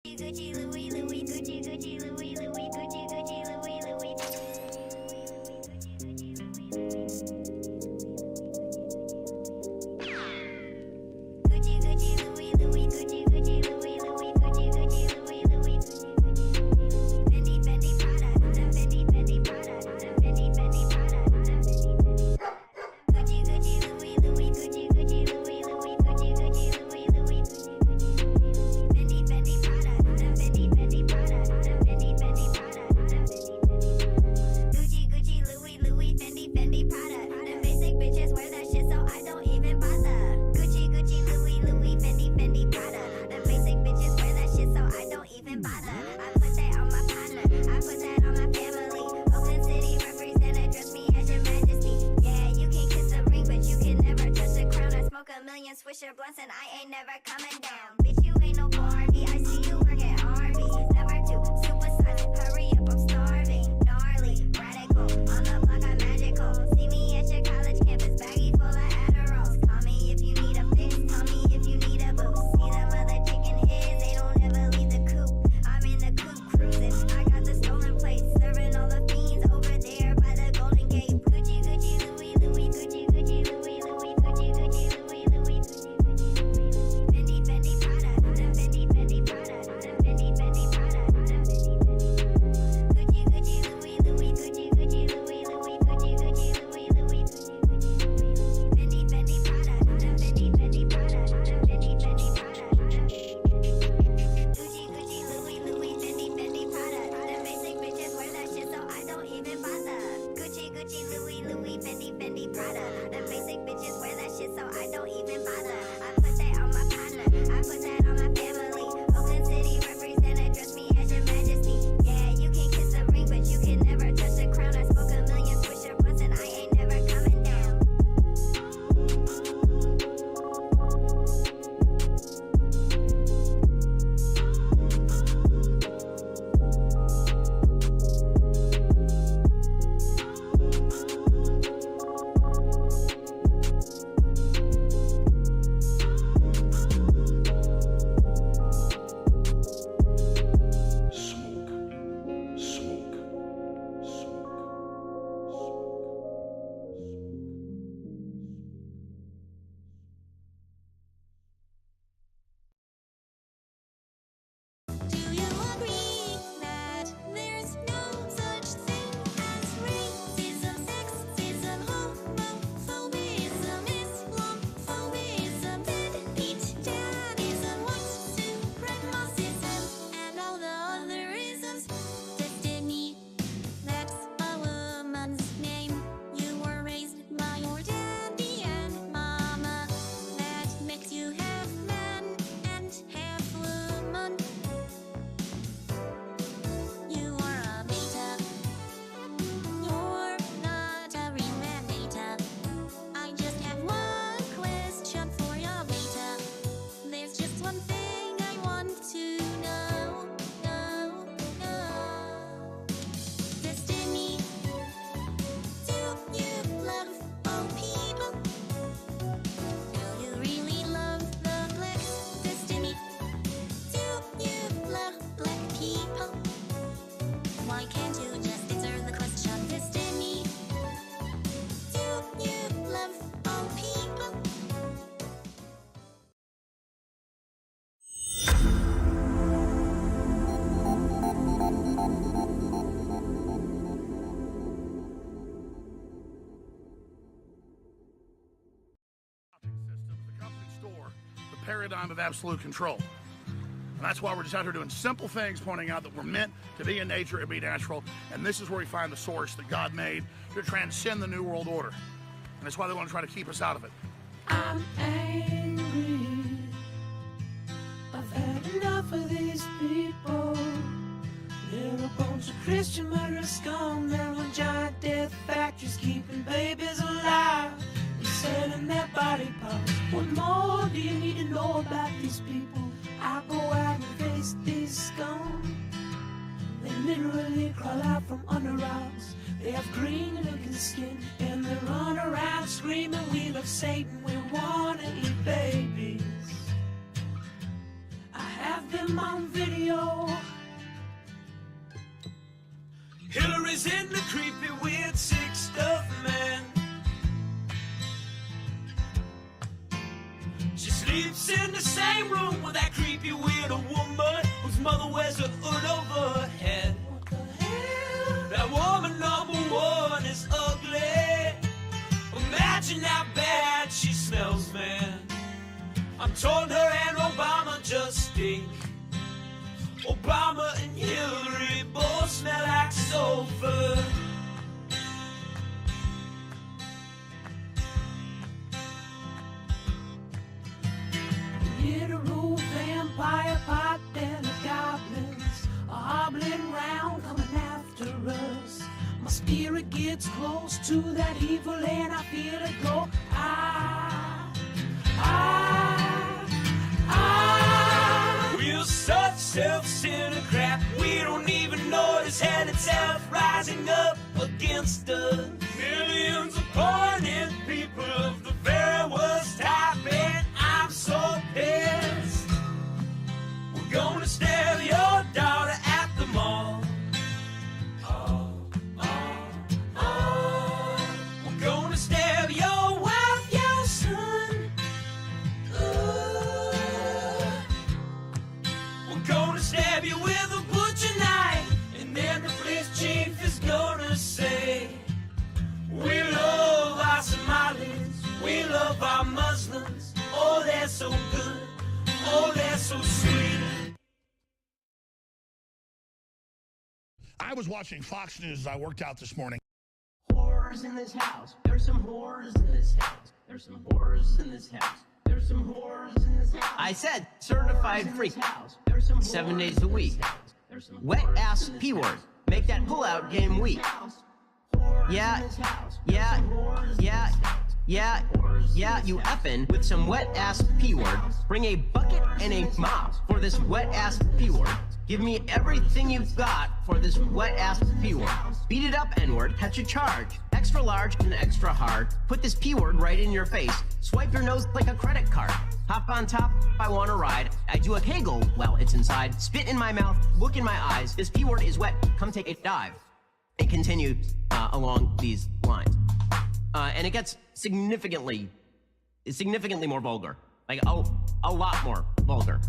Gucci, Louis, Louis, Gucci, Gucci, Louis, Louis, Gucci, Gucci, Louis, Louis. Gucci, Gucci, Louis, Louis, Gucci, Gucci, Louis, Louis, Gucci, Gucci, Louis, Louis. Fendi, Fendi, Prada, Fendi, Fendi, Prada, Fendi, Fendi, Prada, Gucci, Gucci, Louis, Louis, Gucci, Gucci, Louis, Louis, Gucci, Gucci, Louis, Louis. Fendi, Fendi, Prada, Fendi, Fendi, Prada, Fendi, Fendi, Prada, Gucci, Gucci, Louis, Louis, Fendi, Fendi, Prada. Them basic bitches wear that shit, so I don't even bother. Gucci, Gucci, Louis, Louis, Fendi, Fendi, Prada. Them basic bitches wear that shit, so I don't even bother. I put that on my partner, I put that on my family. Oakland City represent, address me as your majesty. Yeah, you can kiss a ring, but you can never touch the crown. I smoke a million Swisher blunts and I ain't never coming down. Bitch, you ain't no Barbie, I see you work at Arby's. Never too super silent, hurry up, I'm starving. Gnarly, radical, on the block I'm magical. See me at your college campus, baggy full of Adderalls. Call me if you need a fix, call me if you need a boost. See them other chicken heads, they don't ever leave the coop. I'm in the coupe cruising, I got the stolen plates, serving all the fiends over there by the Golden Gate. Gucci, Gucci, Louis, Louis, Gucci, Gucci, Louis, Louis, Gucci, Gucci, Louis, Louis. Fendi, Fendi, Prada, Fendi, Fendi, Prada, Fendi, Fendi, Prada, Gucci, Gucci, Louis, Louis, Gucci, Gucci, Louis, Louis, Gucci, Gucci, Louis, Louis. Fendi, Fendi, Prada, Fendi, Fendi, Prada, Fendi, Fendi, Prada. Gucci, Gucci, Louis, Louis, Fendi, Fendi, Prada. Them basic bitches wear that shit, so I don't even bother. Gucci, Gucci, Louis, Louis, Fendi, Fendi, Prada. Them basic bitches wear that shit, so I don't even bother. I put that on my partner, I put that on my family. Oakland City represent, address me as your majesty. Yeah, you can kiss a ring, but you can never touch the crown. I smoke a million Swisher blunts and I ain't never coming down. Do you agree that there's no such thing as racism, sexism, homophobism, Islamophobism, deadbeat dadism, white supremacism, and all the other isms? Destiny, that's a woman's name. You were raised by your daddy and mama. That makes you half man and half woman. You are a beta. You're not a real man, beta. I just have one question for ya, beta. There's just one thing I want to know. Destiny, do you love all people? Do you really love the blacks? Destiny, do you love black people? Why can't you just answer the question? Destiny, do you love all people? Systems, the company store, the paradigm of absolute control. And that's why we're just out here doing simple things, pointing out that we're meant to be in nature and be natural. And this is where we find the source that God made to transcend the New World Order. And that's why they want to try to keep us out of it. I'm angry. I've had enough of these people. They're a bunch of Christian murderers, scum. They're on giant death factories, keeping babies alive and selling their body parts. What more do you need to know about these people? I go out and face these scum. They literally crawl out from under rocks. They have green looking skin and they run around screaming, we love Satan, we wanna eat babies. I have them on video. Hillary's in the creepy, weird, sick stuff, man. She sleeps in the same room with that creepy, weird woman whose mother wears a hood over her head. What the hell? That woman number one is ugly. Imagine how bad she smells, man. I'm told her and Obama just stink. Obama and Hillary both smell like sulfur. Literal vampire pot and the goblins are hobbling round coming after us. My spirit gets close to that evil and I feel it go. We're such self-centered crap. We don't even notice hell itself rising up against us. Millions of pointed people of the very worst type, and I'm so pissed. We're gonna stab your daughter at the mall. We're gonna stab your wife, your son. We're gonna stab you with a butcher knife, and then the police chief is gonna say, we love our Somalis, we love our Muslims. Oh, they're so good, oh, they're so sweet. I was watching Fox News as I worked out this morning. Whores in this house. There's some whores in this house. There's some whores in this house. There's some whores in this house. I said certified freak. 7 days a week. Wet ass P word. Make that pullout game weak. Yeah, you effin' with some wet ass P word. Bring a bucket and a mop for this wet ass P word. Give me everything you've got for this wet ass P word. Beat it up, N word, catch a charge. Extra large and extra hard. Put this P word right in your face. Swipe your nose like a credit card. Hop on top, I wanna ride. I do a kegel while it's inside. Spit in my mouth, look in my eyes. This P word is wet, come take a dive. And continue along these lines. And it gets significantly more vulgar. Like, a lot more vulgar.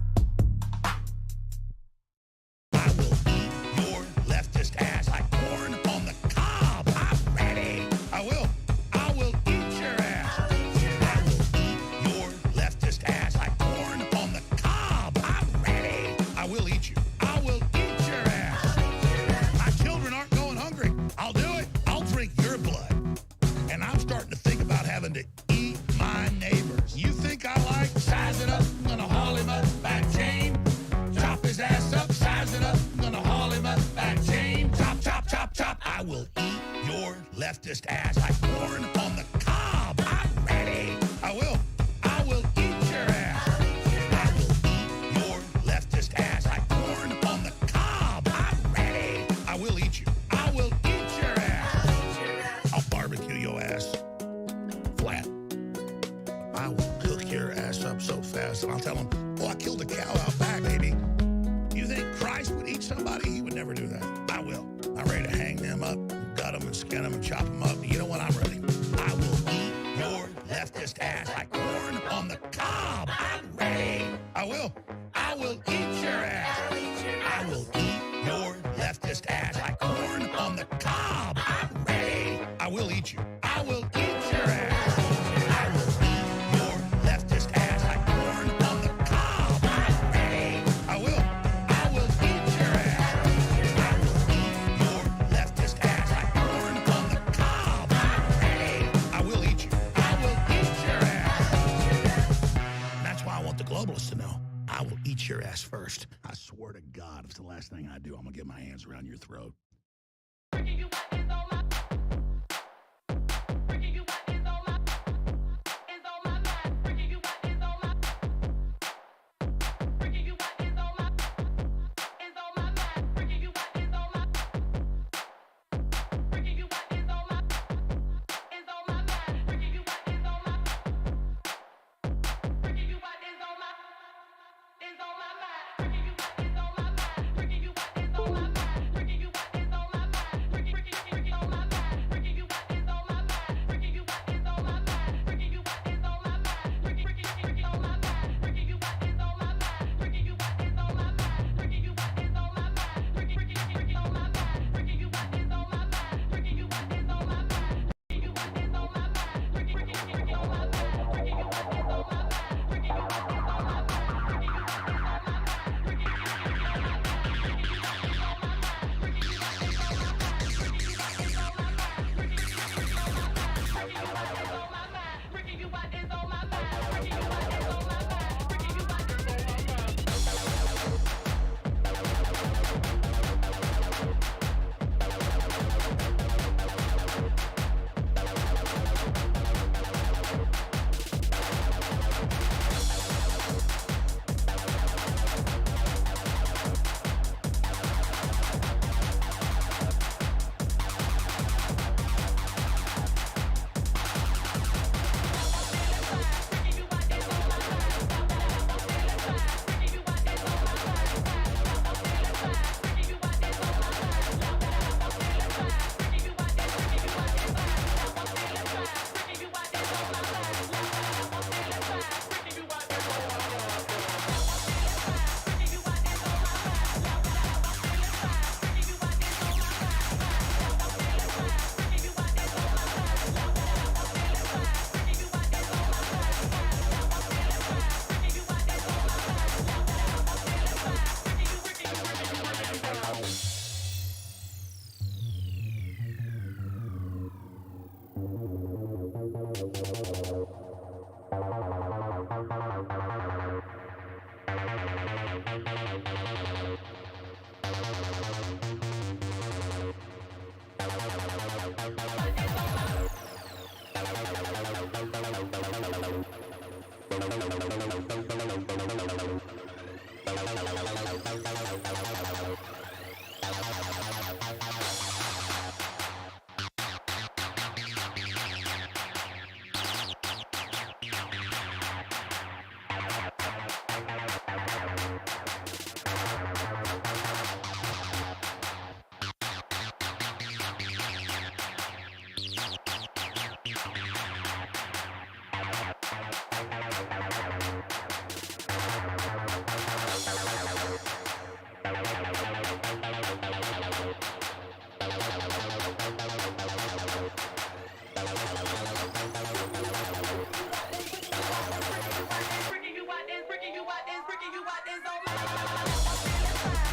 I will eat your leftist ass like corn on the cob. I'm ready. I will eat your ass. I will eat your leftist ass like corn on the cob. I'm ready. I will eat you. I will eat your ass. My children aren't going hungry. I'll do it. I'll drink your blood. And I'm starting to think about having to eat my neighbors. You think I like sizing up? I'm gonna haul him up back chain. Chop his ass up, size it up. I'm gonna haul him up back chain. Chop, chop, chop, chop. I will eat your leftist ass like corn on the cob. I'm ready. I will eat your ass. I will eat your leftist ass like corn on the cob. I'm ready. I will eat you. I will eat your ass. I'll barbecue your ass flat. I will cook your ass up so fast, and I'll tell them, oh, I killed a cow out back, baby. You think Christ would eat somebody? He would never do that. I will. I'm ready to hang them up, gut them and skin them and chop them up. You know what? I'm ready. I will eat your leftist ass like corn on the cob. I'm ready. I will eat your ass. I will eat your leftist ass like corn on the cob. I'm ready. I will eat you. I will eat your ass. I will eat your leftist ass like corn on the cob. I'm ready. I will eat your ass. I will eat your leftist ass like corn on the cob. I'm ready. I will eat you. I will eat your ass. That's why I want the globalists to know. I will eat your ass first. I swear to God, if it's the last thing I do, I'm gonna get my hands around your throat. Is on my mind.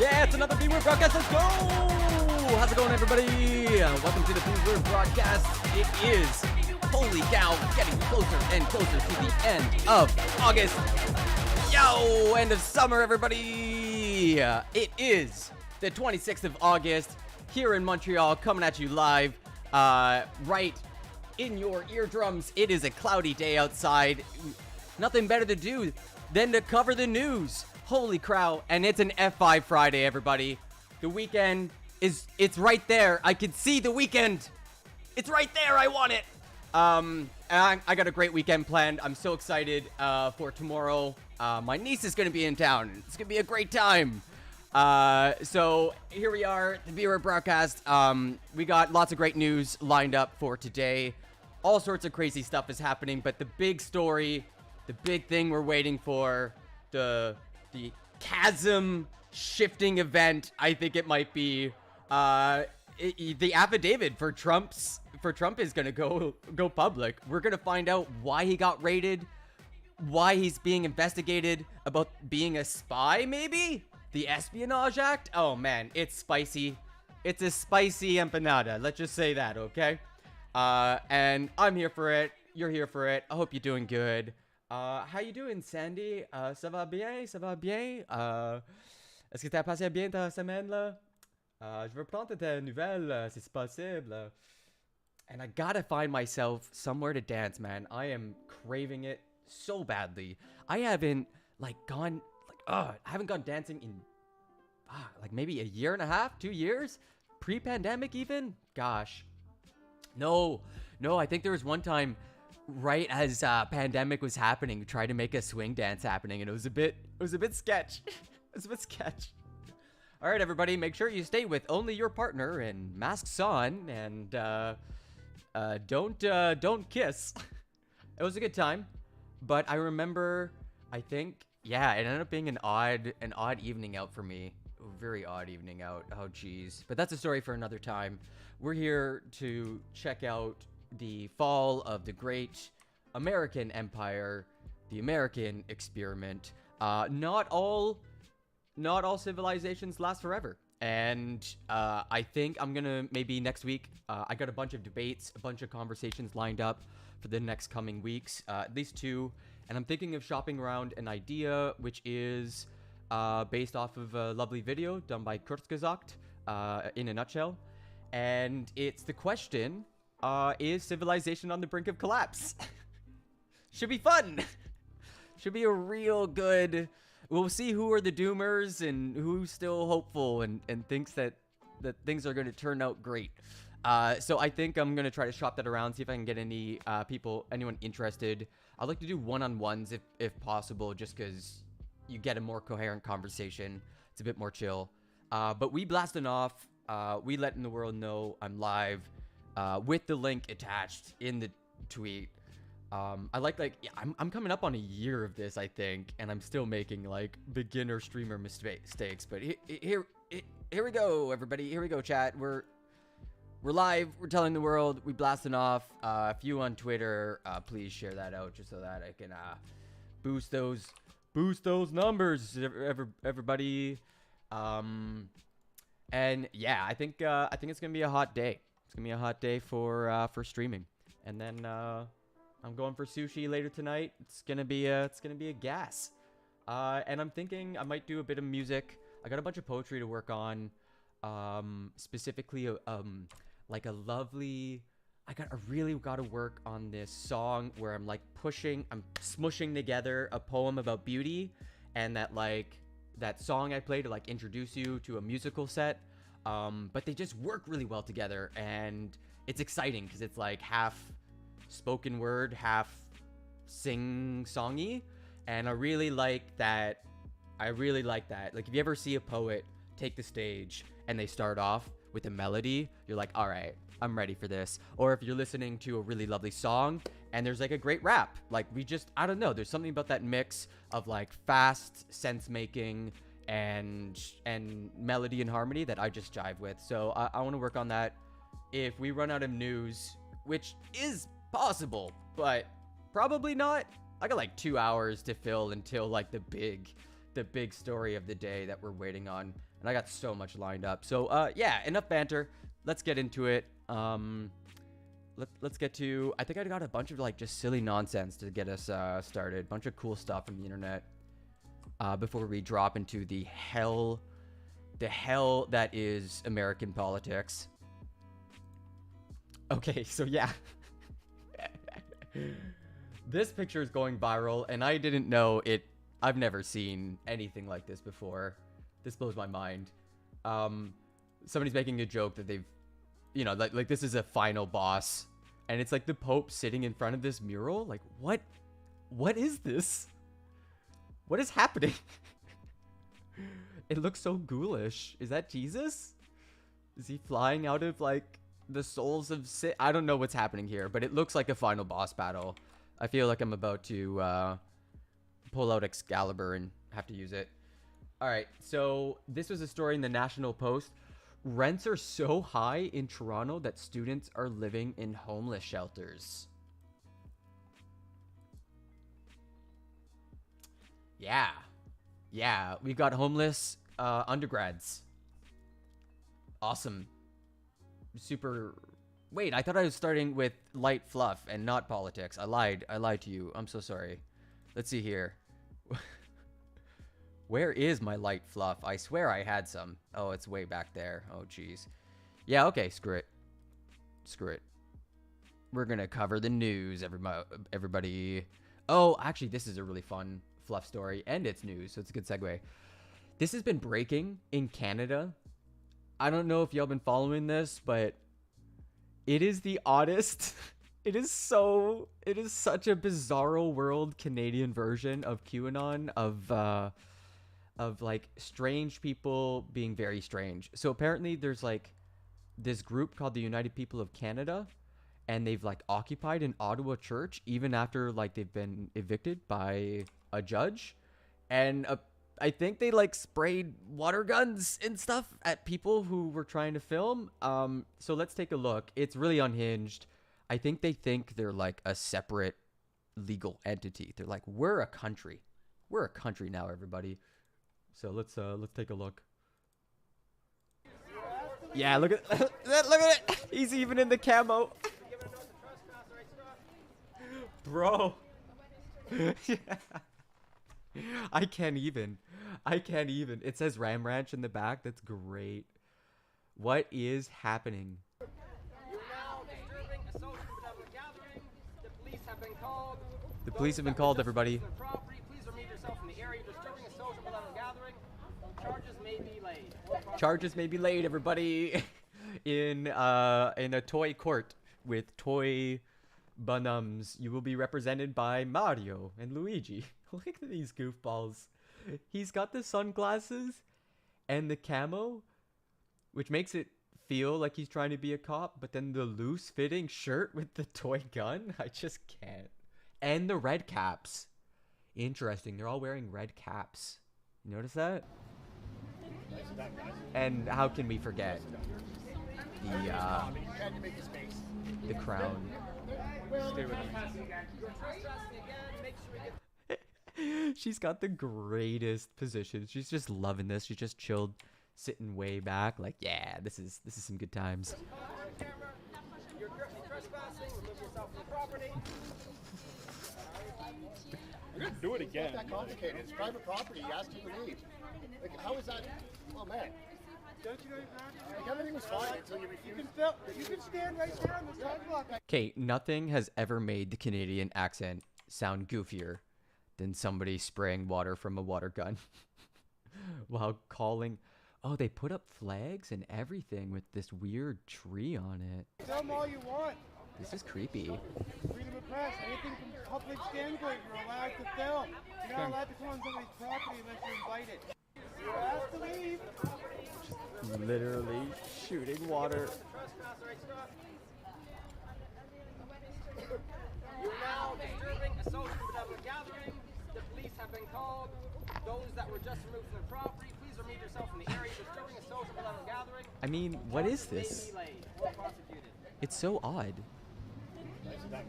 Yeah, it's another B-Word broadcast. Let's go! How's it going, everybody? Welcome to the B-Word broadcast. It is, holy cow, getting closer and closer to the end of August. Yo, end of summer, everybody. It is the 26th of August here in Montreal, coming at you live, right in your eardrums. It is a cloudy day outside. Nothing better to do than to cover the news. Holy crow, and it's an F5 Friday, everybody. The weekend it's right there. I can see the weekend. It's right there. I want it. And I got a great weekend planned. I'm so excited for tomorrow. My niece is going to be in town. It's going to be a great time. So here we are, the B-Word broadcast. We got lots of great news lined up for today. All sorts of crazy stuff is happening, but the big story, the big thing we're waiting for, the chasm shifting event, I think it might be, the affidavit for Trump is gonna go public. We're gonna find out why he got raided, why he's being investigated about being a spy, maybe? The Espionage Act? Oh man, it's spicy. It's a spicy empanada, let's just say that, okay? And I'm here for it, you're here for it, I hope you're doing good. How you doing, Sandy? Ça va bien? Ça va bien? Est-ce que t'as passé bien ta semaine, là? Je veux prendre tes nouvelles, si c'est possible. And I gotta find myself somewhere to dance, man. I am craving it so badly. I haven't, gone dancing in, maybe a year and a half, 2 years? Pre-pandemic, even? Gosh. No, I think there was one time right as pandemic was happening, tried to make a swing dance happening, and it was a bit sketch. It was a bit sketch. All right, everybody, make sure you stay with only your partner and masks on, and don't kiss. It was a good time, but I remember, I think, yeah, it ended up being an odd evening out for me. A very odd evening out. Oh geez, but that's a story for another time. We're here to check out the fall of the great American empire, the American experiment. Not all civilizations last forever. And I think I'm gonna, maybe next week, I got a bunch of debates, a bunch of conversations lined up for the next coming weeks, at least 2. And I'm thinking of shopping around an idea which is based off of a lovely video done by Kurzgesagt, in a nutshell. And it's the question, is civilization on the brink of collapse? Should be fun. Should be a real good... We'll see who are the doomers and who's still hopeful and thinks that things are going to turn out great. So I think I'm going to try to shop that around, see if I can get any anyone interested. I'd like to do one-on-ones if possible, just because you get a more coherent conversation. It's a bit more chill. But we blasting off. We letting the world know I'm live. With the link attached in the tweet. I'm coming up on a year of this, I think, and I'm still making beginner streamer mistakes. But here we go, everybody. Here we go, chat. We're live. We're telling the world. We blasting off. If you on Twitter, please share that out just so that I can boost those numbers, everybody. And yeah, I think it's gonna be a hot day. It's gonna be a hot day for streaming, and then I'm going for sushi later tonight. It's gonna be a gas, and I'm thinking I might do a bit of music. I got a bunch of poetry to work on, specifically like a lovely. I really gotta work on this song where I'm smushing together a poem about beauty, and that song I play to introduce you to a musical set. But they just work really well together, and it's exciting because it's half spoken word, half sing-songy, and I really like that. If you ever see a poet take the stage and they start off with a melody, you're like, all right, I'm ready for this. Or if you're listening to a really lovely song and there's a great rap, I don't know, there's something about that mix of fast sense making and melody and harmony that I just jive with. So I want to work on that. If we run out of news, which is possible, but probably not, I got 2 hours to fill until the big story of the day that we're waiting on. And I got so much lined up. So, yeah, enough banter. Let's get into it. Let's get to... I think I got a bunch of, like, just silly nonsense to get us started. Bunch of cool stuff from the internet. Before we drop into the hell that is American politics. Okay, so yeah. This picture is going viral, and I didn't know it. I've never seen anything like this before. This blows my mind. Somebody's making a joke that they've, you know, like this is a final boss, and it's like the Pope sitting in front of this mural. Like, what is this? What is happening? It looks so ghoulish. Is that Jesus? Is he flying out of, like, the souls of sin? I don't know what's happening here, but it looks like a final boss battle. I feel like I'm about to pull out Excalibur and have to use it. All right, so this was a story in the National Post. Rents are so high in Toronto that students are living in homeless shelters. Yeah, we've got homeless undergrads. Awesome. Super. Wait, I thought I was starting with light fluff and not politics. I lied to you. I'm so sorry. Let's see here. Where is my light fluff? I swear I had some. Oh, it's way back there. Oh, jeez. Yeah, okay, screw it. We're gonna cover the news, everybody. Oh, actually, this is a really fun fluff story, and it's news, so it's a good segue. This has been breaking in Canada. I don't know if y'all been following this, but it is the oddest. It is such a bizarro world Canadian version of QAnon, of like strange people being very strange. So apparently there's like this group called the United People of Canada, and they've like occupied an Ottawa church even after like they've been evicted by a judge, and I think they like sprayed water guns and stuff at people who were trying to film. So let's take a look. It's really unhinged. I think they think they're like a separate legal entity. They're like, we're a country now, everybody. So let's take a look. Yeah, look at look at it. He's even in the camo. Bro. Yeah. I can't even. It says Ram Ranch in the back. That's great. What is happening? You're now disturbing a social benevolent gathering. The police have been called. The police have been called, everybody. Please remove yourself from the area. Disturbing a social benevolent gathering. Charges may be laid. Charges may be laid, everybody. In a toy court with toy Bunums. You will be represented by Mario and Luigi. Look at these goofballs. He's got the sunglasses and the camo, which makes it feel like he's trying to be a cop, but then the loose fitting shirt with the toy gun, I just can't. And the red caps. Interesting, they're all wearing red caps. You notice that? And how can we forget the crown? Stay with me. She's got the greatest position. She's just loving this. She's just chilled, sitting way back. Like, yeah, this is some good times. You're trespassing. Remove yourself from the property. You're gonna do it again. It's not that complicated. It's private property. He asked you to leave. Like, how is that? Oh man. Don't you know your property? Like, everything was fine until you refused. You can stand right there on the sidewalk. Okay, nothing has ever made the Canadian accent sound goofier than somebody spraying water from a water gun while calling. Oh, they put up flags and everything with this weird tree on it. Film all you want. This is creepy. Freedom of press. Anything from public standpoint, you're allowed to film. You're not allowed to come on somebody's property unless you're invited. You're asked to leave. Just literally shooting water. You're now disturbing a social benevolent gathering. The police have been called. Those that were just removed from the property, please remove yourself from the area. Disturbing a social benevolent gathering. I mean, what is this? It's so odd.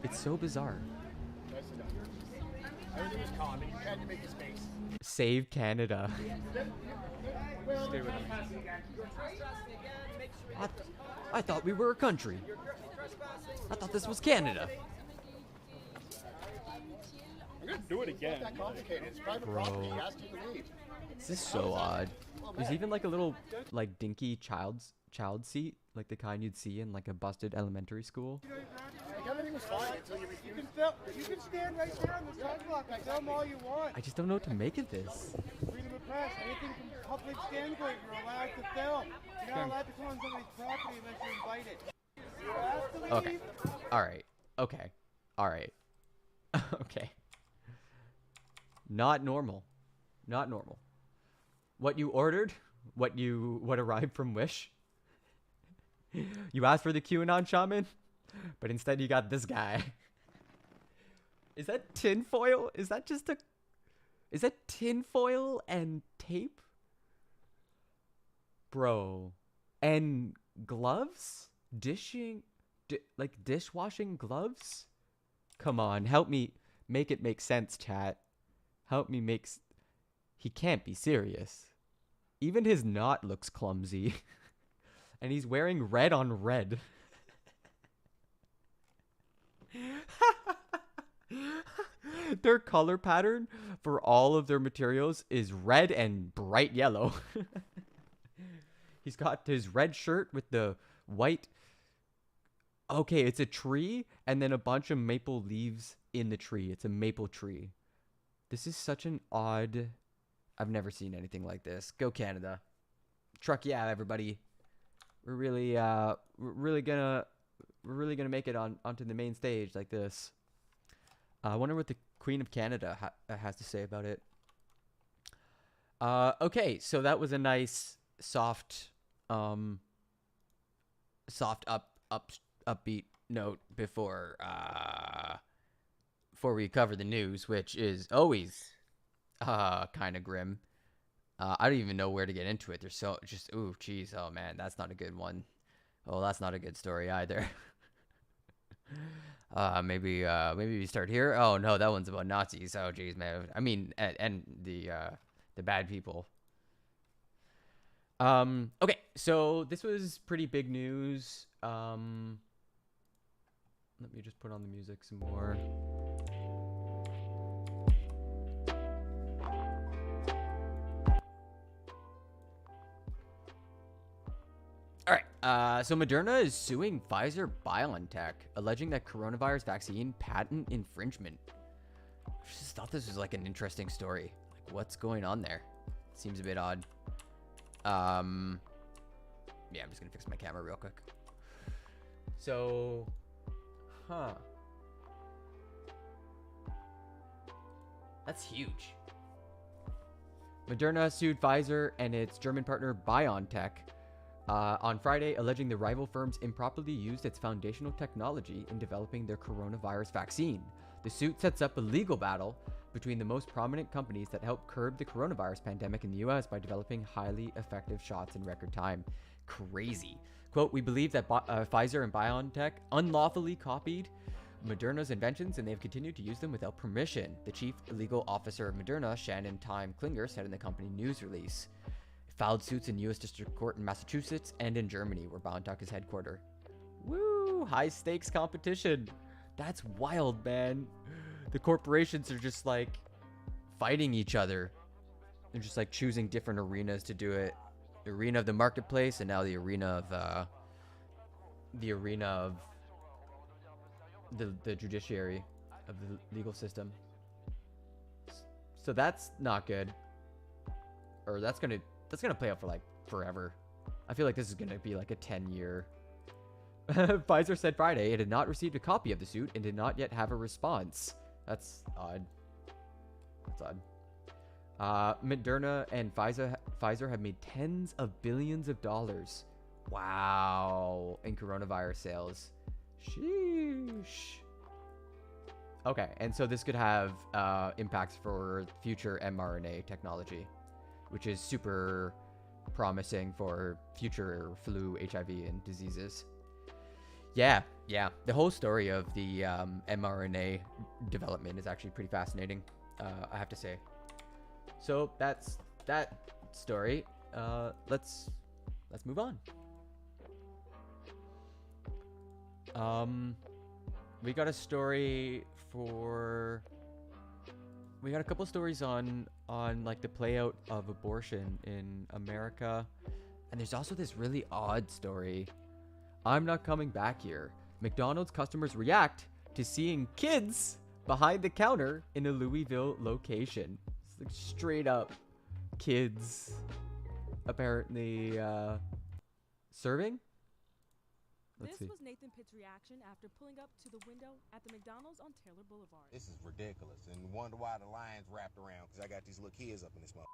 It's so bizarre. Everything was calm. You had to make the space. Save Canada. Stay with me. You're trespassing again. Make sure you I thought we were a country. you're trespassing. I thought this was Canada. I'm gonna do it again. Not that complicated. It's private Bro. property. He asked you to leave. This is so odd. There's even like a little like dinky child seat, like the kind you'd see in like a busted elementary school. Like, everything was fine until you You refused. can stand right there on the sidewalk and film all you want. I just don't know what to make of this. Freedom of press. Anything from public standpoint, you're allowed to film. You're not allowed to come on somebody's property unless you're invited. You're asked to leave. Okay. All right. Okay. All right. Okay. Not normal. Not normal. What you ordered? What arrived from Wish? You asked for the QAnon shaman, but instead you got this guy. Is that tinfoil? Is that tinfoil and tape? Bro. And gloves? Dishwashing gloves? Come on, help me make it make sense, chat. Help me make... He can't be serious. Even his knot looks clumsy. And he's wearing red on red. Their color pattern for all of their materials is red and bright yellow. He's got his red shirt with the white... Okay, it's a tree and then a bunch of maple leaves in the tree. It's a maple tree. This is such an odd... I've never seen anything like this. Go Canada. Truck yeah, everybody. We're really gonna make it onto the main stage like this. I wonder what the Queen of Canada has to say about it. Okay, so that was a nice soft upbeat note before we cover the news, which is always kind of grim. I don't even know where to get into it. There's so just ooh, geez, oh man, that's not a good one. Oh, that's not a good story either. Maybe we start here. Oh no, that one's about Nazis. Oh geez, man. I mean, and the bad people. Okay, so this was pretty big news. Let me just put on the music some more. All right, so Moderna is suing Pfizer-BioNTech, alleging that coronavirus vaccine patent infringement. I just thought this was like an interesting story. Like, what's going on there? Seems a bit odd. Yeah, I'm just gonna fix my camera real quick. So, that's huge. Moderna sued Pfizer and its German partner BioNTech on Friday, alleging the rival firms improperly used its foundational technology in developing their coronavirus vaccine. The suit sets up a legal battle between the most prominent companies that help curb the coronavirus pandemic in the US by developing highly effective shots in record time. Crazy. Quote, we believe that Pfizer and BioNTech unlawfully copied Moderna's inventions and they have continued to use them without permission, the chief legal officer of Moderna, Shannon Time Klinger, said in the company news release. Filed suits in U.S. District Court in Massachusetts and in Germany, where BioNTech is headquartered. Woo! High stakes competition. That's wild, man. The corporations are just like fighting each other. They're just like choosing different arenas to do it. The arena of the marketplace, and now the arena of the judiciary, of the legal system. So that's not good. Or that's gonna play out for like forever. I feel like this is gonna be like a 10-year. Pfizer said Friday it had not received a copy of the suit and did not yet have a response. That's odd. That's odd. Moderna and Pfizer have made tens of billions of dollars. Wow, in coronavirus sales. Sheesh. Okay, and so this could have impacts for future mRNA technology, which is super promising for future flu, HIV, and diseases. Yeah. The whole story of the mRNA development is actually pretty fascinating, I have to say. So that's that story. let's move on. We got a story for. We got a couple stories on like the play out of abortion in America, and there's also this really odd story. I'm not coming back here. McDonald's customers react to seeing kids behind the counter in a Louisville location. It's like straight up kids apparently serving. Let's see. This was Nathan Pitt's reaction after pulling up to the window at the McDonald's on Taylor Boulevard. This is ridiculous, and wonder why the line's wrapped around, because I got these little kids up in this mother.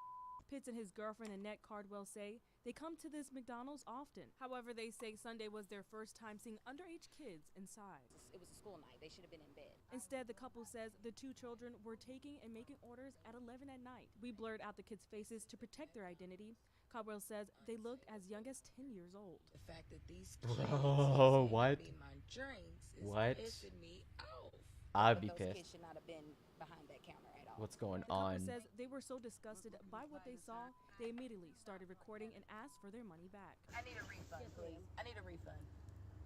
Pitts and his girlfriend Annette Cardwell say they come to this McDonald's often. However, they say Sunday was their first time seeing underage kids inside. It was a school night. They should have been in bed. Instead, the couple says the two children were taking and making orders at 11 at night. We blurred out the kids' faces to protect their identity. Caldwell says they looked as young as 10 years old. The fact that these kids Bro, what? be my drinks is What? pissing me off. I'd be But those pissed. kids should not have been behind that counter at all. What's going The couple on? says they were so disgusted by what they saw, they immediately started recording and asked for their money back. I need a refund, please. I need a refund.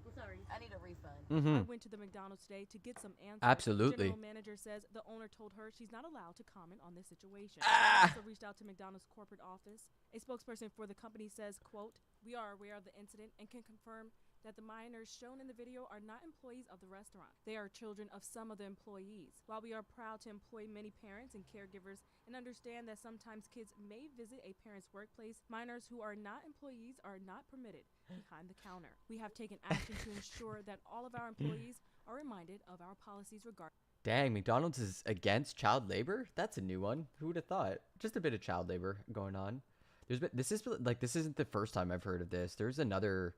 I'm sorry. I need a refund. I went to the McDonald's today to get some answers. Absolutely. General manager says the owner told her she's not allowed to comment on this situation. Ah! I also reached out to McDonald's corporate office. A spokesperson for the company says, quote, "We are aware of the incident and can confirm that the minors shown in the video are not employees of the restaurant. They are children of some of the employees. While we are proud to employ many parents and caregivers and understand that sometimes kids may visit a parent's workplace, minors who are not employees are not permitted behind the counter. We have taken action to ensure that all of our employees are reminded of our policies regarding." Dang, McDonald's is against child labor? That's a new one. Who would have thought? Just a bit of child labor going on. This isn't the first time I've heard of this. There's another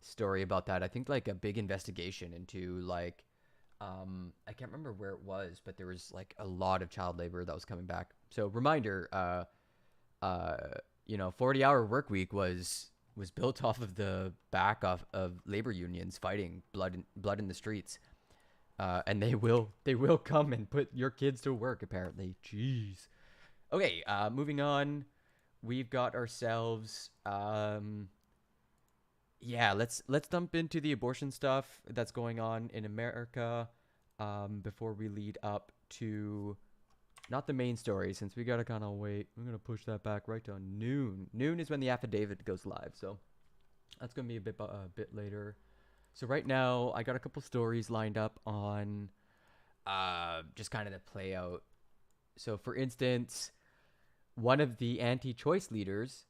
story about that. I think like a big investigation into like I can't remember where it was, but there was like a lot of child labor that was coming back. So reminder, 40-hour work week was built off of the back of labor unions fighting blood in the streets. And they will come and put your kids to work apparently. Jeez. Okay, moving on. We've got ourselves let's dump into the abortion stuff that's going on in America before we lead up to not the main story, since we gotta kind of wait. I'm gonna push that back right to noon. Noon is when the affidavit goes live, so that's gonna be a bit later. So right now I got a couple stories lined up on just kind of the play out. So for instance, one of the anti-choice leaders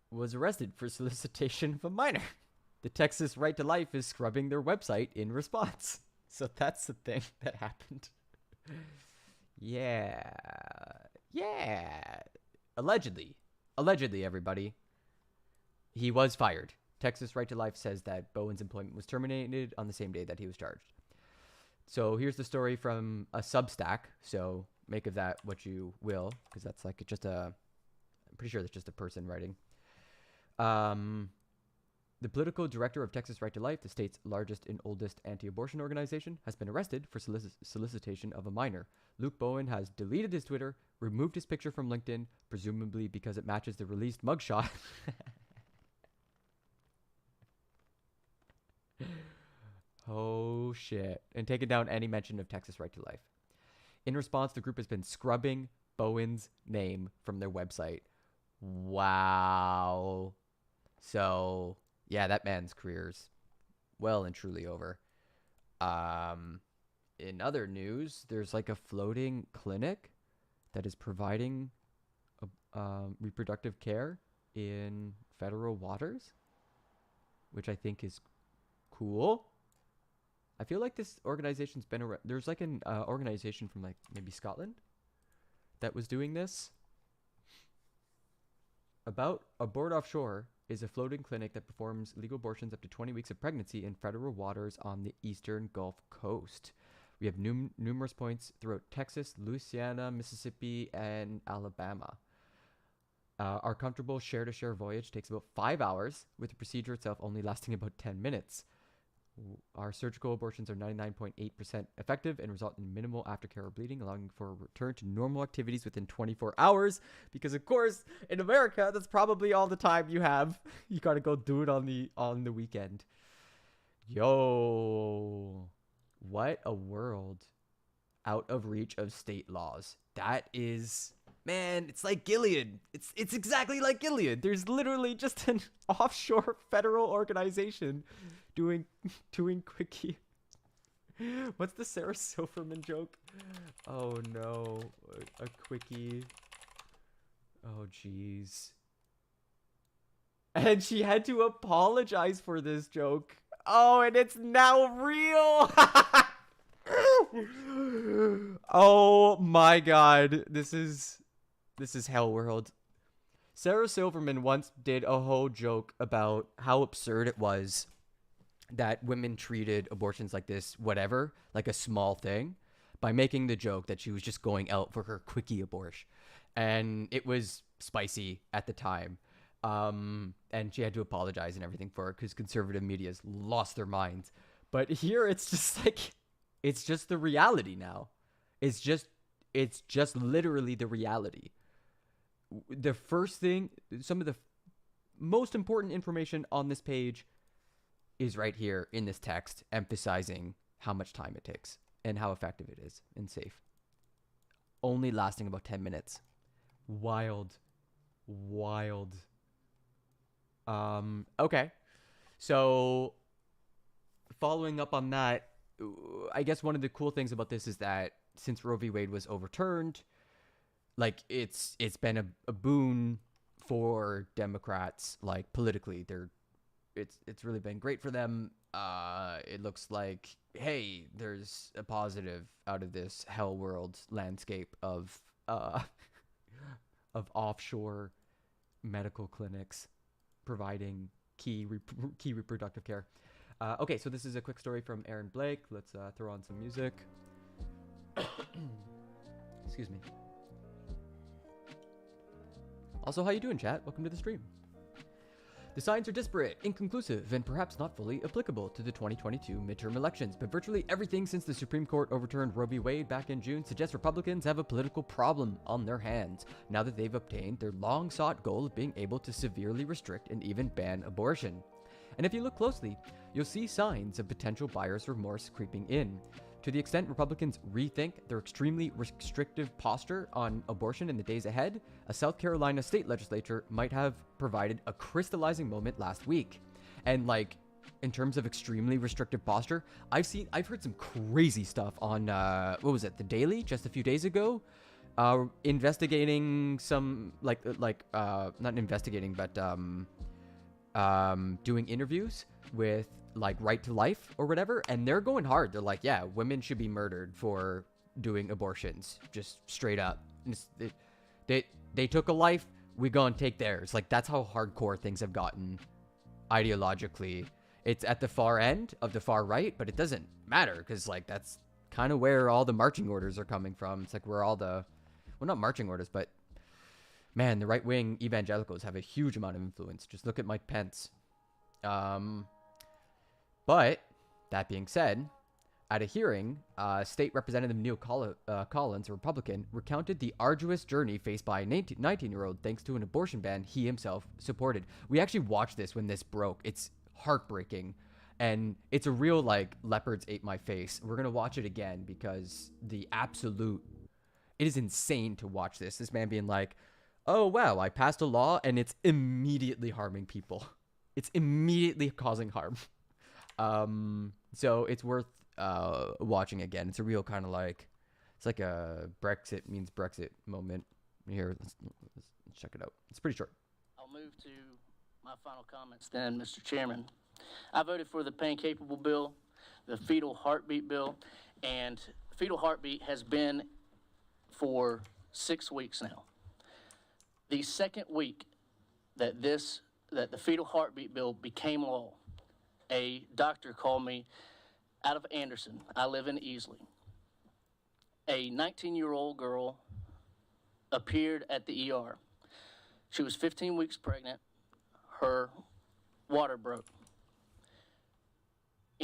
was arrested for solicitation of a minor. The Texas Right to Life is scrubbing their website in response. So that's the thing that happened. Yeah. Allegedly, everybody. He was fired. Texas Right to Life says that Bowen's employment was terminated on the same day that he was charged. So here's the story from a Substack. So make of that what you will, because that's like I'm pretty sure that's just a person writing. The political director of Texas Right to Life, the state's largest and oldest anti-abortion organization, has been arrested for solicitation of a minor. Luke Bowen has deleted his Twitter, removed his picture from LinkedIn, presumably because it matches the released mugshot. Oh shit. And taken down any mention of Texas Right to Life. In response, the group has been scrubbing Bowen's name from their website. Wow. So, yeah, that man's career's well and truly over. In other news, there's like a floating clinic that is providing reproductive care in federal waters, which I think is cool. I feel like this organization's been around. There's like an organization from like maybe Scotland that was doing this. Abort Offshore is a floating clinic that performs legal abortions up to 20 weeks of pregnancy in federal waters on the eastern Gulf Coast. We have numerous points throughout Texas, Louisiana, Mississippi, and Alabama. Our comfortable share-to-share voyage takes about 5 hours, with the procedure itself only lasting about 10 minutes. Our surgical abortions are 99.8% effective and result in minimal aftercare or bleeding, allowing for a return to normal activities within 24 hours. Because of course, in America, that's probably all the time you have. You gotta go do it on the weekend. Yo, what a world out of reach of state laws. That is, man, it's like Gilead. It's exactly like Gilead. There's literally just an offshore federal organization doing quickie. What's the Sarah Silverman joke? Oh no, a quickie. Oh jeez. And she had to apologize for this joke. Oh, and it's now real. Oh my god, this is hell world. Sarah Silverman once did a whole joke about how absurd it was that women treated abortions like this, whatever, like a small thing, by making the joke that she was just going out for her quickie abortion. And it was spicy at the time. And she had to apologize and everything for it because conservative media's lost their minds. But here it's just like, it's just the reality now. It's just literally the reality. The first thing, some of the most important information on this page is right here in this text, emphasizing how much time it takes and how effective it is and safe. Only lasting about 10 minutes. Wild. Okay. So following up on that, I guess one of the cool things about this is that since Roe v. Wade was overturned, like it's been a boon for Democrats, like politically. It's really been great for them. It looks like, hey, there's a positive out of this hell world landscape of offshore medical clinics providing key reproductive care. Okay, so this is a quick story from Aaron Blake. Let's throw on some music. Excuse me. Also, how you doing, chat? Welcome to the stream. The signs are disparate, inconclusive, and perhaps not fully applicable to the 2022 midterm elections, but virtually everything since the Supreme Court overturned Roe v. Wade back in June suggests Republicans have a political problem on their hands now that they've obtained their long-sought goal of being able to severely restrict and even ban abortion. And if you look closely, you'll see signs of potential buyer's remorse creeping in. To the extent Republicans rethink their extremely restrictive posture on abortion in the days ahead, a South Carolina state legislature might have provided a crystallizing moment last week. And like, in terms of extremely restrictive posture, I've heard some crazy stuff on, what was it, The Daily, just a few days ago? Investigating some, not investigating, but doing interviews with like Right to Life or whatever, and they're going hard. They're like, yeah, women should be murdered for doing abortions, just straight up. They took a life, we gonna take theirs. Like, that's how hardcore things have gotten ideologically. It's at the far end of the far right, but it doesn't matter because like that's kind of where all the marching orders are coming from. It's like where all the, well, not marching orders, but man, the right-wing evangelicals have a huge amount of influence. Just look at Mike Pence. But that being said, at a hearing, State Representative Neil Collins, a Republican, recounted the arduous journey faced by a 19-year-old thanks to an abortion ban he himself supported. We actually watched this when this broke. It's heartbreaking. And it's a real, like, leopards ate my face. We're going to watch it again because it is insane to watch this. This man being like, oh, wow, I passed a law and it's immediately harming people. It's immediately causing harm. So it's worth watching again. It's a real kind of like, it's like a Brexit means Brexit moment. Here, let's check it out. It's pretty short. I'll move to my final comments then, Mr. Chairman. I voted for the pain-capable bill, the fetal heartbeat bill, and fetal heartbeat has been for 6 weeks now. The second week that the fetal heartbeat bill became law, a doctor called me out of Anderson. I live in Easley. A 19-year-old girl appeared at the ER. She was 15 weeks pregnant. Her water broke.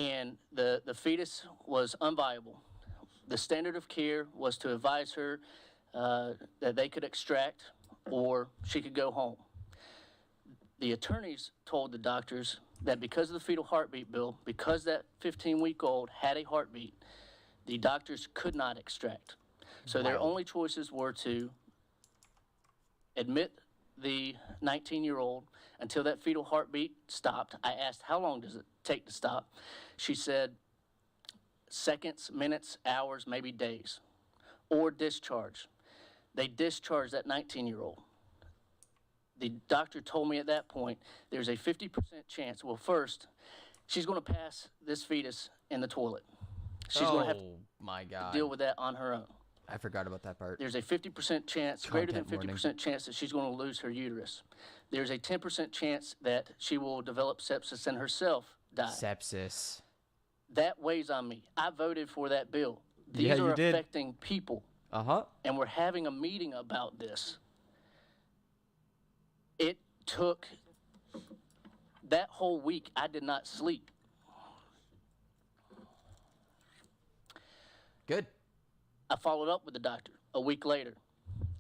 and the fetus was unviable. The standard of care was to advise her that they could extract or she could go home. The attorneys told the doctors that because of the fetal heartbeat bill, because that 15-week-old had a heartbeat, the doctors could not extract. So their only choices were to admit the 19-year-old until that fetal heartbeat stopped. I asked, how long does it take to stop? She said, seconds, minutes, hours, maybe days, or discharge. They discharged that 19-year-old. The doctor told me at that point, there's a 50% chance. Well, first, she's going to pass this fetus in the toilet. She's going to have to deal with that on her own. I forgot about that part. There's a 50% chance, greater than 50% Content chance that she's going to lose her uterus. There's a 10% chance that she will develop sepsis and herself die. Sepsis. That weighs on me. I voted for that bill. These Yeah, are you did. affecting people. Uh-huh. And we're having a meeting about this. It took that whole week, I did not sleep. Good. I followed up with the doctor a week later.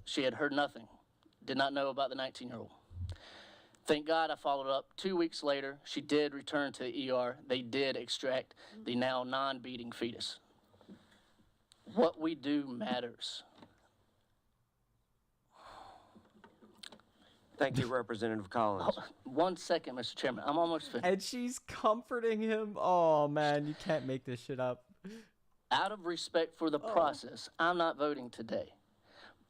She had heard nothing, did not know about the 19-year-old. Thank God I followed up 2 weeks later. She did return to the ER. They did extract the now non-beating fetus. What we do matters. Thank you, Representative Collins. 1 second, Mr. Chairman. I'm almost finished. And she's comforting him. Oh, man, you can't make this shit up. Out of respect for the process, I'm not voting today.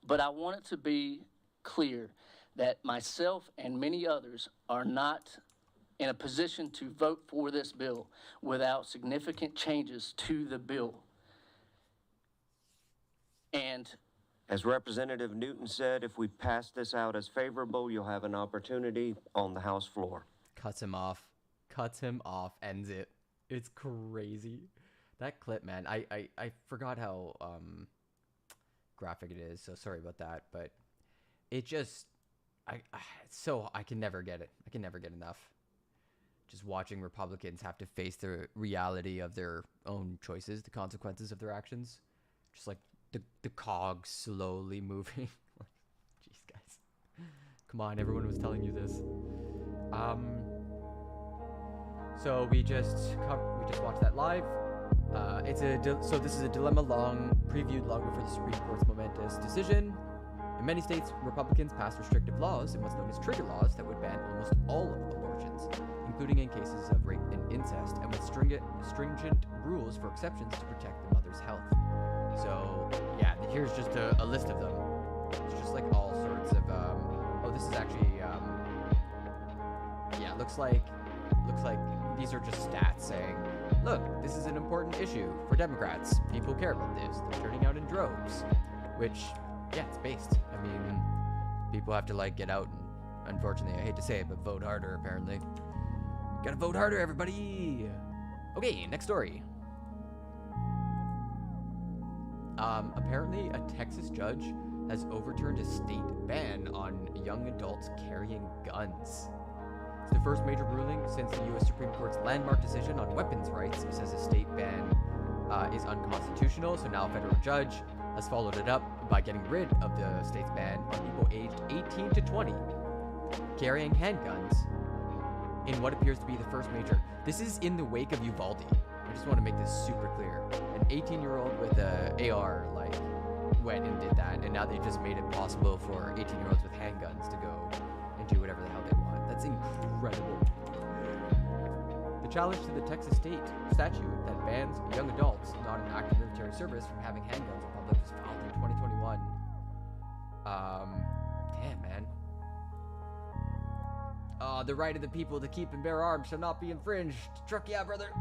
But I want it to be clear that myself and many others are not in a position to vote for this bill without significant changes to the bill. And as Representative Newton said, if we pass this out as favorable, you'll have an opportunity on the House floor. Cuts him off, ends it. It's crazy. That clip, man, I forgot how graphic it is, so sorry about that, but it just, I can never get it. I can never get enough. Just watching Republicans have to face the reality of their own choices, the consequences of their actions. Just like the cogs slowly moving. Jeez, guys. Come on, everyone was telling you this. So we just watched that live. So this is a dilemma previewed long before the Supreme Court's momentous decision. In many states, Republicans passed restrictive laws and what's known as trigger laws that would ban almost all of abortions, including in cases of rape and incest, and with stringent rules for exceptions to protect the mother's health. So yeah, here's just a list of them. It's just like all sorts of this is actually yeah, looks like these are just stats saying, look, this is an important issue for Democrats. People care about this. They're turning out in droves, which, yeah, it's based. I mean, people have to like get out and, unfortunately, I hate to say it, but vote harder apparently. Gotta vote harder, everybody. Okay, next story. Apparently a Texas judge has overturned a state ban on young adults carrying guns. It's the first major ruling since the U.S. Supreme Court's landmark decision on weapons rights says a state ban is unconstitutional, so now a federal judge has followed it up by getting rid of the state's ban on people aged 18 to 20 carrying handguns in what appears to be the first major. This is in the wake of Uvalde. I just want to make this super clear. An 18-year-old with a AR like went and did that, and now they just made it possible for 18-year-olds with handguns to go and do whatever the hell they want. That's incredible. The challenge to the Texas state statute that bans young adults not in active military service from having handguns in public was filed in 2021. Damn, man. The right of the people to keep and bear arms shall not be infringed. Truck, yeah, brother.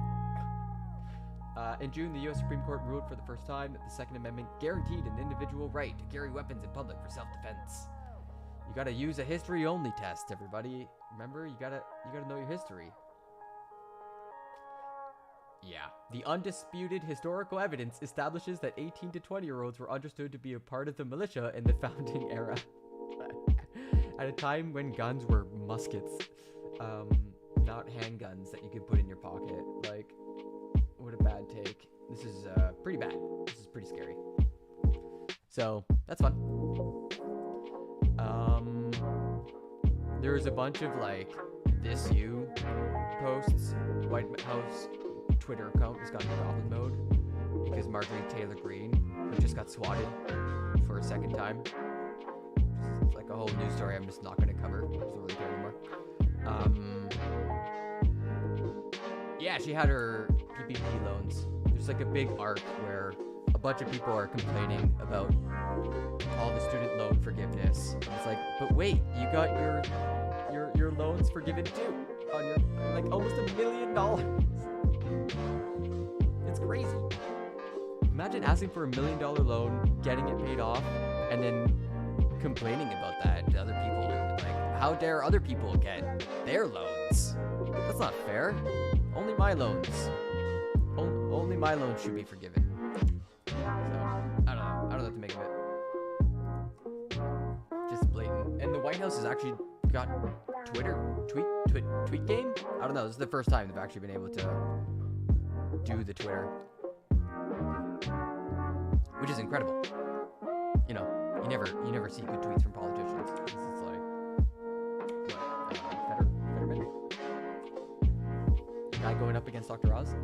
In June, the U.S. Supreme Court ruled for the first time that the Second Amendment guaranteed an individual right to carry weapons in public for self-defense. You gotta use a history-only test, everybody. Remember, you gotta know your history. Yeah. The undisputed historical evidence establishes that 18 to 20-year-olds were understood to be a part of the militia in the founding era. At a time when guns were muskets, not handguns that you could put in your pocket. Like, This is pretty bad. This is pretty scary. So that's fun. There's a bunch of like this you posts. White House Twitter account has gone to goblin mode because Marjorie Taylor Greene, who just got swatted for a second time. It's like a whole news story I'm just not going to cover. I don't really care anymore. Yeah, she had her PPP loans. There's like a big arc where a bunch of people are complaining about all the student loan forgiveness. And it's like, but wait, you got your loans forgiven too on your like almost $1 million. It's crazy. Imagine asking for $1 million loan, getting it paid off, and then complaining about that to other people. Like, how dare other people get their loans? That's not fair. Only my loans. Only my loans should be forgiven. So, I don't know. I don't know what to make of it. Just blatant. And the White House has actually got tweet game? I don't know. This is the first time they've actually been able to do the Twitter. Which is incredible. You know, you never see good tweets from politicians. It's like, what, Fetterman? Guy going up against Dr. Oz?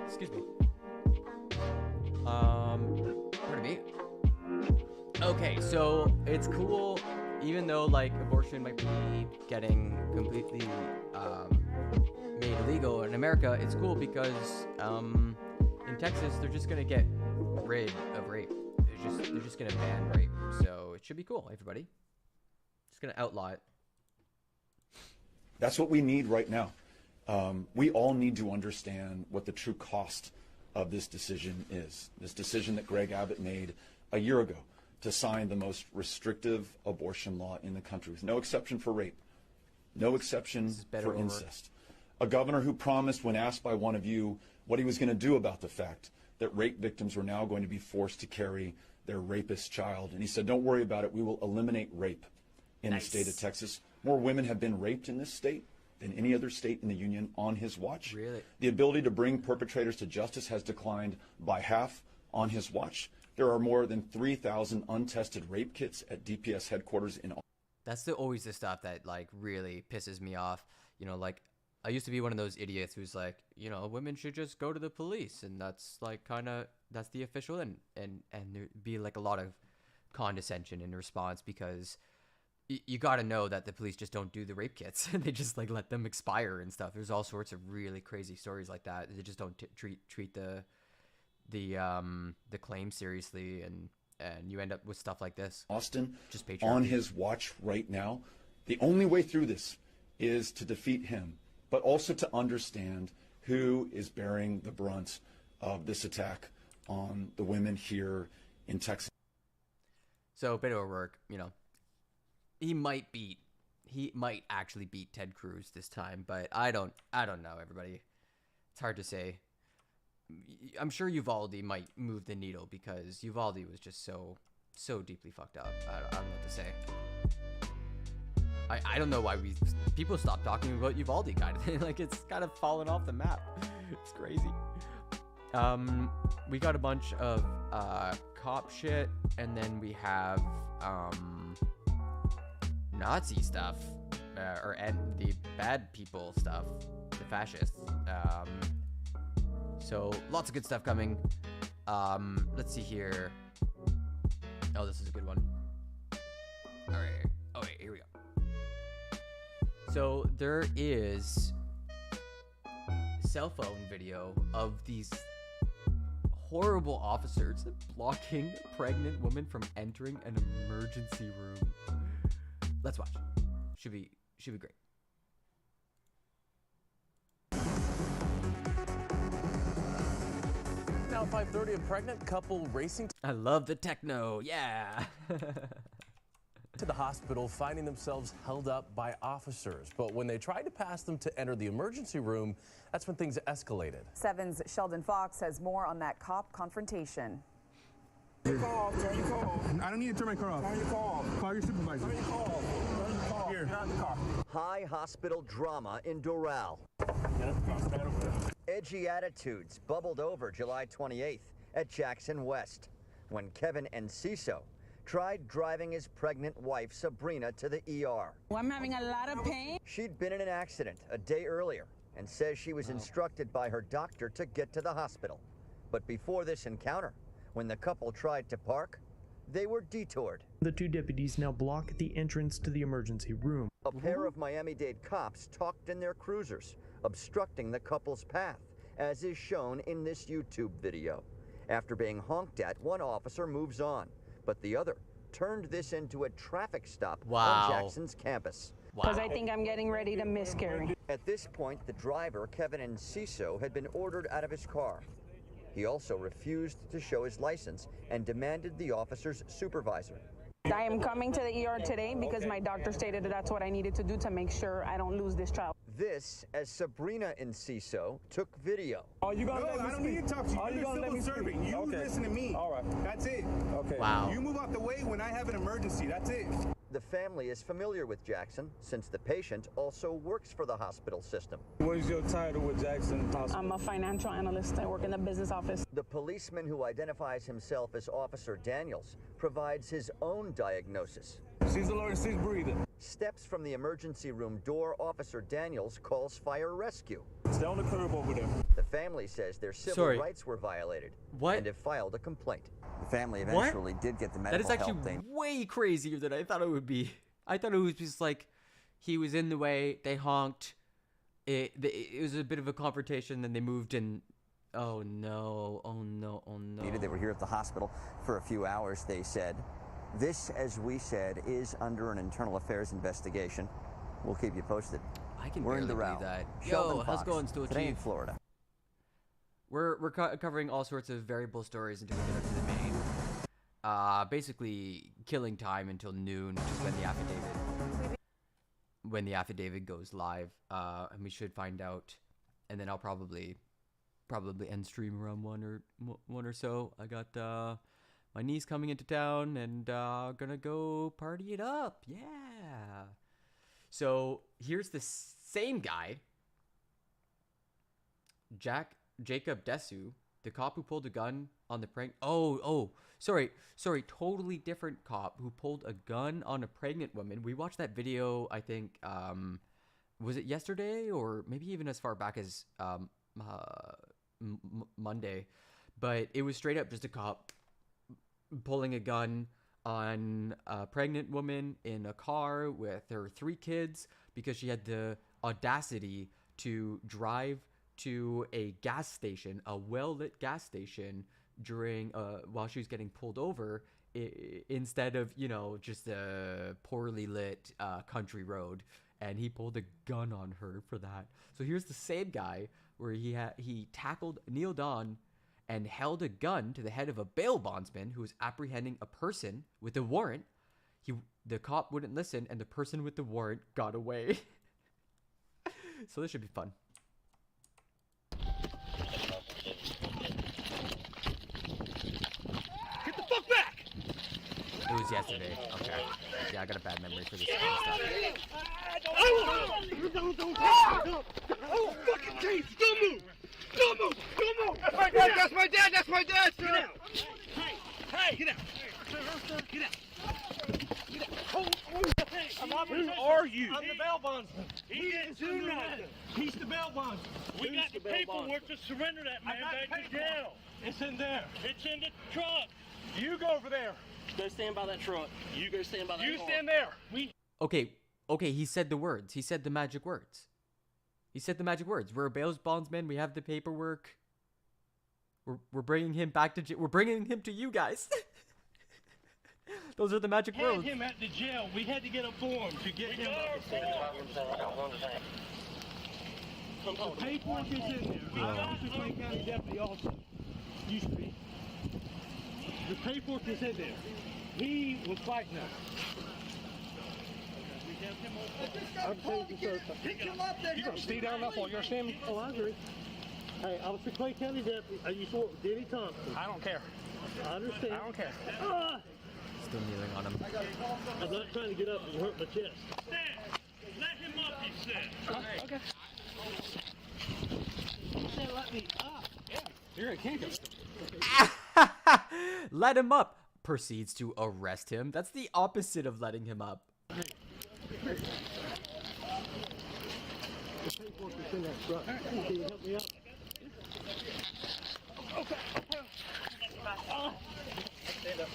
Excuse me. Pardon me. Okay, so it's cool, even though like abortion might be getting completely made illegal in America. It's cool because in Texas they're just gonna get rid of rape. They're just gonna ban rape. So it should be cool, everybody. Just gonna outlaw it. That's what we need right now. We all need to understand what the true cost of this decision is. This decision that Greg Abbott made a year ago to sign the most restrictive abortion law in the country, with no exception for rape, no exception for incest. A governor who promised, when asked by one of you what he was going to do about the fact that rape victims were now going to be forced to carry their rapist child, and he said, don't worry about it, we will eliminate rape in the state of Texas. More women have been raped in this state than any other state in the union on his watch. Really? The ability to bring perpetrators to justice has declined by half on his watch. There are more than 3,000 untested rape kits at DPS headquarters in all. That's always the stuff that like really pisses me off. You know, like I used to be one of those idiots who's like, you know, women should just go to the police, and that's like that's the official, and there'd be like a lot of condescension in response because you got to know that the police just don't do the rape kits. They just like let them expire and stuff. There's all sorts of really crazy stories like that. They just don't treat the claim seriously, and you end up with stuff like this. Austin, just on his watch right now. The only way through this is to defeat him, but also to understand who is bearing the brunt of this attack on the women here in Texas. So Beto O'Rourke, you know, he might actually beat Ted Cruz this time, but I don't know, everybody. It's hard to say. I'm sure Uvalde might move the needle because Uvalde was just so deeply fucked up. I don't know what to say. I don't know why people stopped talking about Uvalde kind of. Like it's kind of fallen off the map. It's crazy. We got a bunch of cop shit, and then we have Nazi stuff, and the bad people stuff, the fascists. So lots of good stuff coming. Let's see here. Oh, this is a good one. All right. Oh wait, here we go. So there is cell phone video of these horrible officers blocking a pregnant woman from entering an emergency room. Let's watch. Should be great. Now 5:30, a pregnant couple racing. I love the techno. Yeah. To the hospital, finding themselves held up by officers. But when they tried to pass them to enter the emergency room, that's when things escalated. 7's Sheldon Fox has more on that cop confrontation. Turn your car off, turn your car off. I don't need to turn my car off. Turn your car off. Call your supervisor. Turn your car off. Turn your car off. Here. Get out of the car. High hospital drama in Doral. Get Edgy attitudes bubbled over July 28th at Jackson West when Kevin Enciso tried driving his pregnant wife Sabrina to the ER. I'm having a lot of pain. She'd been in an accident a day earlier and says she was instructed by her doctor to get to the hospital. But before this encounter, when the couple tried to park, they were detoured. The two deputies now block the entrance to the emergency room. A pair of Miami-Dade cops talked in their cruisers, obstructing the couple's path, as is shown in this YouTube video. After being honked at, one officer moves on, but the other turned this into a traffic stop on Jackson's campus. Because I think I'm getting ready to miscarry. At this point, the driver, Kevin Enciso, had been ordered out of his car. He also refused to show his license and demanded the officer's supervisor. I am coming to the ER today because my doctor stated that that's what I needed to do to make sure I don't lose this child. This as Sabrina Enciso took video. I don't need to talk to you. You're civil servant. You listen to me. All right. That's it. Okay. Wow. You move out the way when I have an emergency. That's it. The family is familiar with Jackson since the patient also works for the hospital system. What is your title with Jackson Hospital? I'm a financial analyst. I work in the business office. The policeman who identifies himself as Officer Daniels provides his own diagnosis. She's alert, she's breathing. Steps from the emergency room door, Officer Daniels calls fire rescue. Stay on the curb over there. The family says their civil rights were violated and have filed a complaint. The family eventually did get the medical That is actually way crazier than I thought it would be. I thought it was just like he was in the way, they honked, it was a bit of a confrontation, then they moved and oh no. They were here at the hospital for a few hours, they said. This, as we said, is under an internal affairs investigation. We'll keep you posted. I can We're in barely Doral. believe that. Sheldon Yo, how's Fox, it going, Still today in Chief? Florida. We're covering all sorts of variable stories until we get up to the main. Basically killing time until noon, which is when the affidavit goes live. And we should find out, and then I'll probably end stream around one or so. I got my niece coming into town and gonna go party it up. Yeah. So here's the same guy, Jacob Desu, the cop who pulled a gun on the prank. Sorry, totally different cop who pulled a gun on a pregnant woman. We watched that video, I think, was it yesterday or maybe even as far back as Monday, but it was straight up just a cop pulling a gun on a pregnant woman in a car with her 3 kids because she had the audacity to drive to a gas station, a well-lit gas station, during while she was getting pulled over, instead of, you know, just a poorly lit country road. And he pulled a gun on her for that. So here's the same guy where he tackled Neil Don and held a gun to the head of a bail bondsman who was apprehending a person with a warrant. The cop wouldn't listen, and the person with the warrant got away. So this should be fun. Get the fuck back! It was yesterday. Okay. Yeah, I got a bad memory for this kind of stuff. Oh, fucking Jesus! Don't move! Don't move! Don't move! That's my dad! That's my dad! That's my dad! Get out! Hey! Get out! Get out! Get out! Who are you? I'm the bail bondsman. He didn't do nothing. He's the bail bondsman. We got the paperwork to surrender that man back to jail. It's in there. It's in the truck. You go over there. Go stand by that truck. You go stand by that You car. stand there. Okay, he said the words. He said the magic words. We're a bail bondsman. We have the paperwork. We're bringing him back to jail. We're bringing him to you guys. Those are the magic Had words. him at the jail. We had to get a form to get him out the The paperwork is in there. I was the Clay County deputy also. Used to be. The paperwork is in there. He was fighting us. I'm saying you, sir. You're going to stay down enough while you're standing? Oh, I agree. Hey, I was the Clay County deputy. I used to work with Denny Thompson. I don't care. I understand. I don't care. Still kneeling on him. I'm not trying to get up and hurt my chest. Let him up, he said. Okay. You said let me up. Yeah, you're a handcuff. Let him up. Proceeds to arrest him. That's the opposite of letting him up. The paperwork is in that truck. Can you help me out? Okay. Stand up.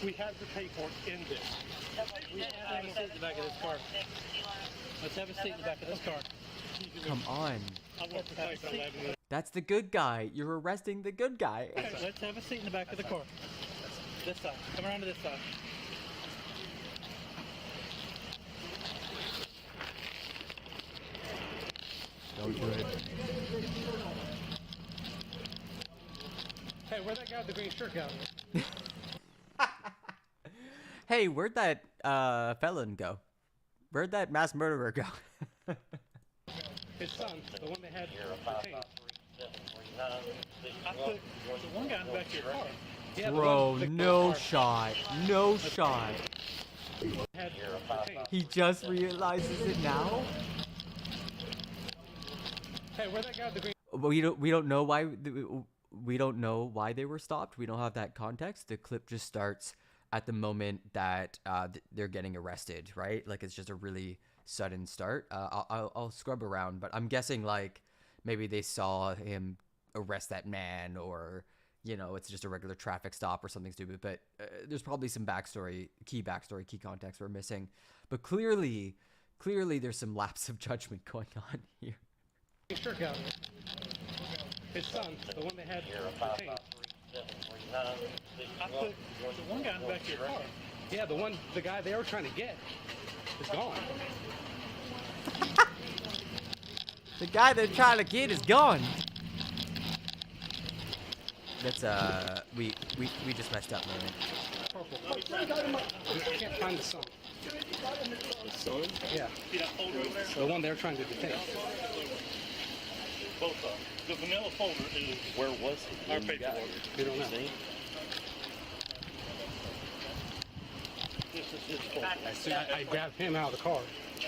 We have the paperwork in this. We have a seat in the back of this car. Let's have a seat in the back of this car. Come on. I work for Type 11. That's the good guy. You're arresting the good guy. Let's have a seat in the back of the car. This side. Come around to this side. Don't do it. Hey, where'd that guy with the green shirt go? Hey, where'd that felon go? Where'd that mass murderer go? His son, the one that had detained. I put the one guy in the back of your car. Yeah, Bro, no shot. No shot. He just realizes it now? Hey, where'd that guy with the green? We don't know why we don't know why they were stopped. We don't have that context. The clip just starts at the moment that they're getting arrested, right? Like, it's just a really sudden start. I'll scrub around, but I'm guessing like maybe they saw him arrest that man, or you know, it's just a regular traffic stop or something stupid. But there's probably some key context we're missing. But clearly there's some lapse of judgment going on here. Sure, got it. His son, the one that had detained. I put the one guy in the back of your car. Yeah, the guy they were trying to get is gone. The guy they're trying to get is gone. That's we just messed up, man. I can't find the son. The son? Yeah. The one they're trying to detain. Both of them. The vanilla folder is... Where was he? Our paperwork. We don't know. This is his folder. I grabbed him out of the car.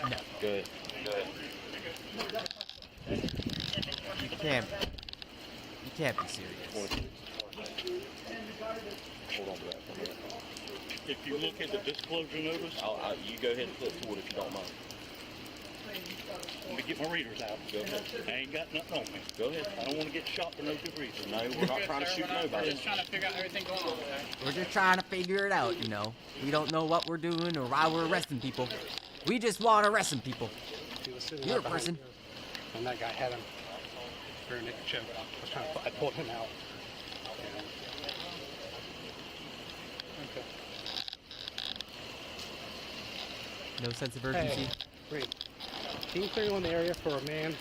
No. Good. You can't be serious. Hold on to that for a minute. If you look at the disclosure notice, you go ahead and flip to it if you don't mind. Let me get my readers out. Go ahead. I ain't got nothing on me. Go ahead. I don't want to get shot for no good reason. No, we're not trying to shoot nobody. We're just trying to figure out everything going on. We're just trying to figure it out, you know. We don't know what we're doing or why we're arresting people. We just want to arrest some people. You're a person. And that guy had him very naked choke. I pulled him out. Okay. No sense of urgency. Hey, Green. Can you clear on the area for a man,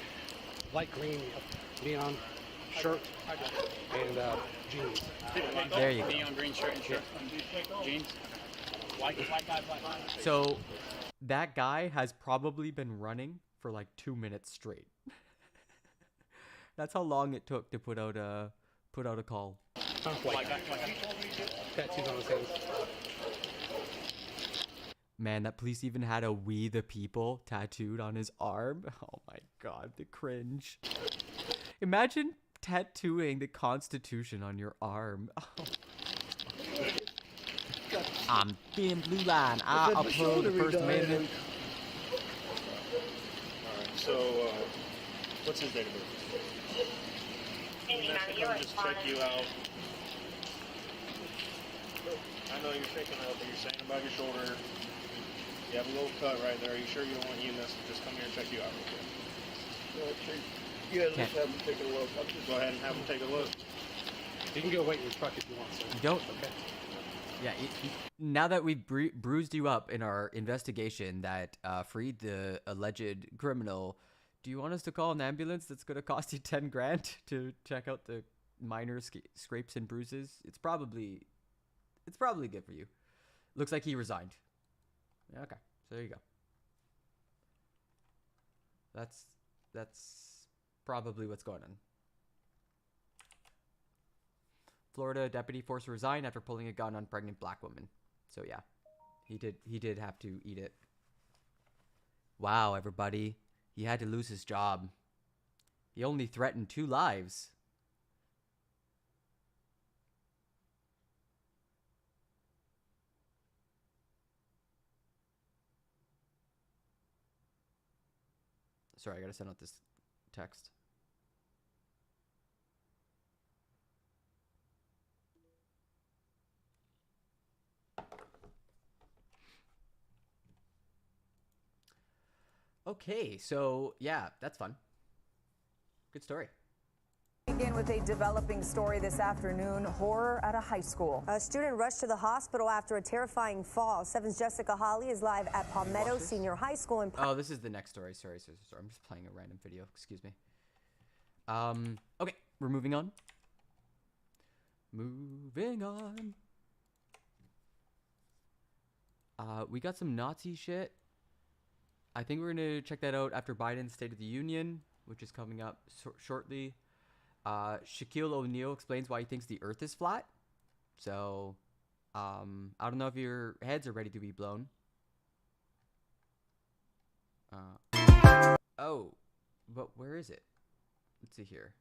light green, neon shirt, and jeans? There you go. Neon green shirt and shirt. Jeans. White guy, black guy. So that guy has probably been running for like 2 minutes straight. That's how long it took to put out a call. White guy. Tattoos on his hands. Man, that police even had a "We the People" tattooed on his arm. Oh my god, the cringe. Imagine tattooing the Constitution on your arm. Oh. I'm thin blue line. I uphold the First Amendment. Alright, so, what's his date of birth? Just check you out. I know you're shaking up, but you're saying about your shoulder. You have a little cut right there. Are you sure you don't want EMS to just come here and check you out real quick? Yeah, let's have them take a look. I'll just go ahead and have them take a look. You can go wait in your truck if you want, sir. You don't? Okay. Yeah, now that we've bruised you up in our investigation that freed the alleged criminal, do you want us to call an ambulance that's going to cost you 10 grand to check out the minor scrapes and bruises? It's probably good for you. Looks like he resigned. Okay, so there you go. That's probably what's going on. Florida deputy forced to resign after pulling a gun on pregnant black woman. So yeah, he did have to eat it. Wow, everybody. He had to lose his job. He only threatened 2 lives. Sorry, I gotta send out this text. Okay, so yeah, that's fun. Good story. Begin with a developing story this afternoon. Horror at a high school. A student rushed to the hospital after a terrifying fall. 7's Jessica Holly is live at Palmetto Senior High School in. Oh, this is the next story. Sorry. I'm just playing a random video. Excuse me. Okay, we're moving on. Moving on. We got some Nazi shit. I think we're gonna check that out after Biden's State of the Union, which is coming up shortly. Shaquille O'Neal explains why he thinks the Earth is flat. So, I don't know if your heads are ready to be blown. Oh, but where is it? Let's see here.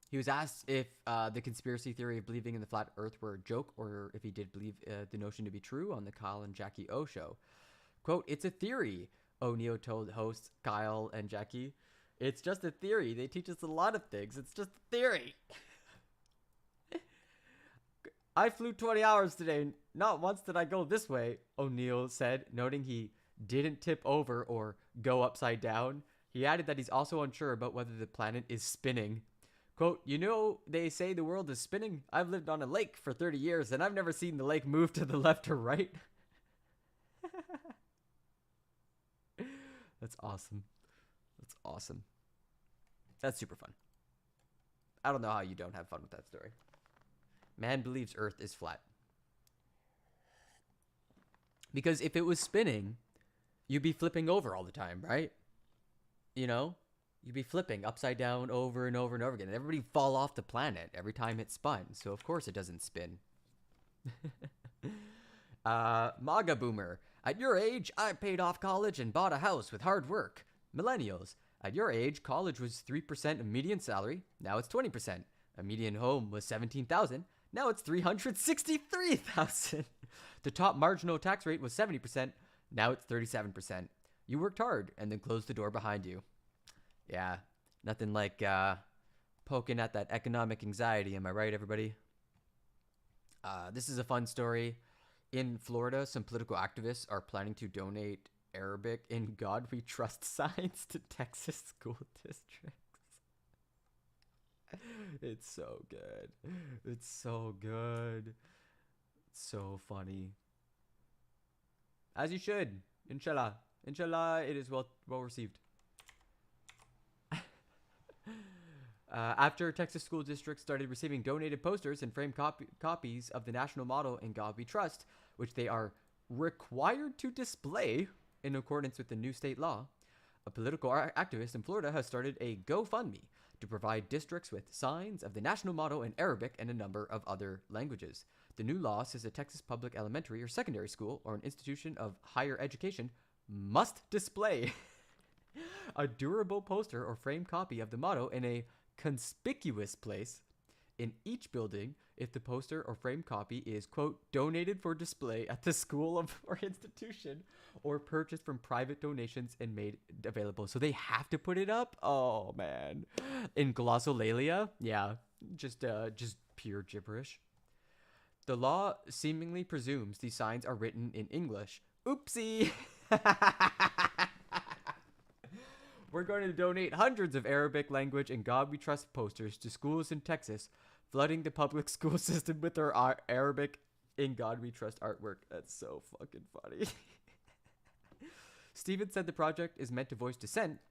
He was asked if the conspiracy theory of believing in the flat Earth were a joke, or if he did believe the notion to be true on the Kyle and Jackie O show. Quote, "It's a theory," O'Neill told hosts Kyle and Jackie. "It's just a theory. They teach us a lot of things. It's just a theory." "I flew 20 hours today. Not once did I go this way," O'Neill said, noting he didn't tip over or go upside down. He added that he's also unsure about whether the planet is spinning. Quote, "You know, they say the world is spinning. I've lived on a lake for 30 years, and I've never seen the lake move to the left or right." That's awesome. That's awesome. That's super fun. I don't know how you don't have fun with that story. Man believes Earth is flat. Because if it was spinning, you'd be flipping over all the time, right? You know? You'd be flipping upside down over and over and over again. And everybody would fall off the planet every time it spun. So, of course, it doesn't spin. MAGA boomer. "At your age, I paid off college and bought a house with hard work." Millennials. "At your age, college was 3% of median salary. Now it's 20%. A median home was $17,000. Now it's $363,000. The top marginal tax rate was 70%. Now it's 37%. You worked hard and then closed the door behind you." Yeah, nothing like poking at that economic anxiety. Am I right, everybody? This is a fun story. In Florida, some political activists are planning to donate Arabic "In God We Trust" signs to Texas school districts. It's so good. It's so good. It's so funny. As you should. Inshallah. Inshallah, it is well received. After Texas school districts started receiving donated posters and framed copies of the national motto "In God We Trust," which they are required to display in accordance with the new state law, a political activist in Florida has started a GoFundMe to provide districts with signs of the national motto in Arabic and a number of other languages. The new law says a Texas public elementary or secondary school or an institution of higher education must display a durable poster or framed copy of the motto in a conspicuous place in each building if the poster or framed copy is, quote, "donated for display at the school or institution or purchased from private donations and made available." So they have to put it up? Oh, man. In glossolalia? Yeah, just pure gibberish. The law seemingly presumes these signs are written in English. Oopsie! We're going to donate hundreds of Arabic language and God We Trust posters to schools in Texas, flooding the public school system with our Arabic "In God We Trust" artwork. That's so fucking funny. Stevens said the project is meant to voice dissent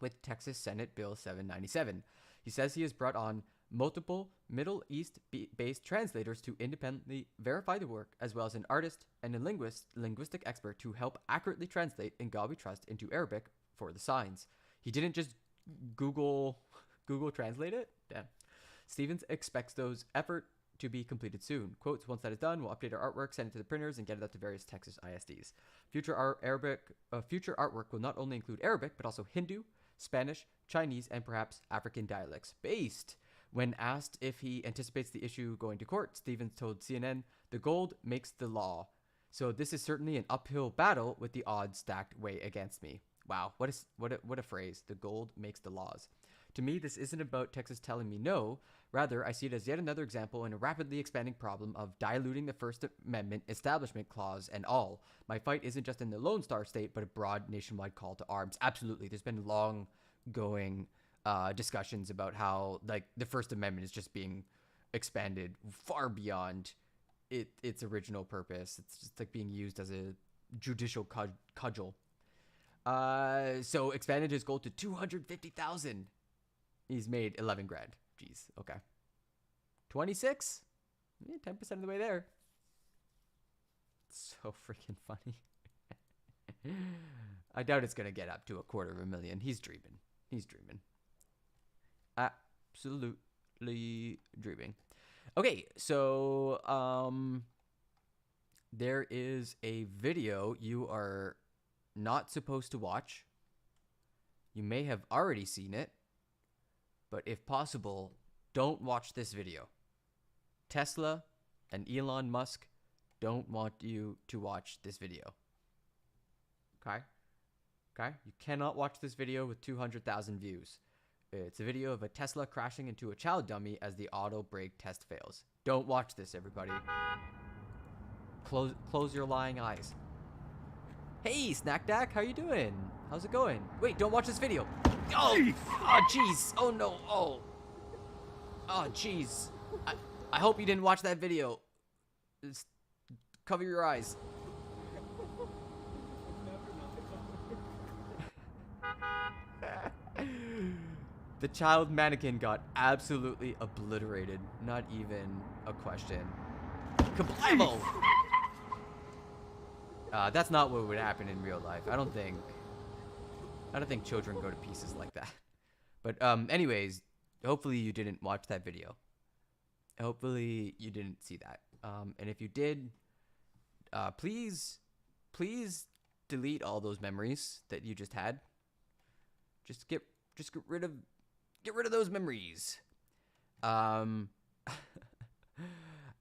with Texas Senate Bill 797. He says he has brought on multiple Middle East-based translators to independently verify the work, as well as an artist and a linguistic expert to help accurately translate "In God We Trust" into Arabic for the signs. He didn't just Google translate it? Damn. Stevens expects those effort to be completed soon. Quotes, once that is done, we'll update our artwork, send it to the printers, and get it out to various Texas ISDs. Future artwork will not only include Arabic, but also Hindu, Spanish, Chinese, and perhaps African dialects. Based. When asked if he anticipates the issue going to court, Stevens told CNN, "The gold makes the law. So this is certainly an uphill battle with the odds stacked way against me." Wow, what a phrase. The gold makes the laws. To me, this isn't about Texas telling me no. Rather, I see it as yet another example in a rapidly expanding problem of diluting the First Amendment Establishment Clause and all. My fight isn't just in the Lone Star State, but a broad nationwide call to arms. Absolutely. There's been long-going discussions about how, like, the First Amendment is just being expanded far beyond its original purpose. It's just, like, being used as a judicial cudgel. So expanded his goal to 250,000. He's made 11 grand. Jeez. Okay. 26? Yeah, 10% of the way there. So freaking funny. I doubt it's going to get up to $250,000. He's dreaming. He's dreaming. Absolutely dreaming. Okay, so there is a video you are not supposed to watch. You may have already seen it, but if possible, don't watch this video. Tesla and Elon Musk don't want you to watch this video. Okay? Okay? You cannot watch this video with 200,000 views. It's a video of a Tesla crashing into a child dummy as the auto brake test fails. Don't watch this, everybody. Close your lying eyes. Hey, Snack Dak, how you doing? How's it going? Wait, don't watch this video. Oh, jeez. Oh, no. Oh, jeez. I hope you didn't watch that video. Just cover your eyes. The child mannequin got absolutely obliterated. Not even a question. Kablamo! That's not what would happen in real life. I don't think children go to pieces like that. But anyways, hopefully you didn't watch that video. Hopefully you didn't see that. And if you did, please delete all those memories that you just had. Just get rid of those memories.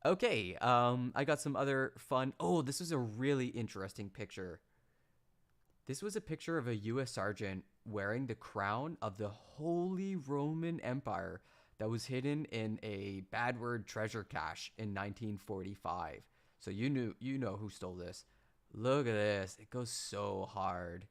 Okay, I got some other fun. Oh, this was a really interesting picture. This was a picture of a U.S. sergeant wearing the crown of the Holy Roman Empire that was hidden in a bad word treasure cache in 1945. So you know who stole this. Look at this. It goes so hard.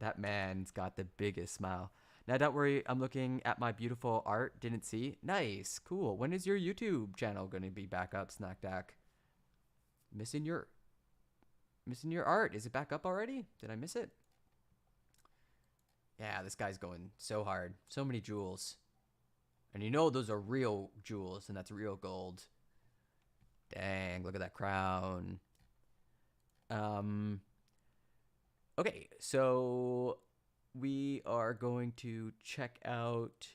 That man's got the biggest smile. Now, don't worry. I'm looking at my beautiful art. Didn't see. Nice. Cool. When is your YouTube channel going to be back up, Snack Dak? Missing your art. Is it back up already? Did I miss it? Yeah, this guy's going so hard. So many jewels. And you know those are real jewels, and that's real gold. Dang, look at that crown. Okay, so we are going to check out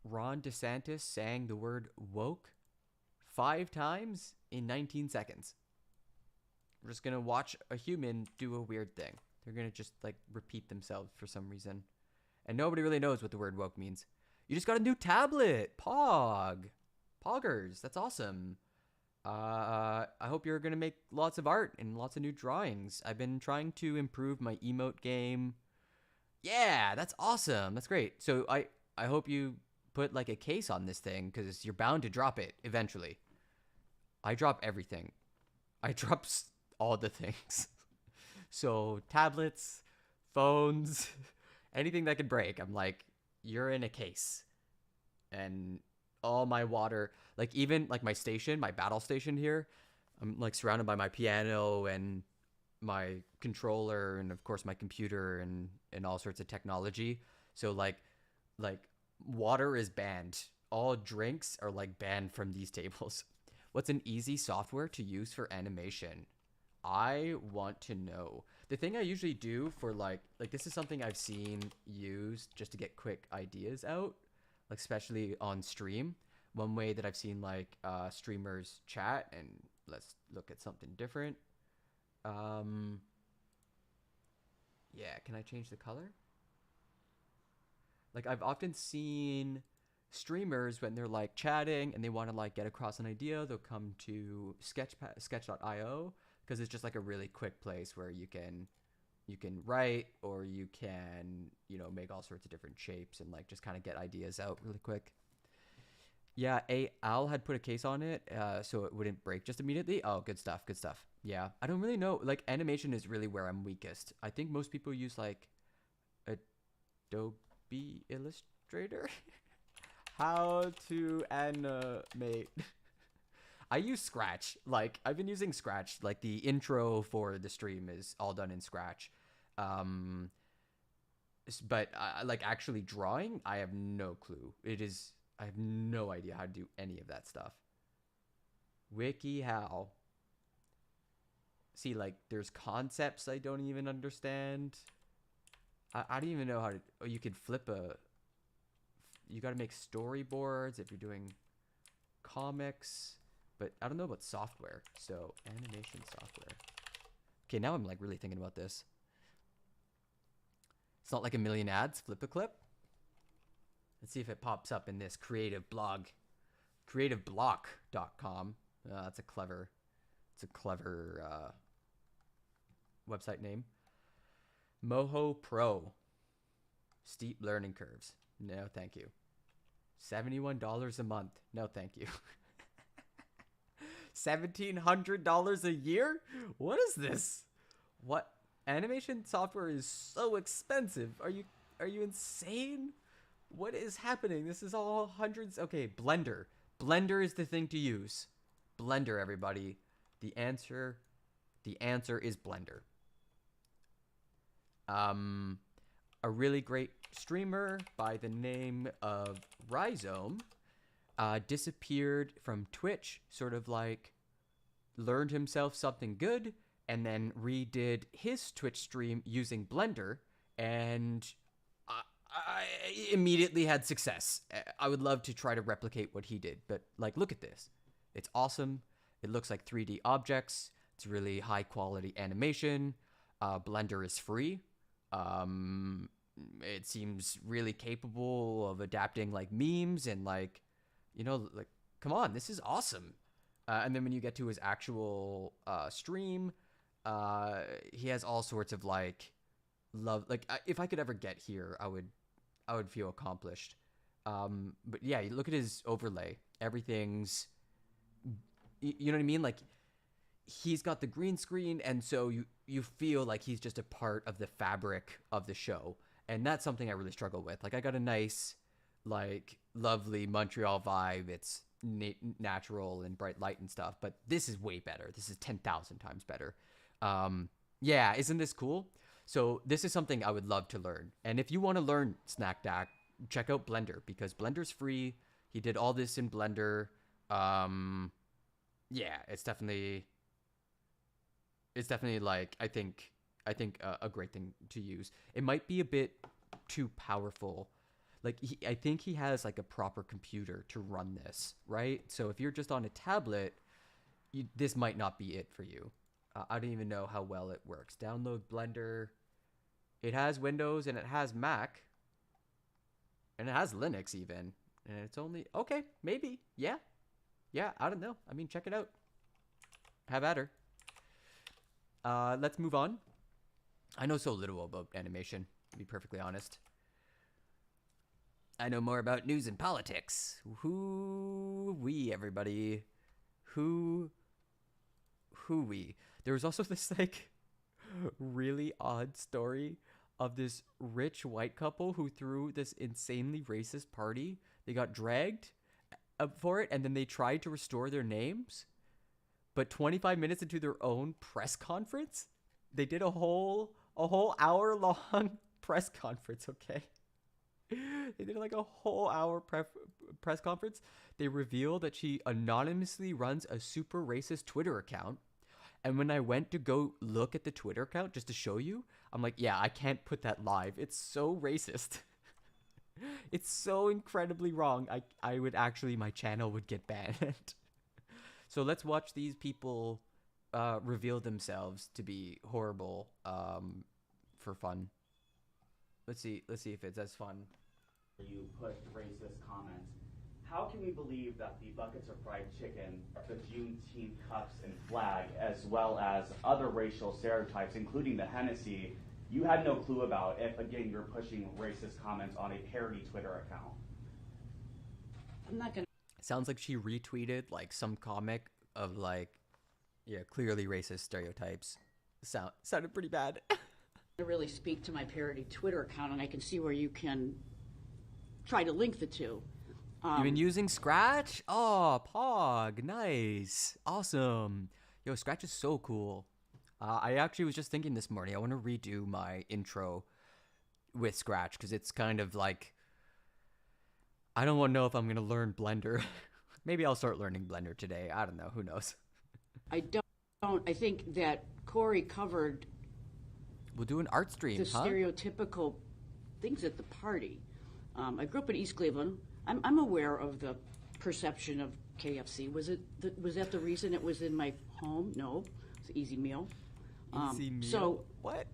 Ron DeSantis saying the word woke 5 times in 19 seconds. We're just going to watch a human do a weird thing. They're going to just, like, repeat themselves for some reason. And nobody really knows what the word woke means. You just got a new tablet. Poggers. That's awesome. I hope you're going to make lots of art and lots of new drawings. I've been trying to improve my emote game. Yeah, that's awesome. That's great. So I hope you put, like, a case on this thing, because you're bound to drop it eventually. I drop everything. I drop all the things. So tablets, phones, anything that could break, I'm like, you're in a case. And all my water, like, even like my station, my battle station here, I'm like surrounded by my piano and my controller and of course my computer and all sorts of technology. So like water is banned. All drinks are like banned from these tables. What's an easy software to use for animation? I want to know. The thing I usually do for like this is something I've seen used just to get quick ideas out, like especially on stream. one way that I've seen like streamers chat, and let's look at something different. Yeah, can I change the color? Like I've often seen streamers when they're like chatting and they want to like get across an idea, they'll come to sketch.io because it's just like a really quick place where you can write, or you can, you know, make all sorts of different shapes and like just kind of get ideas out really quick. Yeah, Al had put a case on it so it wouldn't break just immediately. Oh, good stuff, good stuff. Yeah, I don't really know. Like animation is really where I'm weakest. I think most people use like Adobe Illustrator. How to animate. I use Scratch. Like I've been using Scratch. Like the intro for the stream is all done in Scratch. But like actually drawing, I have no clue. I have no idea how to do any of that stuff. WikiHow. See, like there's concepts I don't even understand. I don't even know how to. Oh, you could flip a. You got to make storyboards if you're doing comics, but I don't know about software. So animation software. Okay, now I'm like really thinking about this. It's not like a million ads. Flip a clip. Let's see if it pops up in this creative blog. Creativeblock.com. That's a clever. It's a clever website name. Moho Pro. Steep learning curves. No, thank you. $71 a month. No, thank you. $1,700 a year? What is this? What? Animation software is so expensive. Are you insane? What is happening? This is all hundreds. Okay, Blender. Blender is the thing to use. Blender, everybody. The answer is Blender. A really great streamer by the name of Rhizome disappeared from Twitch, sort of like learned himself something good, and then redid his Twitch stream using Blender, and I immediately had success. I would love to try to replicate what he did, but like, look at this. It's awesome. It looks like 3D objects. It's really high quality animation. Blender is free. It seems really capable of adapting like memes and like, you know, like, come on, this is awesome. And then when you get to his actual stream, he has all sorts of like love. Like if I could ever get here, I would feel accomplished. But yeah, you look at his overlay. Everything's, you know what I mean? Like he's got the green screen, and so you feel like he's just a part of the fabric of the show. And that's something I really struggle with. Like I got a nice, like lovely Montreal vibe. It's natural and bright light and stuff, but this is way better. This is 10,000 times better. Yeah, isn't this cool? So this is something I would love to learn. And if you want to learn Snack Dak, check out Blender, because Blender's free. He did all this in Blender. Yeah, it's definitely like, I think a great thing to use. It might be a bit too powerful. Like I think he has like a proper computer to run this, right? So if you're just on a tablet, this might not be it for you. I don't even know how well it works. Download Blender. It has Windows and it has Mac. And it has Linux even. And it's only, okay, maybe. Yeah, I don't know. I mean, check it out. Have at her. Let's move on. I know so little about animation, to be perfectly honest. I know more about news and politics. Who-wee, everybody. Who-wee. There was also this, like, really odd story of this rich white couple who threw this insanely racist party. They got dragged for it, and then they tried to restore their names. But 25 minutes into their own press conference, they did a whole hour-long press conference, okay? They did like a whole hour press conference. They revealed that she anonymously runs a super racist Twitter account. And when I went to go look at the Twitter account just to show you, I'm like, yeah, I can't put that live. It's so racist. It's so incredibly wrong. I would actually, my channel would get banned. So let's watch these people reveal themselves to be horrible for fun. Let's see if it's as fun. You pushed racist comments. How can we believe that the buckets of fried chicken, the Juneteenth cups and flag, as well as other racial stereotypes, including the Hennessy, you had no clue about if, again, you're pushing racist comments on a parody Twitter account? I'm not going to. Sounds like she retweeted like some comic of like, yeah, clearly racist stereotypes. Sounded pretty bad. Really speak to my parody Twitter account, and I can see where you can try to link the two. You've been using Scratch? Oh, Pog, nice, awesome. Yo, Scratch is so cool. I actually was just thinking this morning, I want to redo my intro with Scratch because it's kind of like, I don't want to know if I'm going to learn Blender. Maybe I'll start learning Blender today. I don't know. Who knows? I think that Corey covered. We'll do an art stream, the stereotypical things at the party. I grew up in East Cleveland. I'm aware of the perception of KFC. Was that the reason it was in my home? No, it's an easy meal. Easy meal. So what?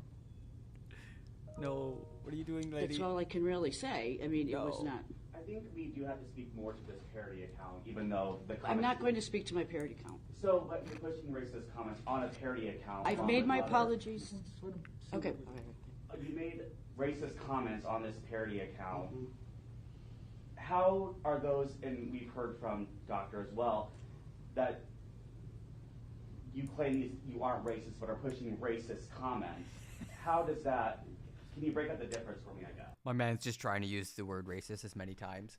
No. What are you doing, lady? That's all I can really say. I mean, No. It was not. I think we do have to speak more to this parody account, even though the comments... I'm not going to speak to my parody account. So, but you're pushing racist comments on a parody account. I've made my apologies. Okay. You made racist comments on this parody account. How are those, and we've heard from Doctor as well, that you claim you aren't racist but are pushing racist comments. How does that, can you break up the difference for me, I guess? My man's just trying to use the word racist as many times.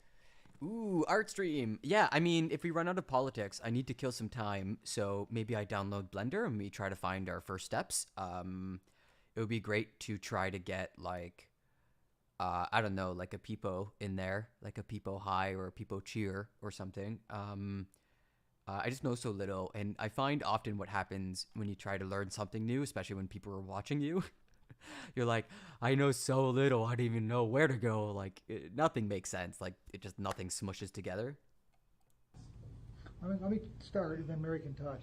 Ooh, art stream. Yeah, I mean, if we run out of politics, I need to kill some time, so maybe I download Blender and we try to find our first steps. It would be great to try to get, like, I don't know, like a peepo in there, like a peepo high or a peepo cheer or something. I just know so little, and I find often what happens when you try to learn something new, especially when people are watching you, you're like, I know so little, I don't even know where to go, like, nothing makes sense, like, it just, nothing smushes together. Let me start, and then Mary can talk.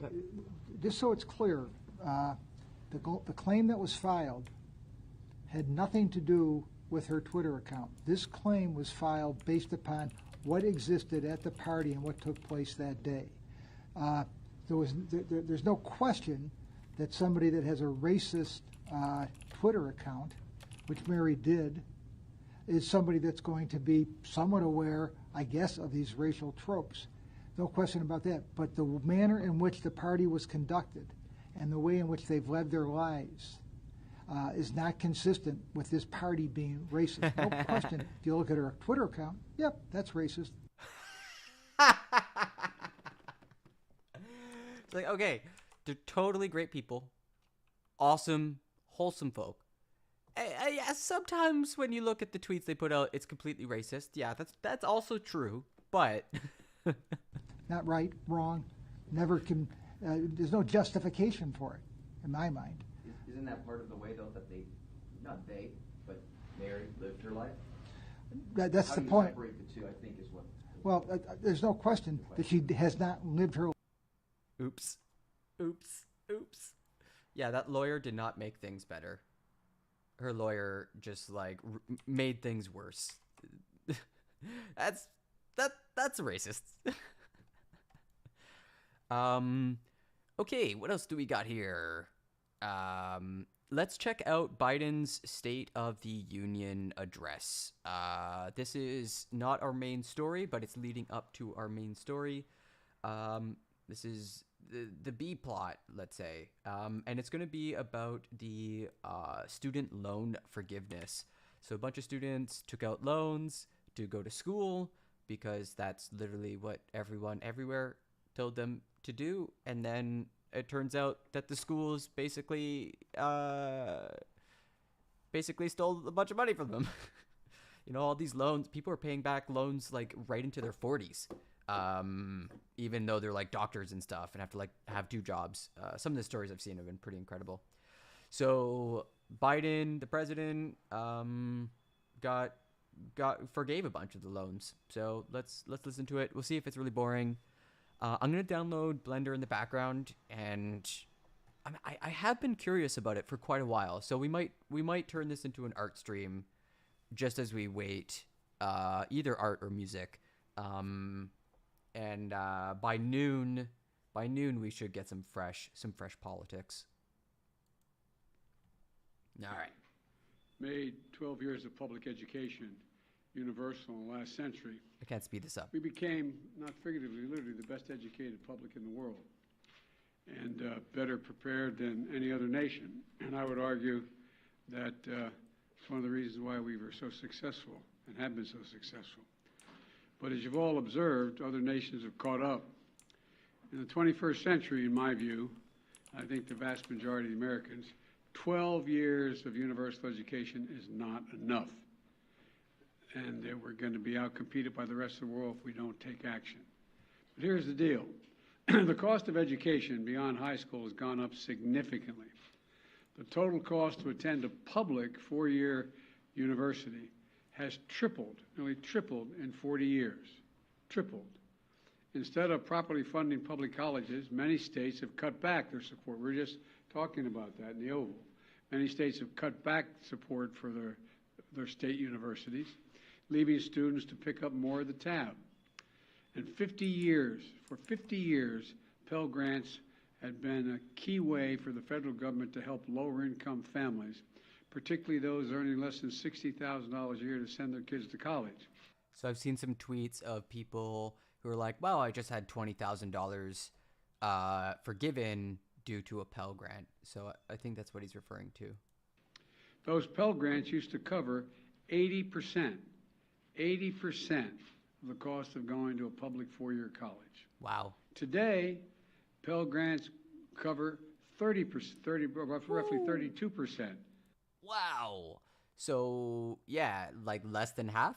Just so it's clear, the claim that was filed had nothing to do with her Twitter account. This claim was filed based upon what existed at the party and what took place that day. There's no question that somebody that has a racist Twitter account, which Mary did, is somebody that's going to be somewhat aware, I guess, of these racial tropes. No question about that. But the manner in which the party was conducted and the way in which they've led their lives is not consistent with this party being racist. No question. If you look at her Twitter account, yep, that's racist. It's like, okay, they're totally great people, awesome, wholesome folk. Yeah, sometimes when you look at the tweets they put out, it's completely racist. Yeah, that's also true, but not right, wrong, never can. There's no justification for it, in my mind. Isn't that part of the way, though, that they, not they, but Mary lived her life? That's How the do you point. Separate the two, I think, is what. Well, there's no question that she has not lived her. Oops. Yeah, that lawyer did not make things better. Her lawyer just like made things worse. That's racist. Okay, what else do we got here? Let's check out Biden's State of the Union address. This is not our main story, but it's leading up to our main story. This is the B plot, let's say. And it's going to be about the student loan forgiveness. So a bunch of students took out loans to go to school because that's literally what everyone everywhere told them to do. And then it turns out that the schools basically stole a bunch of money from them. You know, all these loans, people are paying back loans like right into their 40s. Even though they're like doctors and stuff and have to like have 2 jobs. Some of the stories I've seen have been pretty incredible. So Biden, the president, got forgave a bunch of the loans. So let's listen to it. We'll see if it's really boring. I'm gonna download Blender in the background, and I have been curious about it for quite a while. So we might turn this into an art stream, just as we wait, either art or music. And by noon we should get some fresh politics. All right. Made 12 years of public education universal in the last century. I can't speed this up. We became, not figuratively, literally, the best educated public in the world, and better prepared than any other nation. And I would argue that it's one of the reasons why we were so successful and have been so successful. But as you've all observed, other nations have caught up. In the 21st century, in my view, I think the vast majority of the Americans, 12 years of universal education is not enough. And we're going to be outcompeted by the rest of the world if we don't take action. But here's the deal. The cost of education beyond high school has gone up significantly. The total cost to attend a public four-year university has tripled, nearly tripled in 40 years. Tripled. Instead of properly funding public colleges, many states have cut back their support. We're just talking about that in the Oval. Many states have cut back support for their state universities, leaving students to pick up more of the tab. And for 50 years, Pell Grants had been a key way for the federal government to help lower-income families, particularly those earning less than $60,000 a year, to send their kids to college. So I've seen some tweets of people who are like, "Wow, I just had $20,000 forgiven due to a Pell Grant." So I think that's what he's referring to. Those Pell Grants used to cover 80% of the cost of going to a public four-year college. Wow. Today, Pell Grants cover 30%, roughly 32%. Wow. So yeah, like less than half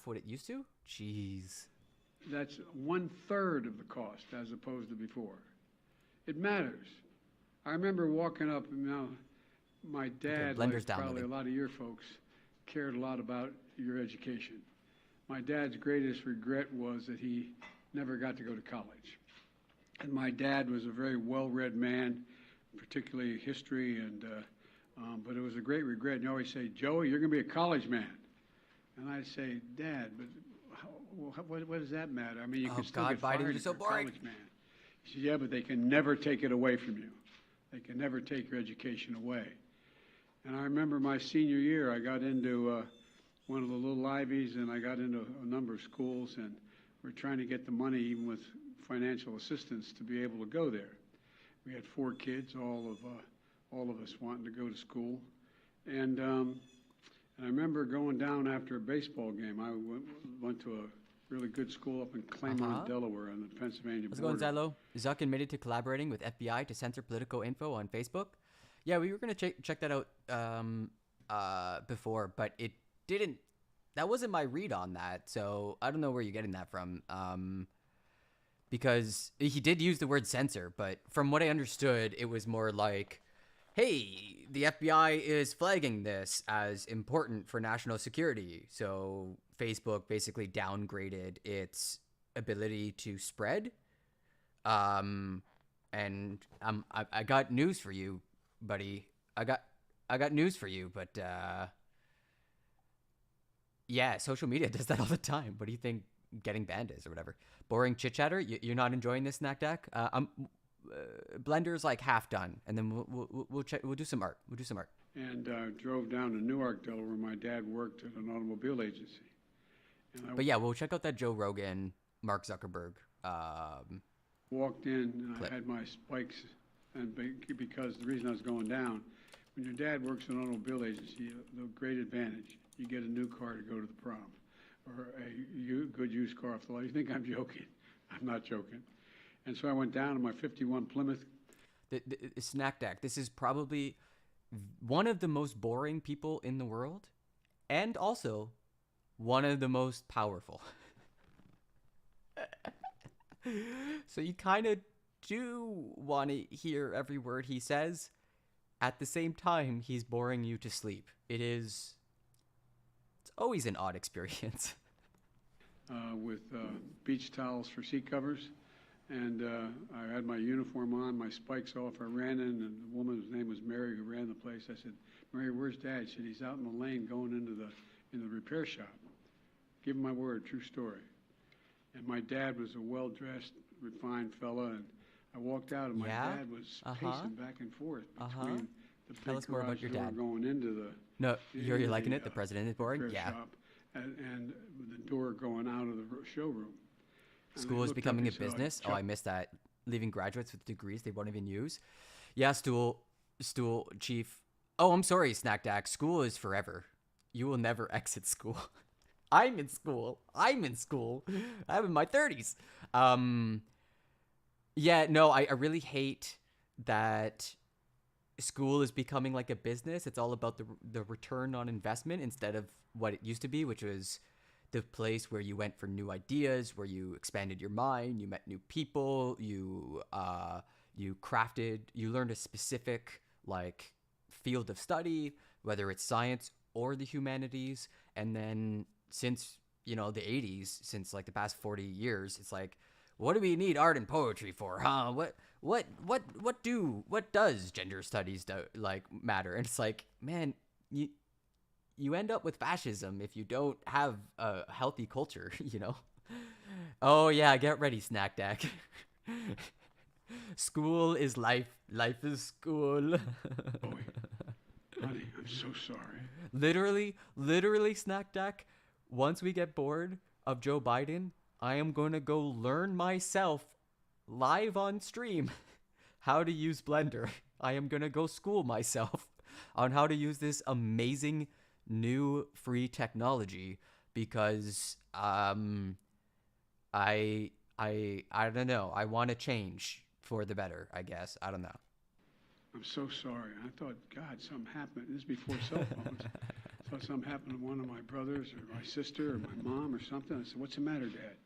what it used to. Jeez. That's 1/3 of the cost as opposed to before. It matters. I remember walking up, my dad, like probably a lot of your folks, cared a lot about your education. My dad's greatest regret was that he never got to go to college. And my dad was a very well-read man, particularly history, but it was a great regret. And you always say, "Joey, you're going to be a college man." And I say, "Dad, but what does that matter? I mean, you can still get fired if you're a college man." He said, "Yeah, but they can never take it away from you. They can never take your education away." And I remember my senior year, I got into one of the little Ivies, and I got into a number of schools, and we're trying to get the money, even with financial assistance, to be able to go there. We had 4 kids, all of us wanting to go to school, and I remember going down after a baseball game. I went to a really good school up in Claymont, Delaware, on the Pennsylvania border. How's it going, Zylo? Zuck admitted to collaborating with FBI to censor political info on Facebook. Yeah, we were gonna check that out before, but it didn't. That wasn't my read on that, so I don't know where you're getting that from. Because he did use the word censor, but from what I understood, it was more like, "Hey, the FBI is flagging this as important for national security." So Facebook basically downgraded its ability to spread. And I got news for you, buddy. I got news for you, but yeah, social media does that all the time. What do you think getting banned is, or whatever? Boring chit chatter. You're not enjoying this, Snack Deck? Blender's like half done, and then we'll check. We'll do some art. And drove down to Newark, Delaware, where my dad worked at an automobile agency. But yeah, we'll check out that Joe Rogan, Mark Zuckerberg. Walked in, and I had my spikes, and because the reason I was going down, when your dad works in an automobile agency, the great advantage, you get a new car to go to the prom, or a good used car off the lot. You think I'm joking? I'm not joking. And so I went down to my 51 Plymouth. The Snack Deck. This is probably one of the most boring people in the world, and also one of the most powerful. So you kind of do want to hear every word he says. At the same time, he's boring you to sleep. It is It's always an odd experience. With beach towels for seat covers. And I had my uniform on, my spikes off. I ran in, and the woman's name was Mary, who ran the place. I said, "Mary, where's Dad?" She said, "He's out in the lane going into the repair shop." Give him my word, true story. And my dad was a well-dressed, refined fella, and I walked out, and my dad was pacing back and forth between the Tell big us more about garage your door dad. going into the No, you're liking it? The president is boring? repair Yeah. shop, and the door going out of the showroom. And School they is looked up becoming a and said, business. Oh, Chuck, I missed that. Leaving graduates with degrees they won't even use. Yeah, stool chief. Oh, I'm sorry, Snack Dack. School is forever. You will never exit school. I'm in school. I'm in my 30s. Yeah, no, I really hate that school is becoming like a business. It's all about the return on investment instead of what it used to be, which was the place where you went for new ideas, where you expanded your mind, you met new people, you learned a specific like field of study, whether it's science or the humanities. And then since, the 80s, since like the past 40 years, it's like, what do we need art and poetry for, huh? What does gender studies matter? And it's like, man, you end up with fascism if you don't have a healthy culture, Oh yeah, get ready, Snack Dack. School is life. Life is school. Honey, I'm so sorry. Literally, Snack Dack, once we get bored of Joe Biden, I am going to go learn myself live on stream how to use Blender. I am going to go school myself on how to use this amazing new free technology because I don't know. I want to change for the better, I guess. I don't know. I'm so sorry. I thought, God, something happened. This is before cell phones. I thought something happened to one of my brothers or my sister or my mom or something. I said, "What's the matter, Dad?"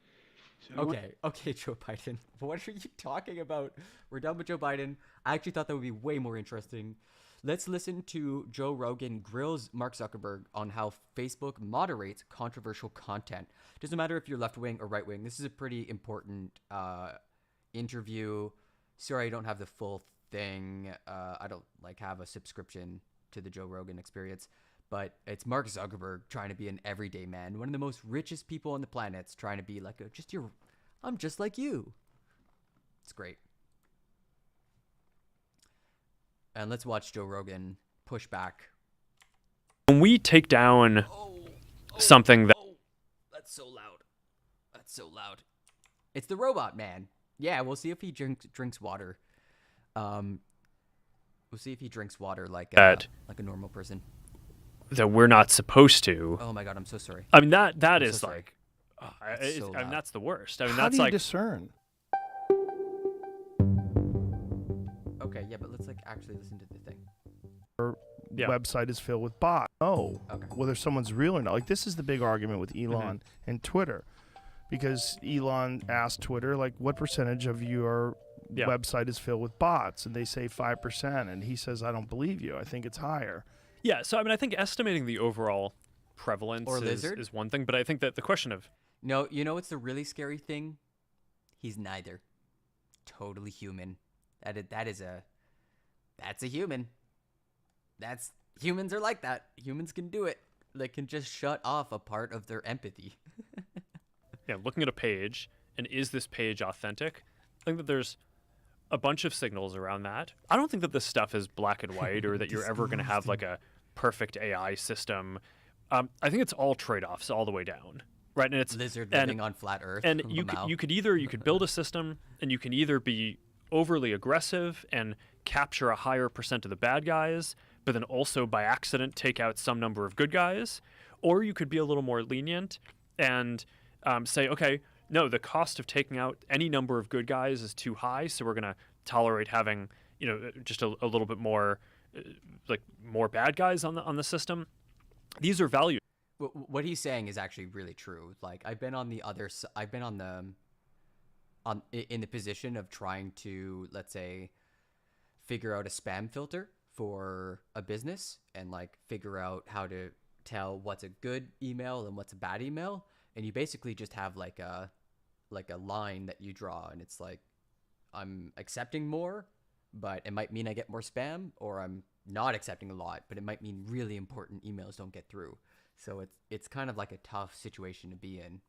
He said, Okay, Joe Biden. What are you talking about? We're done with Joe Biden. I actually thought that would be way more interesting. Let's listen to Joe Rogan grills Mark Zuckerberg on how Facebook moderates controversial content. Doesn't matter if you're left wing or right wing. This is a pretty important interview. Sorry, I don't have the full thing. I don't have a subscription to the Joe Rogan Experience, but it's Mark Zuckerberg trying to be an everyday man, one of the most richest people on the planet, trying to be like I'm just like you. It's great. And let's watch Joe Rogan push back. When we take down something that... That's so loud. That's so loud. It's the robot man. Yeah, we'll see if he drinks water. We'll see if he drinks water like a normal person. That we're not supposed to. Oh my God, I'm so sorry. I mean, that is so like... so I mean, that's the worst. I mean, How that's do you like... discern? Okay, yeah, but let's actually listen to the thing. Our website is filled with bots. Oh, okay. Whether someone's real or not. Like, this is the big argument with Elon and Twitter, because Elon asked Twitter, what percentage of your website is filled with bots? And they say 5%, and he says, I don't believe you. I think it's higher. Yeah, so I mean, I think estimating the overall prevalence Or lizard? is one thing, but I think that the question of... No, you know what's the really scary thing? He's neither. Totally human. That's a human. Humans are like that. Humans can do it. They can just shut off a part of their empathy. Yeah, looking at a page, and is this page authentic? I think that there's a bunch of signals around that. I don't think that this stuff is black and white or that you're ever going to have a perfect AI system. I think it's all trade-offs all the way down, right? And it's lizard living on flat Earth. And you could build a system, and you can either be overly aggressive and capture a higher percent of the bad guys, but then also by accident take out some number of good guys, or you could be a little more lenient and say, okay, no, the cost of taking out any number of good guys is too high, so we're going to tolerate having just a little bit more more bad guys on the system. These are values. What he's saying is actually really true. I've been on the other side. I've been in the position of trying to, let's say, figure out a spam filter for a business and figure out how to tell what's a good email and what's a bad email, and you basically just have like a line that you draw, and it's like, I'm accepting more, but it might mean I get more spam, or I'm not accepting a lot, but it might mean really important emails don't get through. So it's kind of like a tough situation to be in.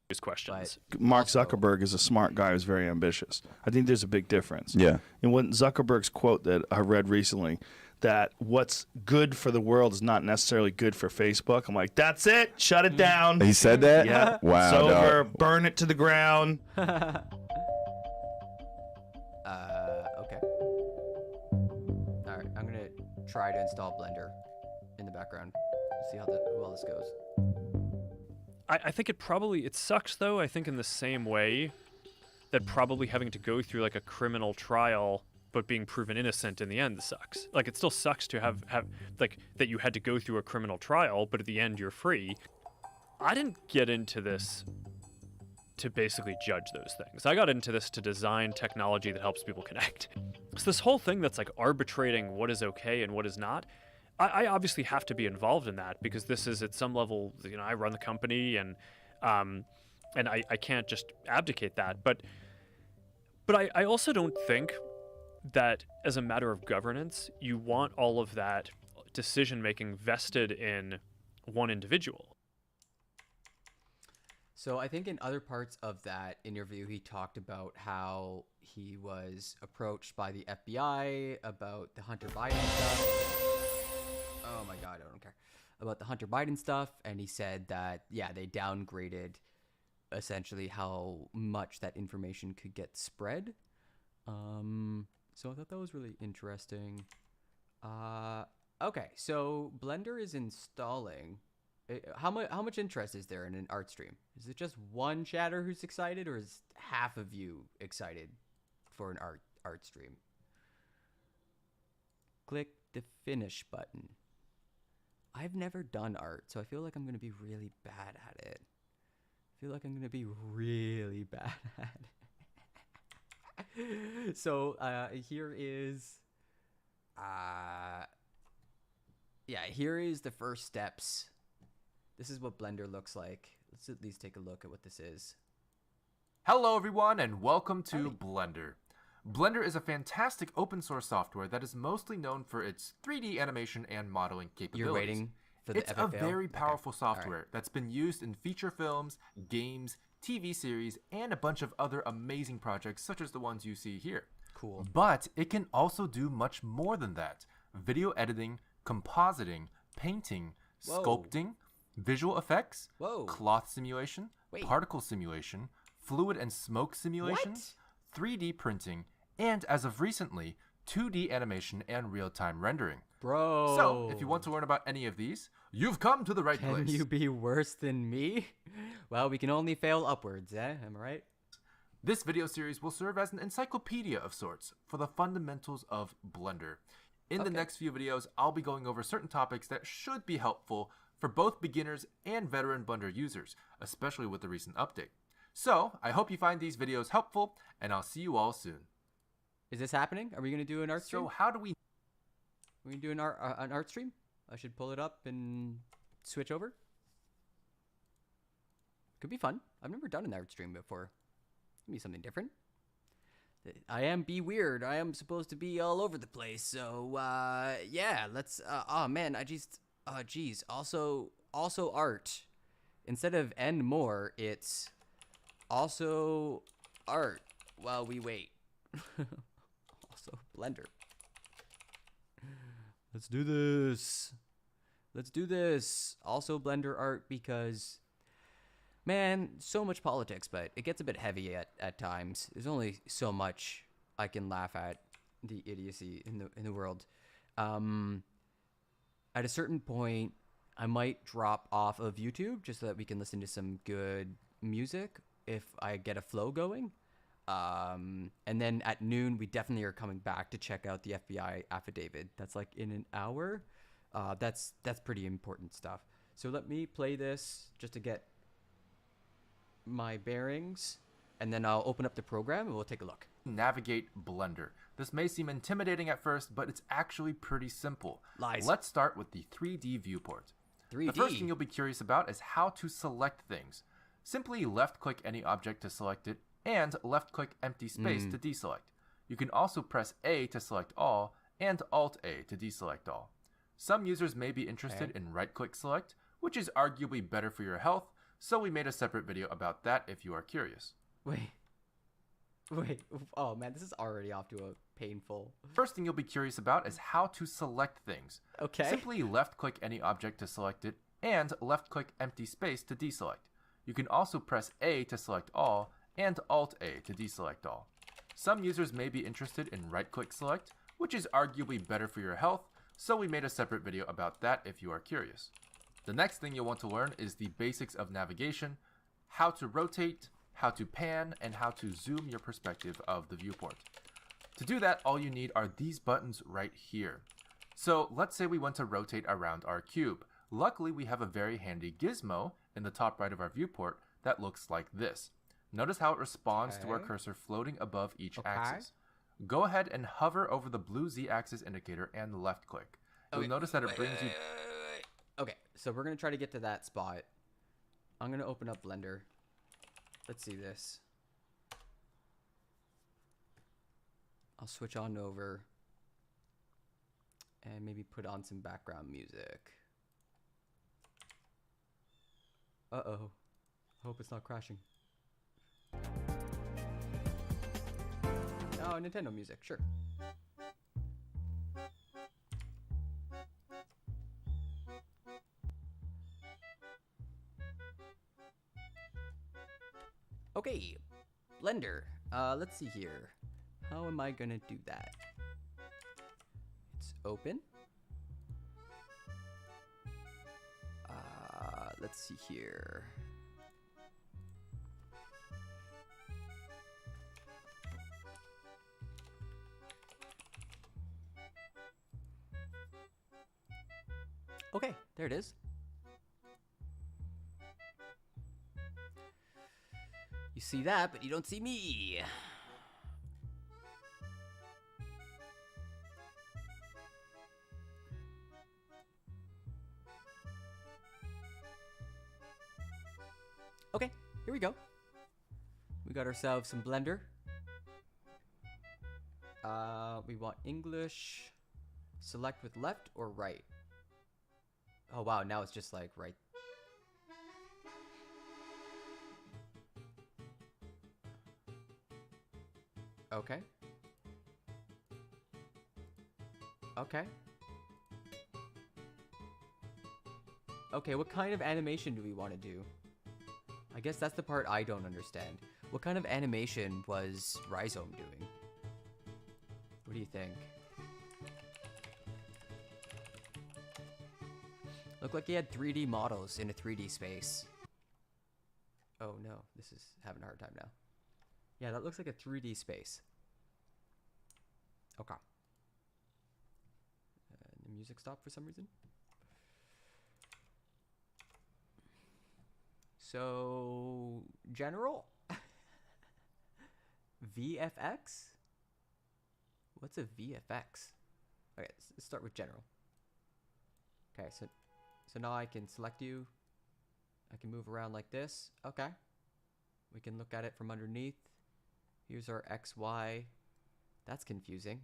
His questions. Mark Zuckerberg is a smart guy who's very ambitious. I think there's a big difference. Yeah. And when Zuckerberg's quote that I read recently, that what's good for the world is not necessarily good for Facebook. I'm like, that's it. Shut it down. He said that? Yeah. Wow. It's over. Dog. Burn it to the ground. Okay. All right, I'm gonna try to install Blender in the background. See how well this goes. I think it sucks though. I think in the same way that probably having to go through like a criminal trial but being proven innocent in the end sucks. Like it still sucks to have like that you had to go through a criminal trial, but at the end you're free. I didn't get into this to basically judge those things. I got into this to design technology that helps people connect. So this whole thing that's like arbitrating what is okay and what is not, I obviously have to be involved in that because this is at some level, you know, I run the company and I can't just abdicate that. But I also don't think that as a matter of governance, you want all of that decision making vested in one individual. So I think in other parts of that interview, he talked about how he was approached by the FBI about the Hunter Biden stuff. Oh my God, I don't care. About the Hunter Biden stuff. And he said that, yeah, they downgraded essentially how much that information could get spread. So I thought that was really interesting. Okay, so Blender is installing. How much interest is there in an art stream? Is it just one chatter who's excited, or is half of you excited for an art stream? Click the finish button. I've never done art, so I feel like I'm gonna be really bad at it. So here is here is the first steps. This is what Blender looks like. Let's at least take a look at what this is. Hello everyone and welcome to Blender. Blender is a fantastic open source software that is mostly known for its 3D animation and modeling capabilities. You're waiting for the It's FFL? a very powerful software Right. that's been used in feature films, games, TV series, and a bunch of other amazing projects such as the ones you see here. Cool. But it can also do much more than that. Video editing, compositing, painting, Whoa. sculpting, visual effects, Whoa. cloth simulation, Wait. particle simulation, fluid and smoke simulations, 3D printing, and as of recently, 2D animation and real-time rendering. Bro. So, if you want to learn about any of these, you've come to the right place. Can you be worse than me? Well, we can only fail upwards, eh? Am I right? This video series will serve as an encyclopedia of sorts for the fundamentals of Blender. In the next few videos, I'll be going over certain topics that should be helpful for both beginners and veteran Blender users, especially with the recent update. So, I hope you find these videos helpful, and I'll see you all soon. Is this happening? Are we going to do an art stream? So how do we... Are we going to do an art stream? I should pull it up and switch over. Could be fun. I've never done an art stream before. Could be something different. I am Be Weird. I am supposed to be all over the place. So, yeah, let's... oh, man, geez. Also art. Instead of and more, it's also art while we wait. Also Blender. Let's do this. Also Blender art because, man, so much politics, but it gets a bit heavy at times. There's only so much I can laugh at the idiocy in the world. At a certain point, I might drop off of YouTube just so that we can listen to some good music if I get a flow going. And then at noon, we definitely are coming back to check out the FBI affidavit. That's like in an hour. That's pretty important stuff. So let me play this just to get my bearings, and then I'll open up the program and we'll take a look. Navigate Blender. This may seem intimidating at first, but it's actually pretty simple. Lies. Let's start with the 3D viewport. The first thing you'll be curious about is how to select things. Simply left-click any object to select it, and left-click empty space to deselect. You can also press A to select all, and Alt-A to deselect all. Some users may be interested in right-click select, which is arguably better for your health, so we made a separate video about that if you are curious. Wait, oh man, this is already off to a painful... First thing you'll be curious about is how to select things. Okay. Simply left-click any object to select it, and left-click empty space to deselect. You can also press A to select all, and Alt-A to deselect all. Some users may be interested in right-click select, which is arguably better for your health, so we made a separate video about that if you are curious. The next thing you'll want to learn is the basics of navigation, how to rotate, how to pan, and how to zoom your perspective of the viewport. To do that, all you need are these buttons right here. So let's say we want to rotate around our cube. Luckily, we have a very handy gizmo in the top right of our viewport that looks like this. Notice how it responds to our cursor floating above each axis. Go ahead and hover over the blue Z-axis indicator and left click. You'll notice that it brings you... Okay, so we're going to try to get to that spot. I'm going to open up Blender. Let's see this. I'll switch on over and maybe put on some background music. Uh-oh. Hope it's not crashing. Oh, Nintendo music, sure. Okay, Blender. Let's see here. How am I gonna do that? It's open. Let's see here. Okay, there it is. You see that, but you don't see me. Okay, here we go. We got ourselves some Blender. We want English. Select with left or right. Oh wow, now it's just like right. Okay. Okay. Okay, what kind of animation do we want to do? I guess that's the part I don't understand. What kind of animation was Rhizome doing? What do you think? Looked like he had 3D models in a 3D space. Oh no, this is having a hard time now. Yeah, that looks like a 3D space. Okay. The music stopped for some reason. So, general? VFX? What's a VFX? Okay, let's start with general. Okay, so now I can select you. I can move around like this. Okay. We can look at it from underneath. Here's our X, Y. That's confusing.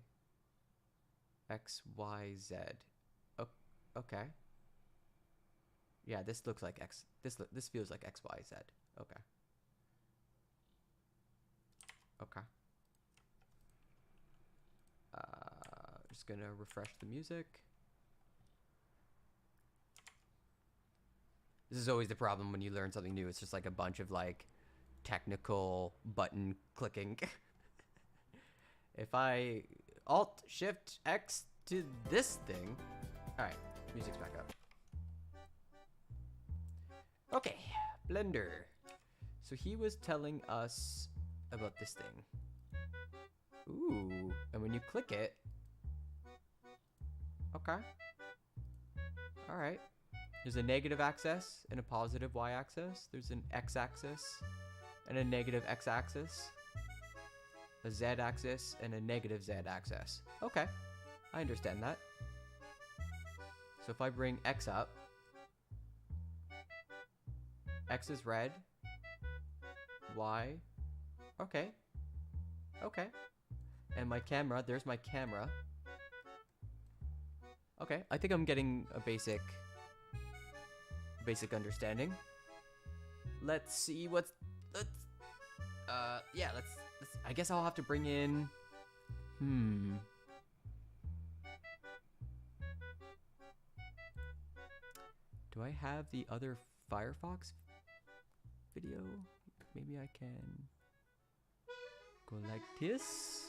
X, Y, Z. Oh, okay. Yeah, this looks like X. This feels like X, Y, Z. Okay. Okay. Just gonna refresh the music. This is always the problem when you learn something new. It's just like a bunch of like technical button clicking. If I Alt Shift X to this thing. Alright, music's back up. Okay, Blender. So he was telling us about this thing. Ooh, and when you click it. Okay. Alright. There's a negative axis and a positive y-axis. There's an x-axis and a negative x-axis. A z-axis and a negative z-axis. Okay, I understand that. So if I bring x up, X is red. Y. Okay. Okay. And my camera, there's my camera. Okay, I think I'm getting a basic understanding. Let's see what's, yeah, let's, I guess I'll have to bring in, do I have the other Firefox video? Maybe I can go like this,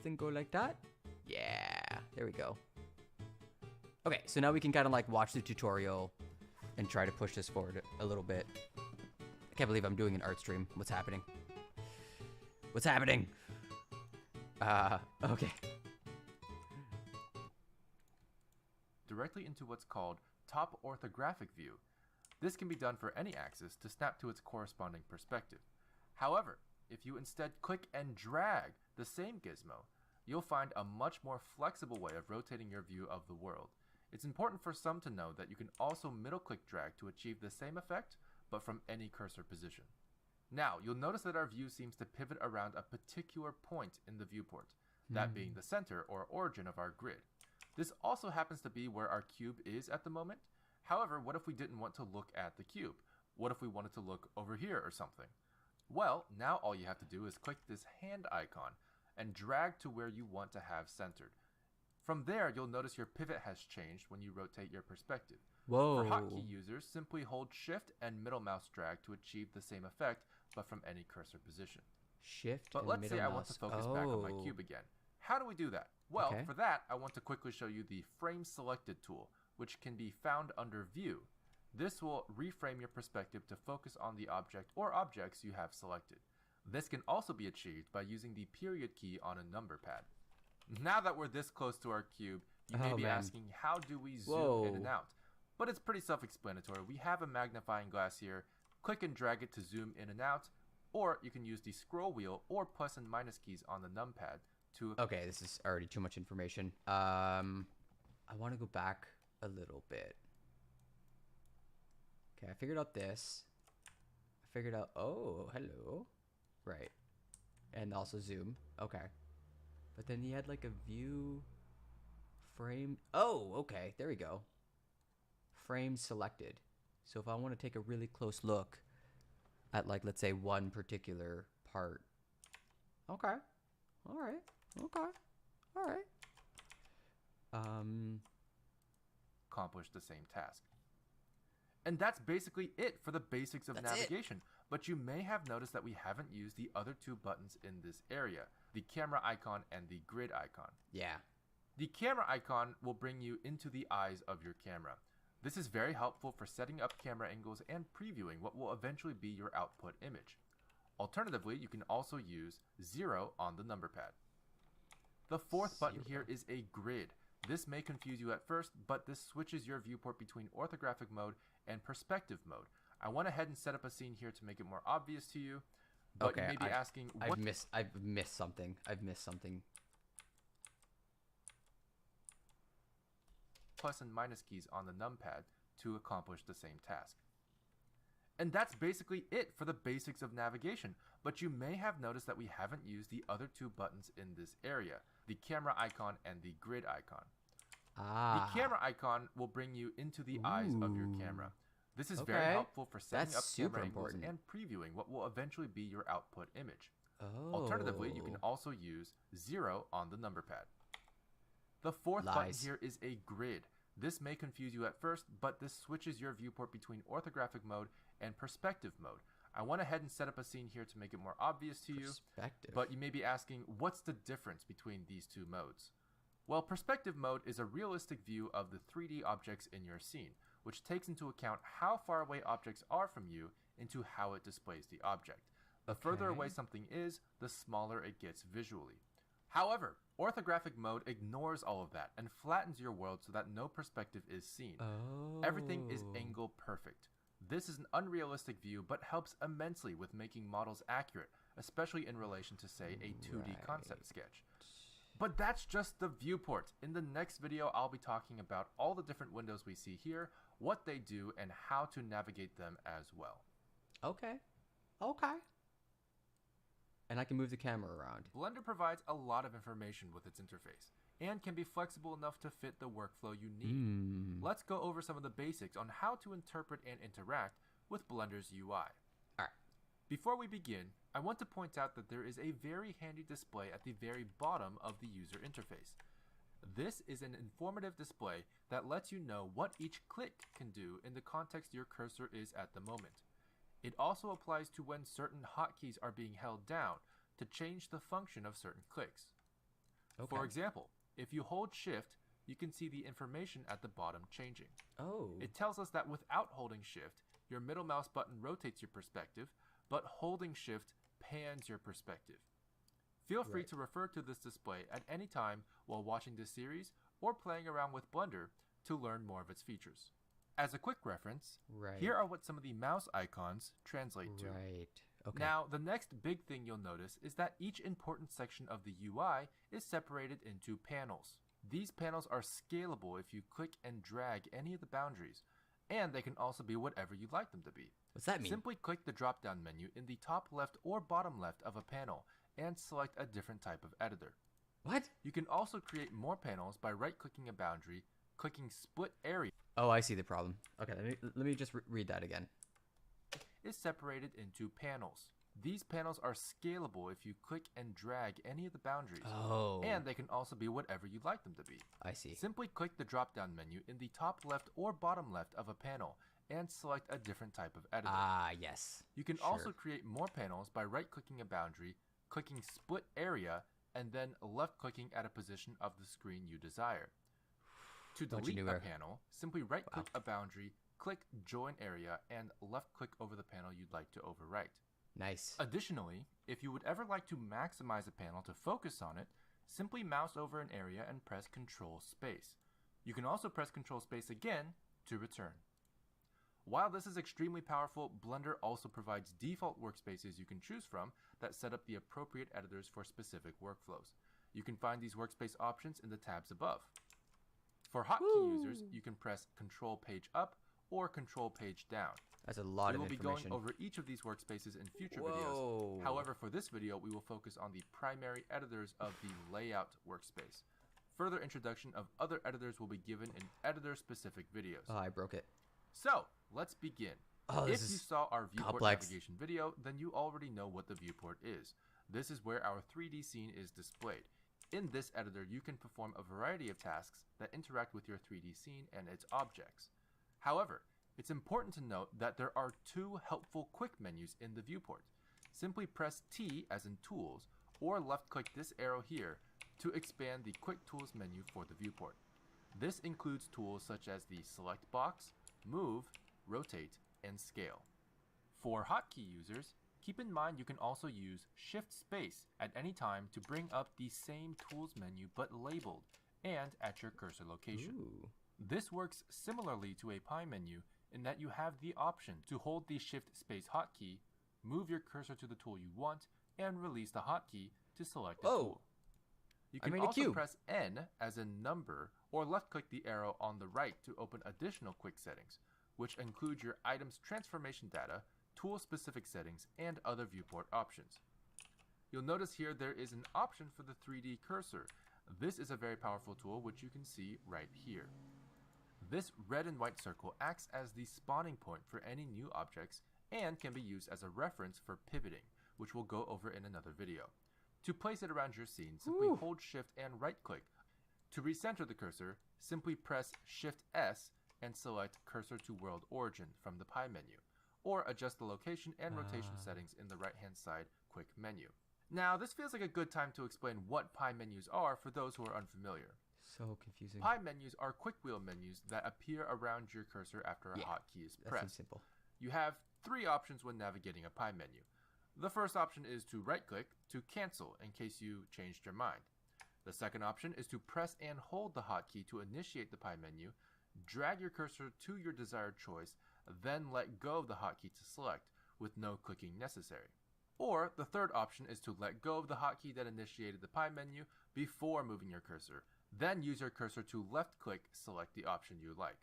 then go like that. Yeah, there we go. Okay, so now we can kind of like watch the tutorial and try to push this forward a little bit. I can't believe I'm doing an art stream. What's happening? What's happening? Okay. Directly into what's called top orthographic view. This can be done for any axis to snap to its corresponding perspective. However, if you instead click and drag the same gizmo, you'll find a much more flexible way of rotating your view of the world. It's important for some to know that you can also middle-click drag to achieve the same effect, but from any cursor position. Now, you'll notice that our view seems to pivot around a particular point in the viewport, that being the center or origin of our grid. This also happens to be where our cube is at the moment. However, what if we didn't want to look at the cube? What if we wanted to look over here or something? Well, now all you have to do is click this hand icon and drag to where you want to have centered. From there, you'll notice your pivot has changed when you rotate your perspective. Whoa. For hotkey users, simply hold Shift and middle mouse drag to achieve the same effect, but from any cursor position. Shift But and let's middle say I mouse. want to focus back on my cube again. How do we do that? Well, Okay. for that, I want to quickly show you the Frame Selected tool, which can be found under View. This will reframe your perspective to focus on the object or objects you have selected. This can also be achieved by using the period key on a number pad. Now that we're this close to our cube, you may be asking, how do we zoom in and out? But it's pretty self-explanatory. We have a magnifying glass here. Click and drag it to zoom in and out, or you can use the scroll wheel or plus and minus keys on the numpad to... Okay, this is already too much information. I want to go back a little bit. Okay, I figured out this. I figured out, oh, hello. Right. And also zoom. Okay. But then he had like a view frame. Oh, okay. There we go. Frame selected. So if I want to take a really close look at like, let's say one particular part. Okay. All right. Okay. All right. accomplish the same task. And that's basically it for the basics of navigation. But you may have noticed that we haven't used the other two buttons in this area, the camera icon and the grid icon. Yeah. The camera icon will bring you into the eyes of your camera. This is very helpful for setting up camera angles and previewing what will eventually be your output image. Alternatively, you can also use 0 on the number pad. The fourth button here is a grid. This may confuse you at first, but this switches your viewport between orthographic mode and perspective mode. I went ahead and set up a scene here to make it more obvious to you, but you may be asking, what? I've missed something. Plus and minus keys on the numpad to accomplish the same task. And that's basically it for the basics of navigation, but you may have noticed that we haven't used the other two buttons in this area, the camera icon and the grid icon. The camera icon will bring you into the eyes of your camera. This is very helpful for setting up camera angles and previewing what will eventually be your output image. Alternatively, you can also use 0 on the number pad. The fourth button here is a grid. This may confuse you at first, but this switches your viewport between orthographic mode and perspective mode. I went ahead and set up a scene here to make it more obvious to you, but you may be asking, what's the difference between these two modes? Well, perspective mode is a realistic view of the 3D objects in your scene, which takes into account how far away objects are from you into how it displays the object. The further away something is, the smaller it gets visually. However, orthographic mode ignores all of that and flattens your world so that no perspective is seen. Everything is angle perfect. This is an unrealistic view, but helps immensely with making models accurate, especially in relation to, say, a 2D concept sketch. But that's just the viewport. In the next video, I'll be talking about all the different windows we see here, what they do, and how to navigate them as well. Okay. Okay. And I can move the camera around. Blender provides a lot of information with its interface and can be flexible enough to fit the workflow you need. Let's go over some of the basics on how to interpret and interact with Blender's UI. Alright. Before we begin, I want to point out that there is a very handy display at the very bottom of the user interface. This is an informative display that lets you know what each click can do in the context your cursor is at the moment. It also applies to when certain hotkeys are being held down to change the function of certain clicks. Okay. For example, if you hold Shift, you can see the information at the bottom changing. Oh. It tells us that without holding Shift, your middle mouse button rotates your perspective, but holding Shift pans your perspective. Feel free to refer to this display at any time while watching this series or playing around with Blender to learn more of its features. As a quick reference, here are what some of the mouse icons translate to. Okay. Now, the next big thing you'll notice is that each important section of the UI is separated into panels. These panels are scalable if you click and drag any of the boundaries, and they can also be whatever you'd like them to be. What's that mean? Simply click the drop-down menu in the top left or bottom left of a panel and select a different type of editor. What? You can also create more panels by right-clicking a boundary, clicking split area. Oh, I see the problem. Okay, let me just read that again. Is separated into panels. These panels are scalable if you click and drag any of the boundaries. Oh. And they can also be whatever you'd like them to be. I see. Simply click the drop-down menu in the top left or bottom left of a panel and select a different type of editor. Ah, yes. You can also create more panels by right-clicking a boundary, clicking split area, and then left-clicking at a position of the screen you desire. To delete a panel, simply right-click a boundary, click Join Area, and left-click over the panel you'd like to overwrite. Nice. Additionally, if you would ever like to maximize a panel to focus on it, simply mouse over an area and press Control Space. You can also press Control Space again to return. While this is extremely powerful, Blender also provides default workspaces you can choose from that set up the appropriate editors for specific workflows. You can find these workspace options in the tabs above. For hotkey users, you can press Control Page Up or Control Page Down. That's a lot of information. We will be going over each of these workspaces in future videos. However, for this video, we will focus on the primary editors of the Layout workspace. Further introduction of other editors will be given in editor-specific videos. Oh, I broke it. So, let's begin. Oh, if you saw our viewport complex. navigation video, then you already know what the viewport is. This is where our 3D scene is displayed. In this editor, you can perform a variety of tasks that interact with your 3D scene and its objects. However, it's important to note that there are two helpful quick menus in the viewport. Simply press T as in Tools, or left-click this arrow here to expand the Quick Tools menu for the viewport. This includes tools such as the Select Box, Move, Rotate, and Scale. For hotkey users, keep in mind you can also use Shift Space at any time to bring up the same tools menu but labeled and at your cursor location. Ooh. This works similarly to a pie menu in that you have the option to hold the Shift Space hotkey, move your cursor to the tool you want, and release the hotkey to select a tool. You can also press N as in number or left-click the arrow on the right to open additional quick settings, which include your item's transformation data, tool-specific settings, and other viewport options. You'll notice here there is an option for the 3D cursor. This is a very powerful tool which you can see right here. This red and white circle acts as the spawning point for any new objects and can be used as a reference for pivoting, which we'll go over in another video. To place it around your scene, simply hold Shift and right-click. To recenter the cursor, simply press Shift S and select Cursor to World Origin from the pie menu, or adjust the location and rotation settings in the right-hand side quick menu. Now, this feels like a good time to explain what pie menus are for those who are unfamiliar. So confusing. Pie menus are quick wheel menus that appear around your cursor after a hotkey is pressed. That seems simple. You have three options when navigating a pie menu. The first option is to right-click to cancel in case you changed your mind. The second option is to press and hold the hotkey to initiate the pie menu, drag your cursor to your desired choice, then let go of the hotkey to select, with no clicking necessary. Or the third option is to let go of the hotkey that initiated the pie menu before moving your cursor, then use your cursor to left-click select the option you like.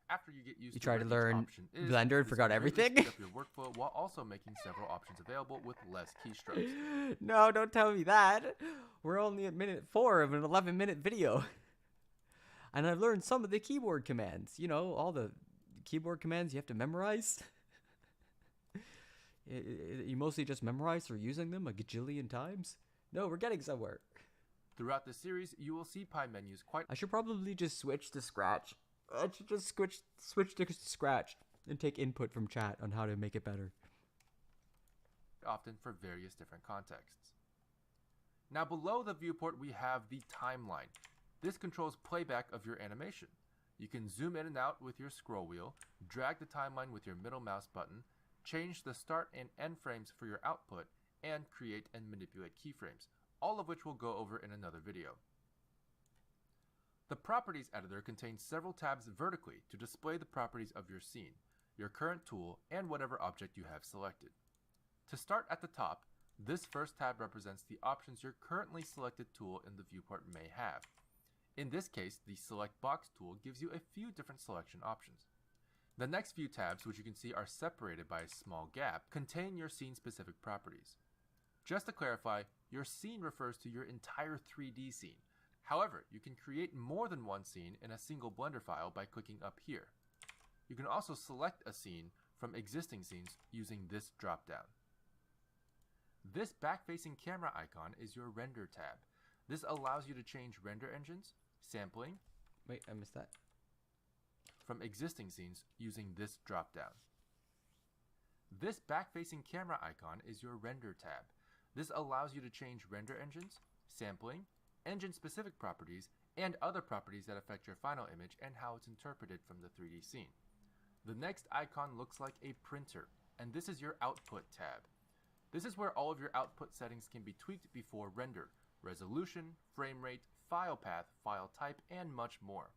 After you get used You to tried where to each learn option is, Blender and this forgot will greatly everything? speed up your workflow while also making several options available with less keystrokes. No, don't tell me that. We're only at minute 4 of an 11-minute video. And I've learned some of the keyboard commands. You know, all the keyboard commands you have to memorize. You mostly just memorize or using them a gajillion times? No, we're getting somewhere. Throughout this series, you will see pie menus quite I should probably just switch to Scratch. I should just switch to Scratch and take input from chat on how to make it better. often for various different contexts. Now below the viewport we have the timeline. This controls playback of your animation. You can zoom in and out with your scroll wheel, drag the timeline with your middle mouse button, change the start and end frames for your output, and create and manipulate keyframes, all of which we'll go over in another video. The Properties editor contains several tabs vertically to display the properties of your scene, your current tool, and whatever object you have selected. To start at the top, this first tab represents the options your currently selected tool in the viewport may have. In this case, the Select Box tool gives you a few different selection options. The next few tabs, which you can see are separated by a small gap, contain your scene-specific properties. Just to clarify, your scene refers to your entire 3D scene. However, you can create more than one scene in a single Blender file by clicking up here. You can also select a scene from existing scenes using this drop-down. This back-facing camera icon is your Render tab. This allows you to change render engines, sampling. Wait, I missed that. From existing scenes using this drop-down. This back-facing camera icon is your Render tab. This allows you to change render engines, sampling, engine-specific properties, and other properties that affect your final image and how it's interpreted from the 3D scene. The next icon looks like a printer, and this is your Output tab. This is where all of your output settings can be tweaked before render, resolution, frame rate, file path, file type, and much more.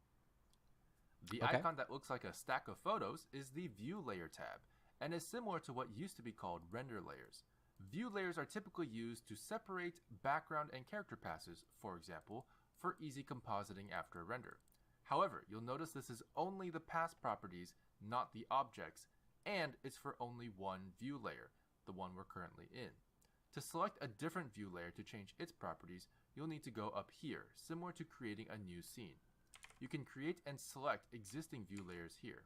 The icon that looks like a stack of photos is the View Layer tab, and is similar to what used to be called render layers. View layers are typically used to separate background and character passes, for example, for easy compositing after a render. However, you'll notice this is only the pass properties, not the objects, and it's for only one view layer, the one we're currently in. To select a different view layer to change its properties, you'll need to go up here, similar to creating a new scene. You can create and select existing view layers here.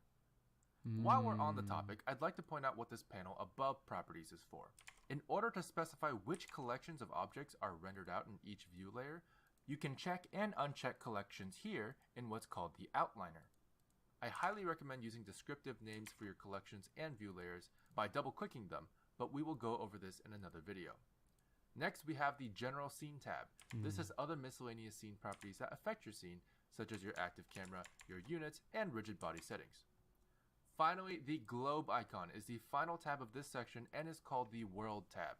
While we're on the topic, I'd like to point out what this panel above properties is for. In order to specify which collections of objects are rendered out in each view layer, you can check and uncheck collections here in what's called the outliner. I highly recommend using descriptive names for your collections and view layers by double-clicking them, but we will go over this in another video. Next, we have the General Scene tab. This has other miscellaneous scene properties that affect your scene, such as your active camera, your units, and rigid body settings. Finally, the globe icon is the final tab of this section and is called the World tab.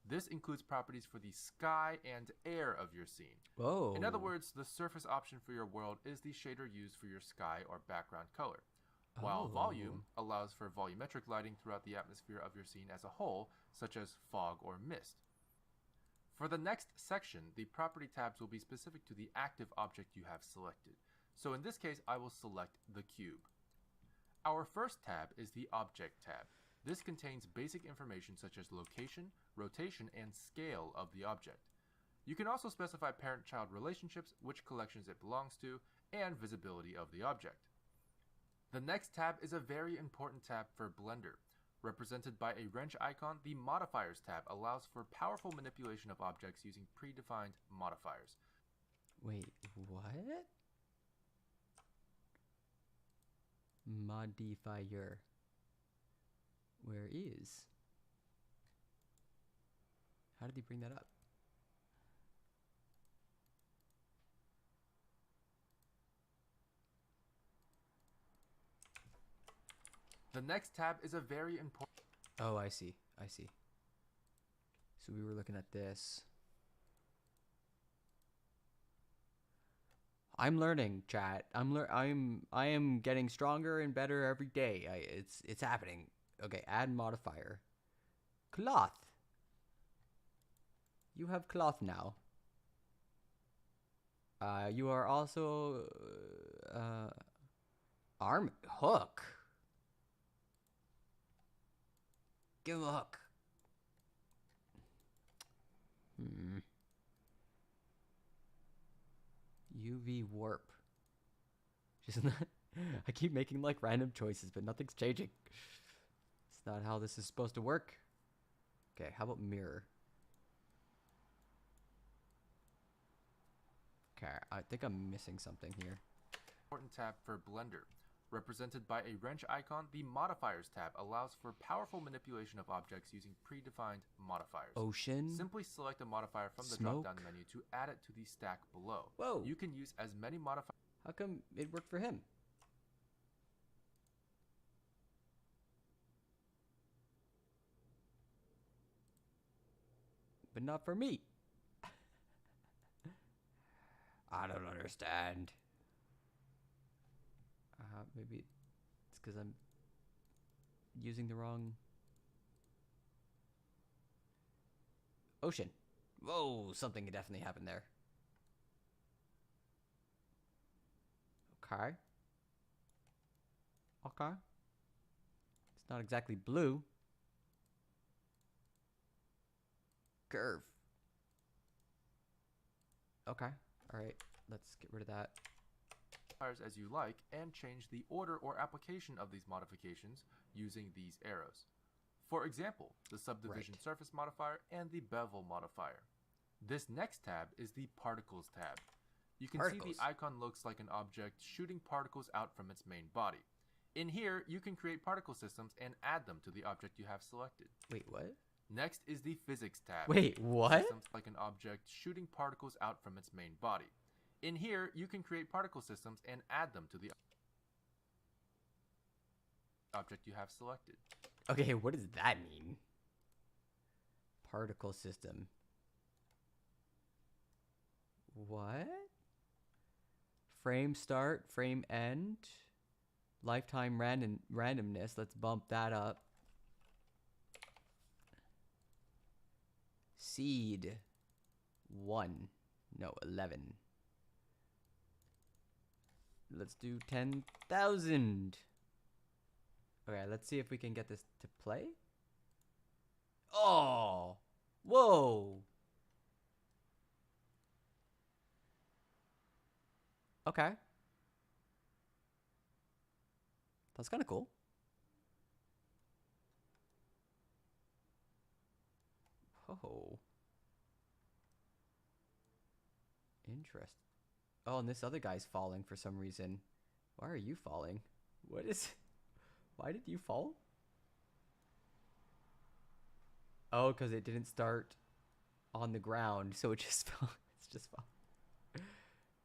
This includes properties for the sky and air of your scene. Whoa. In other words, the surface option for your world is the shader used for your sky or background color, while volume allows for volumetric lighting throughout the atmosphere of your scene as a whole, such as fog or mist. For the next section, the property tabs will be specific to the active object you have selected. So in this case, I will select the cube. Our first tab is the Object tab. This contains basic information such as location, rotation, and scale of the object. You can also specify parent-child relationships, which collections it belongs to, and visibility of the object. The next tab is a very important tab for Blender. Represented by a wrench icon, the Modifiers tab allows for powerful manipulation of objects using predefined modifiers. Wait, what? Modifier. Where is? How did he bring that up? The next tab is a very important... Oh, I see. I see. So we were looking at this. I'm learning, chat. I am getting stronger and better every day. It's happening. Okay, add modifier. Cloth. You have cloth now. You are also Arm hook. Give him a hook. UV warp. Just not. I keep making like random choices, but nothing's changing. It's not how this is supposed to work. Okay, how about mirror? Okay, I think I'm missing something here. Important tab for Blender. Represented by a wrench icon, the Modifiers tab allows for powerful manipulation of objects using predefined modifiers. Ocean. Simply select a modifier from the Smoke. drop-down menu to add it to the stack below. Whoa. You can use as many modifiers. How come it worked for him? But not for me. I don't understand. Maybe it's because I'm using the wrong ocean. Whoa, something definitely happened there. Okay. Okay. It's not exactly blue. Curve. Okay. All right. Let's get rid of that. As you like and change the order or application of these modifications using these arrows. For example, the subdivision surface modifier and the bevel modifier. This next tab is the particles tab. You can see the icon looks like an object shooting particles out from its main body. In here, you can create particle systems and add them to the object you have selected. Wait, what? Next is the physics tab. Wait, what? Systems like an object shooting particles out from its main body. In here, you can create particle systems and add them to the object you have selected. Okay, what does that mean? Particle system. What? Frame start, frame end, lifetime randomness. Let's bump that up. Seed 1. No, 11. Let's do 10,000. Okay, let's see if we can get this to play. Oh! Whoa! Okay. That's kind of cool. Oh. Interesting. Oh, and this other guy's falling for some reason. Why are you falling? What is... Why did you fall? Oh, because it didn't start on the ground, so it just fell. It's just fell.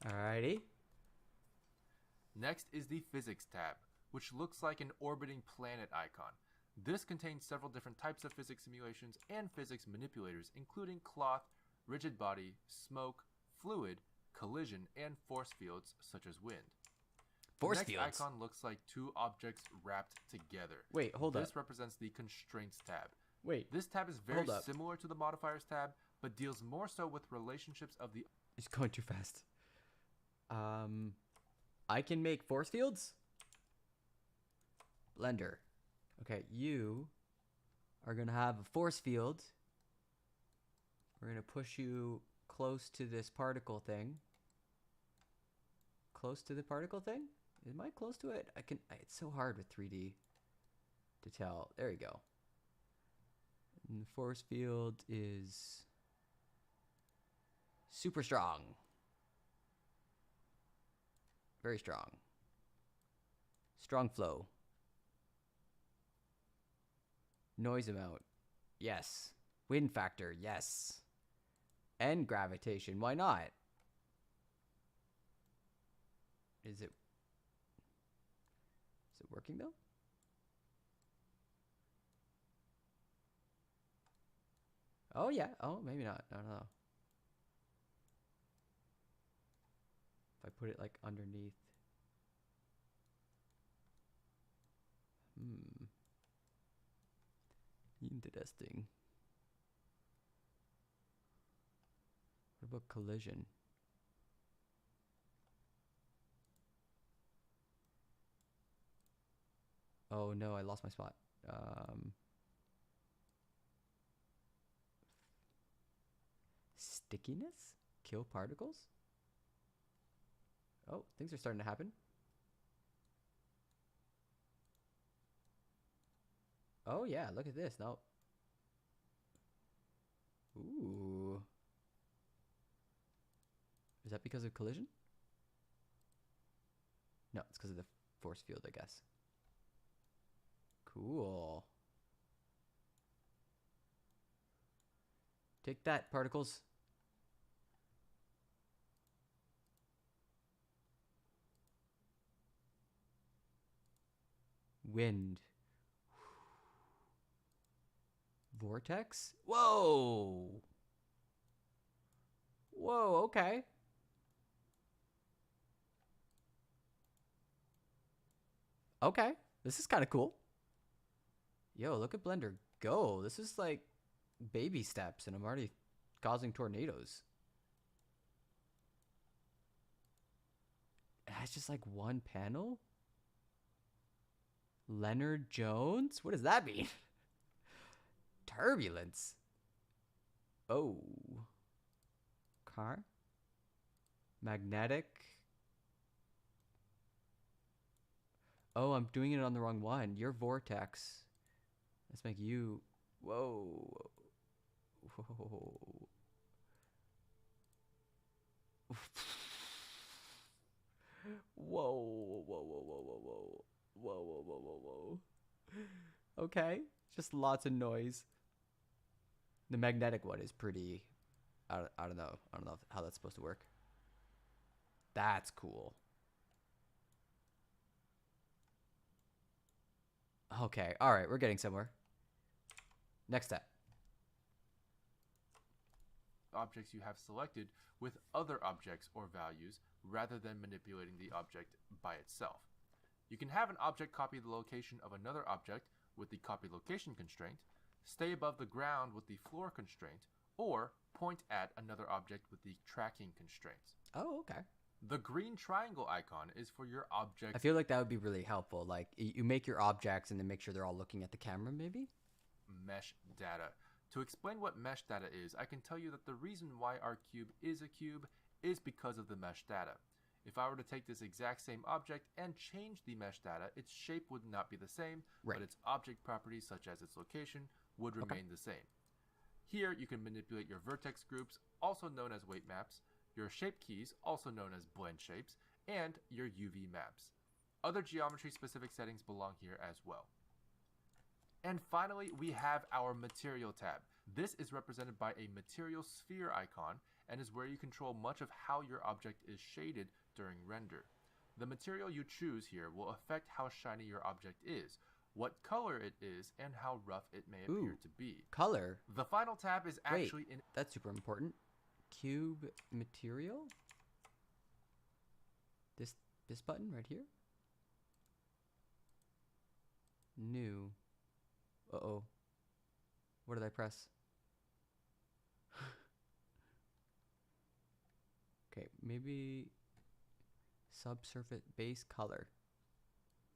Alrighty. Next is the physics tab, which looks like an orbiting planet icon. This contains several different types of physics simulations and physics manipulators, including cloth, rigid body, smoke, fluid, collision, and force fields such as wind. Force fields. Next icon looks like two objects wrapped together. Wait, hold up. This represents the constraints tab. Wait. This tab is very similar to the modifiers tab, but deals more so with relationships of the... It's going too fast. I can make force fields? Blender. Okay, you are going to have a force field. We're going to push you close to this particle thing. Close to the particle thing? Am I close to it? It's so hard with 3D to tell. There you go. And the force field is super strong. Very strong. Strong flow. Noise amount. Yes. Wind factor. Yes. And gravitation. Why not? Is it working though? Oh yeah. Oh, maybe not. I don't know. If I put it like underneath. Interesting. What about collision? Oh no, I lost my spot. Stickiness? Kill particles? Oh, things are starting to happen. Oh yeah, look at this. No. Ooh. Is that because of collision? No, it's because of the force field, I guess. Cool. Take that, particles. Wind. Vortex? Whoa! Whoa, okay. Okay, this is kind of cool. Yo, look at Blender go. This is like baby steps, and I'm already causing tornadoes. That's just like one panel? Leonard Jones? What does that mean? Turbulence. Oh. Car. Magnetic. Oh, I'm doing it on the wrong one. You're vortex. Let's make you. Whoa. Whoa. Whoa. Whoa. Whoa. Whoa. Whoa. Whoa. Whoa. Whoa. Whoa. Whoa. Whoa. Okay. Just lots of noise. The magnetic one is pretty. I don't know. I don't know how that's supposed to work. That's cool. Okay. All right. We're getting somewhere. Next step. Objects you have selected with other objects or values rather than manipulating the object by itself. You can have an object copy the location of another object with the copy location constraint, stay above the ground with the floor constraint, or point at another object with the tracking constraints. Oh, okay. The green triangle icon is for your object. I feel like that would be really helpful. Like you make your objects and then make sure they're all looking at the camera, maybe? Mesh data. To explain what mesh data is, I can tell you that the reason why our cube is a cube is because of the mesh data. If I were to take this exact same object and change the mesh data, its shape would not be the same, but its object properties such as its location would remain the same. Here you can manipulate your vertex groups, also known as weight maps, your shape keys, also known as blend shapes, and your UV maps. Other geometry specific settings belong here as well. And finally, we have our material tab. This is represented by a material sphere icon and is where you control much of how your object is shaded during render. The material you choose here will affect how shiny your object is, what color it is, and how rough it may appear to be. Color? The final tab is actually in... That's super important. Cube material? This button right here? New. Uh-oh. What did I press? Okay, maybe subsurface base color.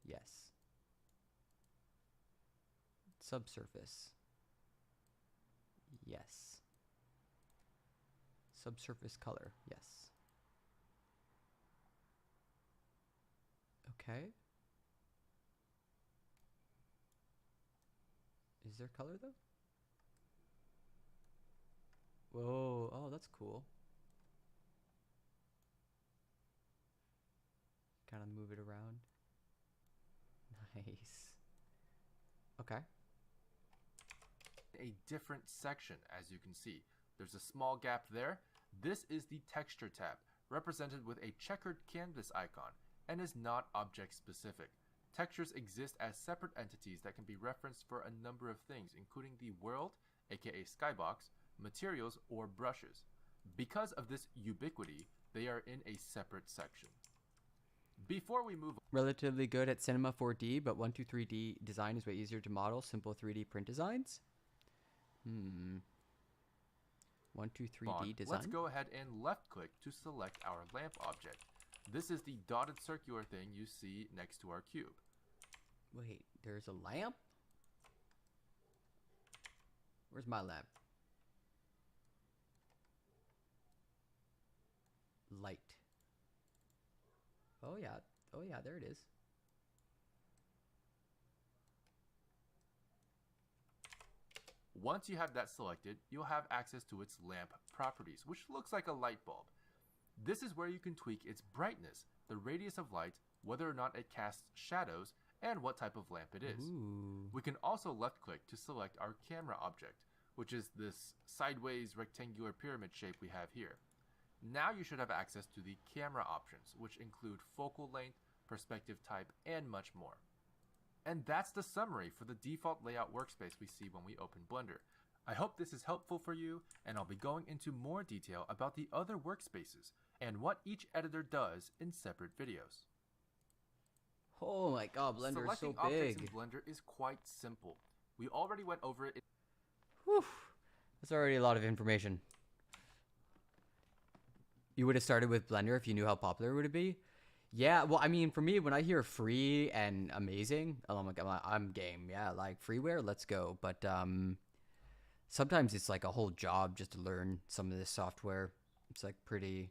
Yes. Subsurface. Yes. Subsurface color. Yes. Okay. Is there color though? Whoa, oh, that's cool. Kind of move it around. Nice. Okay. A different section, as you can see. There's a small gap there. This is the texture tab, represented with a checkered canvas icon, and is not object specific. Textures exist as separate entities that can be referenced for a number of things, including the world, aka skybox, materials, or brushes. Because of this ubiquity, they are in a separate section. Before we move on, relatively good at Cinema 4D, but 123D design is way easier to model simple 3D print designs. 123D design. Let's go ahead and left click to select our lamp object. This is the dotted circular thing you see next to our cube. Wait, there's a lamp? Where's my lamp? Light. Oh yeah. Oh yeah, there it is. Once you have that selected, you'll have access to its lamp properties, which looks like a light bulb. This is where you can tweak its brightness, the radius of light, whether or not it casts shadows, and what type of lamp it is. Ooh. We can also left click to select our camera object, which is this sideways rectangular pyramid shape we have here. Now you should have access to the camera options, which include focal length, perspective type, and much more. And that's the summary for the default layout workspace we see when we open Blender. I hope this is helpful for you, and I'll be going into more detail about the other workspaces and what each editor does in separate videos. Oh my god, Blender is Selecting so objects big. in Blender is quite simple. We already went over it. Whew. That's already a lot of information. You would have started with Blender if you knew how popular it would be? Yeah, well, I mean, for me, when I hear free and amazing, I'm game. Yeah, like freeware, let's go. But sometimes it's like a whole job just to learn some of this software. It's like pretty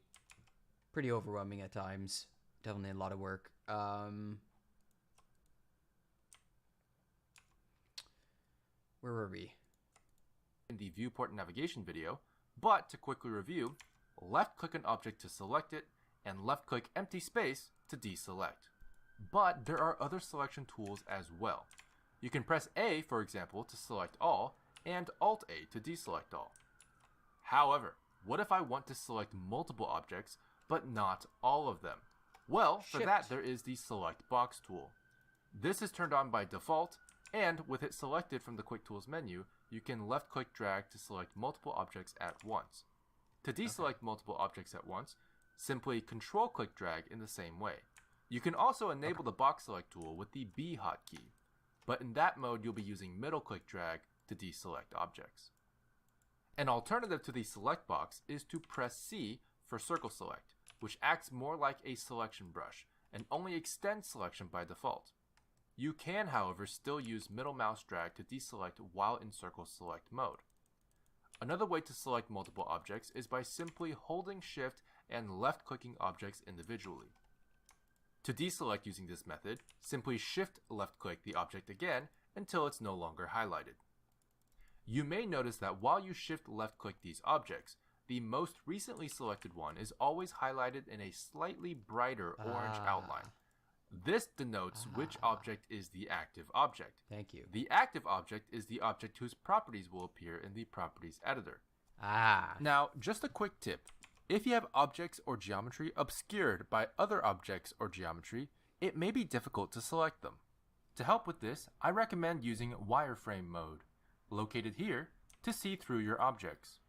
overwhelming at times. Definitely a lot of work. Where were we? In the viewport navigation video, but to quickly review, left click an object to select it, and left click empty space to deselect. But there are other selection tools as well. You can press A, for example, to select all, and Alt A to deselect all. However, what if I want to select multiple objects, but not all of them? Well, for that there is the Select Box tool. This is turned on by default, and with it selected from the Quick Tools menu, you can left click drag to select multiple objects at once. To deselect multiple objects at once, simply control click drag in the same way. You can also enable the box select tool with the B hotkey, but in that mode you'll be using middle click drag to deselect objects. An alternative to the select box is to press C for circle select, which acts more like a selection brush and only extends selection by default. You can, however, still use middle mouse drag to deselect while in circle select mode. Another way to select multiple objects is by simply holding Shift and left-clicking objects individually. To deselect using this method, simply Shift left-click the object again until it's no longer highlighted. You may notice that while you Shift left-click these objects, the most recently selected one is always highlighted in a slightly brighter orange outline. This denotes which object is the active object. Thank you. The active object is the object whose properties will appear in the properties editor. Now, just a quick tip. If you have objects or geometry obscured by other objects or geometry, it may be difficult to select them. To help with this, I recommend using wireframe mode, located here, to see through your objects.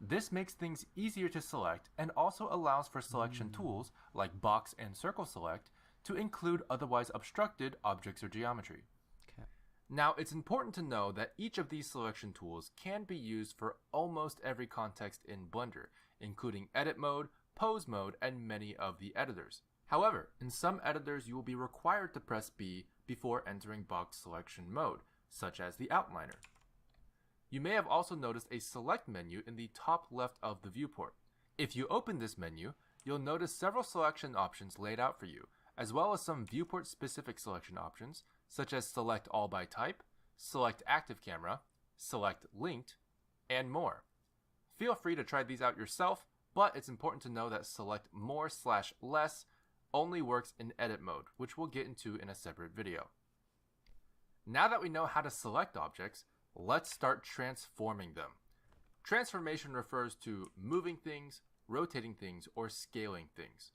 This makes things easier to select and also allows for selection tools like box and circle select to include otherwise obstructed objects or geometry. Now, it's important to know that each of these selection tools can be used for almost every context in Blender, including edit mode, pose mode, and many of the editors. However, in some editors you will be required to press B before entering box selection mode, such as the outliner. You may have also noticed a select menu in the top left of the viewport. If you open this menu, you'll notice several selection options laid out for you, as well as some viewport-specific selection options, such as Select All by Type, Select Active Camera, Select Linked, and more. Feel free to try these out yourself, but it's important to know that Select More/Less only works in edit mode, which we'll get into in a separate video. Now that we know how to select objects, let's start transforming them. Transformation refers to moving things, rotating things, or scaling things.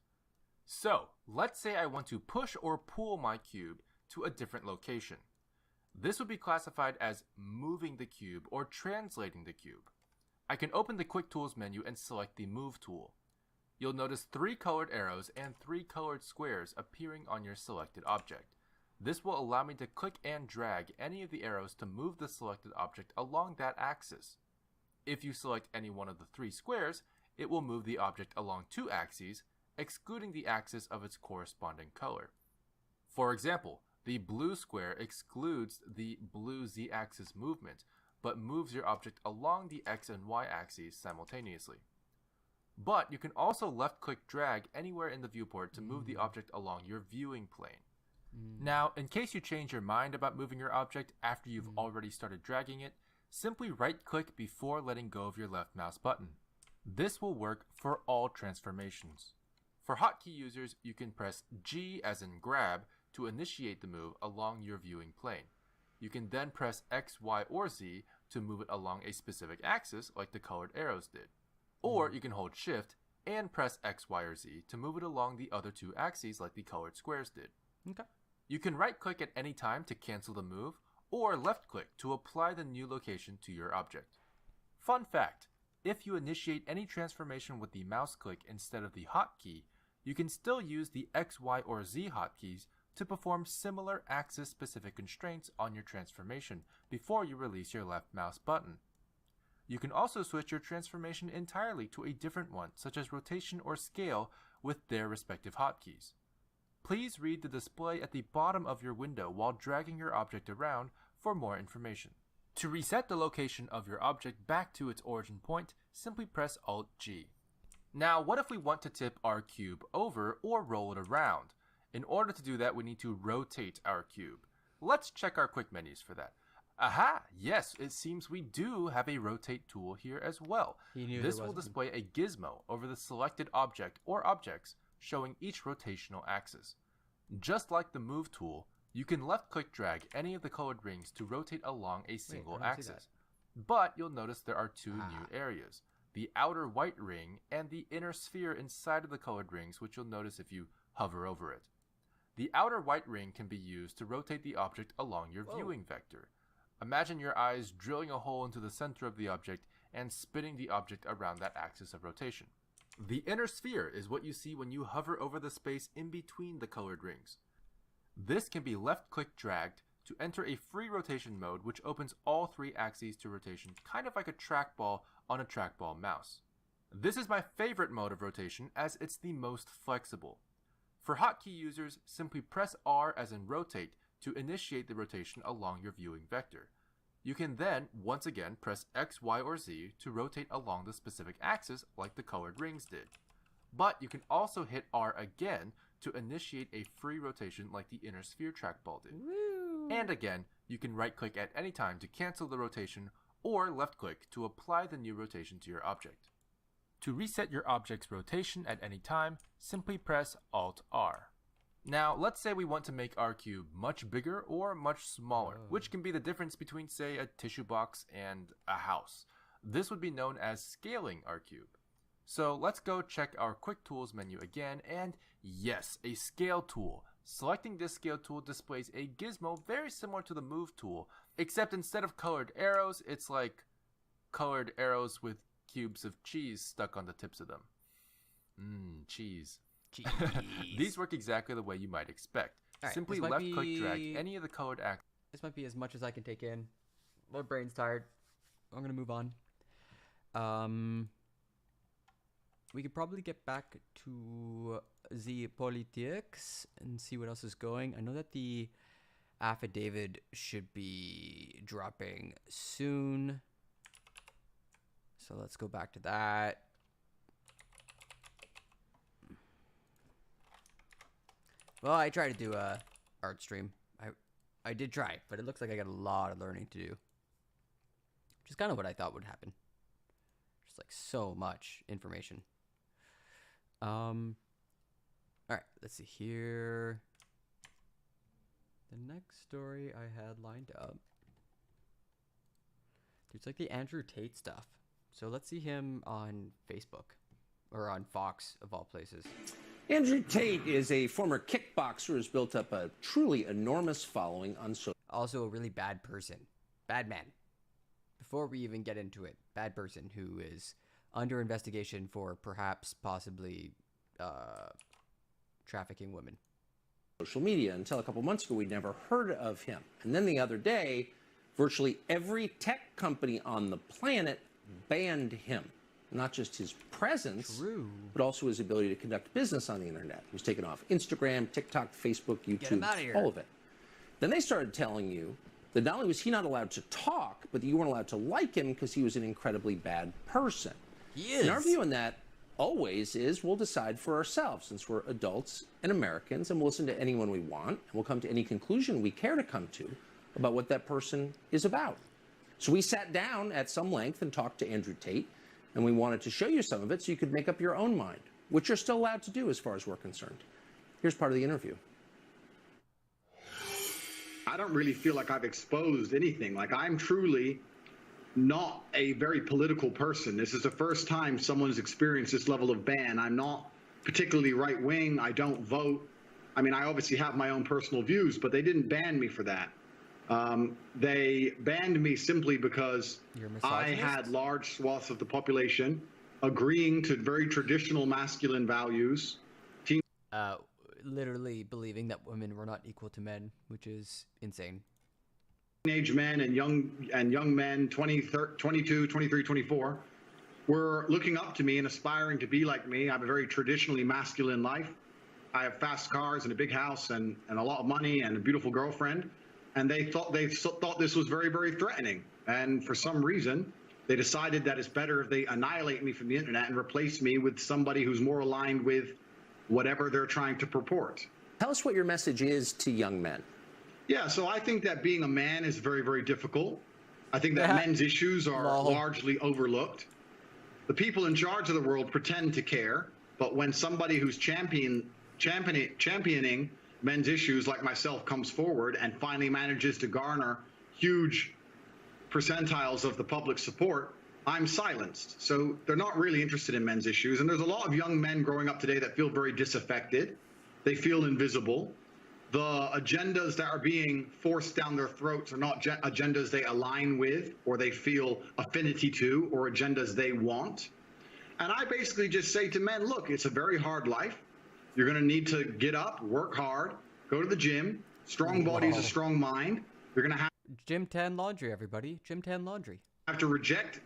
So, let's say I want to push or pull my cube to a different location. This would be classified as moving the cube or translating the cube. I can open the Quick Tools menu and select the Move tool. You'll notice 3 colored arrows and 3 colored squares appearing on your selected object. This will allow me to click and drag any of the arrows to move the selected object along that axis. If you select any one of the 3 squares, it will move the object along 2 axes, excluding the axis of its corresponding color. For example, The blue square excludes the blue z-axis movement, but moves your object along the x and y axes simultaneously. But you can also left-click drag anywhere in the viewport to move the object along your viewing plane. Now, in case you change your mind about moving your object after you've already started dragging it, simply right-click before letting go of your left mouse button. This will work for all transformations. For hotkey users, you can press G as in grab to initiate the move along your viewing plane. You can then press X, Y, or Z to move it along a specific axis like the colored arrows did. Or you can hold Shift and press X, Y, or Z to move it along the other two axes like the colored squares did. Okay. You can right-click at any time to cancel the move, or left-click to apply the new location to your object. Fun fact, if you initiate any transformation with the mouse click instead of the hotkey, you can still use the X, Y, or Z hotkeys to perform similar axis-specific constraints on your transformation before you release your left mouse button. You can also switch your transformation entirely to a different one, such as rotation or scale, with their respective hotkeys. Please read the display at the bottom of your window while dragging your object around for more information. To reset the location of your object back to its origin point, simply press Alt-G. Now, what if we want to tip our cube over or roll it around? In order to do that, we need to rotate our cube. Let's check our quick menus for that. Aha! Yes, it seems we do have a rotate tool here as well. This will display a gizmo over the selected object or objects, showing each rotational axis. Just like the move tool, you can left-click drag any of the colored rings to rotate along a single axis. But you'll notice there are two new areas, the outer white ring and the inner sphere inside of the colored rings, which you'll notice if you hover over it. The outer white ring can be used to rotate the object along your viewing vector. Imagine your eyes drilling a hole into the center of the object and spinning the object around that axis of rotation. The inner sphere is what you see when you hover over the space in between the colored rings. This can be left-click dragged to enter a free rotation mode, which opens all three axes to rotation, kind of like a trackball on a trackball mouse. This is my favorite mode of rotation as it's the most flexible. For hotkey users, simply press R as in rotate to initiate the rotation along your viewing vector. You can then, once again, press X, Y, or Z to rotate along the specific axis like the colored rings did. But you can also hit R again to initiate a free rotation like the inner sphere trackball did. Woo. And again, you can right-click at any time to cancel the rotation or left-click to apply the new rotation to your object. To reset your object's rotation at any time, simply press Alt-R. Now, let's say we want to make our cube much bigger or much smaller, which can be the difference between, say, a tissue box and a house. This would be known as scaling our cube. So let's go check our Quick Tools menu again, and yes, a scale tool. Selecting this scale tool displays a gizmo very similar to the move tool, except instead of colored arrows, it's like colored arrows with cubes of cheese stuck on the tips of them. Cheese. These work exactly the way you might expect. Right, simply left-click drag any of the colored axes. This might be as much as I can take in. My brain's tired. I'm gonna move on. We could probably get back to the politics and see what else is going. I know that the affidavit should be dropping soon. So let's go back to that. Well, I tried to do a art stream. I did try, but it looks like I got a lot of learning to do. Which is kind of what I thought would happen. Just like so much information. Alright, let's see here. The next story I had lined up. It's like the Andrew Tate stuff. So let's see him on Facebook. Or on Fox, of all places. Andrew Tate is a former kickboxer who's built up a truly enormous following on social. Also a really bad person. Bad man. Before we even get into it, bad person who is under investigation for perhaps possibly trafficking women. Social media. Until a couple months ago, we'd never heard of him. And then the other day, virtually every tech company on the planet banned him. Not just his presence, but also his ability to conduct business on the internet. He was taken off Instagram, TikTok, Facebook, YouTube, all of it. Then they started telling you that not only was he not allowed to talk, but that you weren't allowed to like him because he was an incredibly bad person. He is. And our view on that always is we'll decide for ourselves, since we're adults and Americans, and we'll listen to anyone we want, and we'll come to any conclusion we care to come to about what that person is about. So we sat down at some length and talked to Andrew Tate, and we wanted to show you some of it so you could make up your own mind, which you're still allowed to do as far as we're concerned. Here's part of the interview. I don't really feel like I've exposed anything. Like, I'm truly not a very political person. This is the first time someone's experienced this level of ban. I'm not particularly right-wing. I don't vote. I mean, I obviously have my own personal views, but they didn't ban me for that. They banned me simply because I had large swaths of the population agreeing to very traditional masculine values. Literally believing that women were not equal to men, which is insane. Teenage men and young men, 22, 23, 24, were looking up to me and aspiring to be like me. I have a very traditionally masculine life. I have fast cars and a big house and a lot of money and a beautiful girlfriend. And they thought this was very, very threatening. And for some reason, they decided that it's better if they annihilate me from the internet and replace me with somebody who's more aligned with whatever they're trying to purport. Tell us what your message is to young men. Yeah, so I think that being a man is very, very difficult. I think that men's issues are largely overlooked. The people in charge of the world pretend to care, but when somebody who's championing men's issues like myself comes forward and finally manages to garner huge percentiles of the public support, I'm silenced. So they're not really interested in men's issues. And there's a lot of young men growing up today that feel very disaffected. They feel invisible. The agendas that are being forced down their throats are not agendas they align with or they feel affinity to or agendas they want. And I basically just say to men, look, it's a very hard life. You're going to need to get up, work hard, go to the gym. Strong body is a strong mind. You're going to have Gym Tan Laundry, everybody. Gym Tan Laundry. Have to reject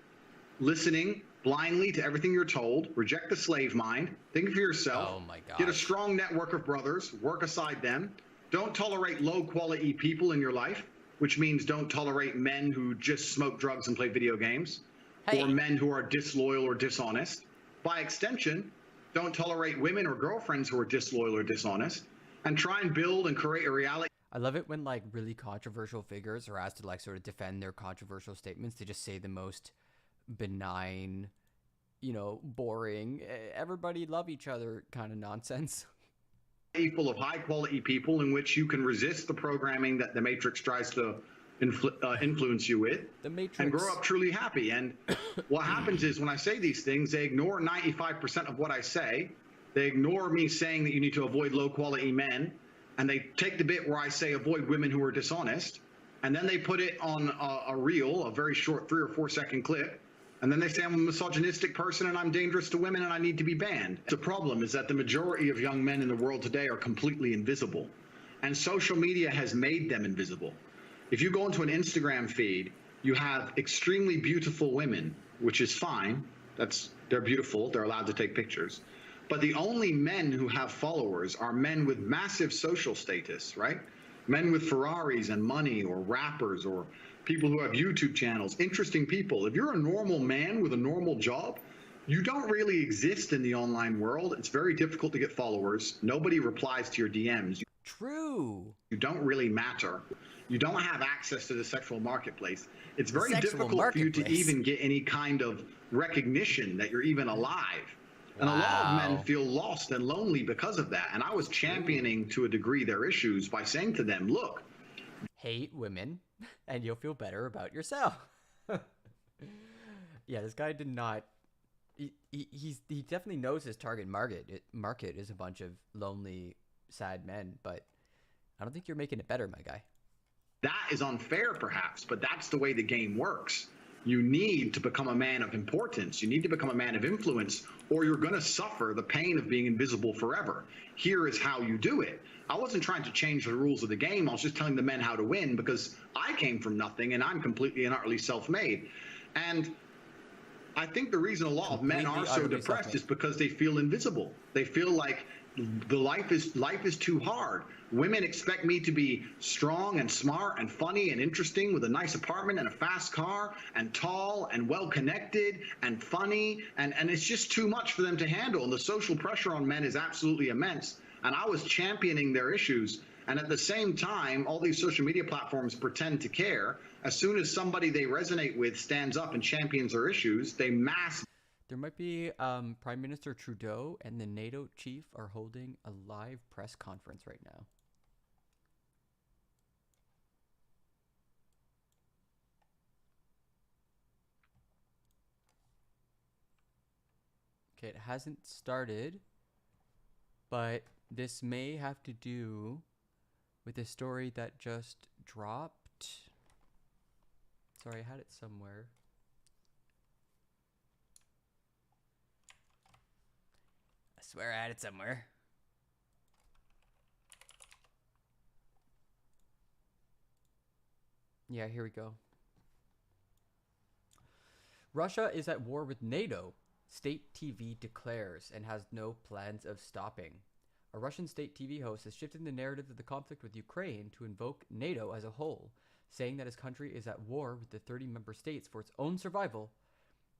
listening blindly to everything you're told, reject the slave mind, think for yourself. Oh my God. Get a strong network of brothers, work aside them. Don't tolerate low quality people in your life, which means don't tolerate men who just smoke drugs and play video games, or men who are disloyal or dishonest. By extension, don't tolerate women or girlfriends who are disloyal or dishonest, and try and build and create a reality. I love it when like really controversial figures are asked to like sort of defend their controversial statements. They just say the most benign, you know, boring, everybody love each other kind of nonsense. Full of high quality people in which you can resist the programming that the Matrix tries to influence you with, and grow up truly happy. And what happens is when I say these things, they ignore 95% of what I say. They ignore me saying that you need to avoid low quality men, and they take the bit where I say avoid women who are dishonest, and then they put it on a reel, a very short 3 or 4 second clip. And then they say I'm a misogynistic person and I'm dangerous to women and I need to be banned. The problem is that the majority of young men in the world today are completely invisible. And social media has made them invisible. If you go into an Instagram feed, you have extremely beautiful women, which is fine. They're beautiful. They're allowed to take pictures. But the only men who have followers are men with massive social status, right? Men with Ferraris and money, or rappers, or people who have YouTube channels, interesting people. If you're a normal man with a normal job, you don't really exist in the online world. It's very difficult to get followers. Nobody replies to your DMs. True. You don't really matter. You don't have access to the sexual marketplace. It's very difficult for you to even get any kind of recognition that you're even alive. And a lot of men feel lost and lonely because of that. And I was championing to a degree their issues by saying to them, look, hate women and you'll feel better about yourself. Yeah, this guy did not. He definitely knows his target market is a bunch of lonely, sad men, but I don't think you're making it better, my guy. That is unfair, perhaps, but that's the way the game works. You need to become a man of importance. You need to become a man of influence, or you're going to suffer the pain of being invisible forever. Here is how you do it. I wasn't trying to change the rules of the game. I was just telling the men how to win, because I came from nothing and I'm completely and utterly self-made. And I think the reason a lot of men are so depressed is because they feel invisible. They feel like the life is too hard. Women expect me to be strong and smart and funny and interesting with a nice apartment and a fast car and tall and well connected and funny, and it's just too much for them to handle. And the social pressure on men is absolutely immense. And I was championing their issues. And at the same time, all these social media platforms pretend to care. As soon as somebody they resonate with stands up and champions their issues, they mass. There might be Prime Minister Trudeau and the NATO chief are holding a live press conference right now. Okay, it hasn't started, but this may have to do with a story that just dropped. Sorry, I had it somewhere. I swear I had it somewhere. Yeah, here we go. Russia is at war with NATO, state TV declares, and has no plans of stopping. A Russian state TV host has shifted the narrative of the conflict with Ukraine to invoke NATO as a whole, saying that his country is at war with the 30 member states for its own survival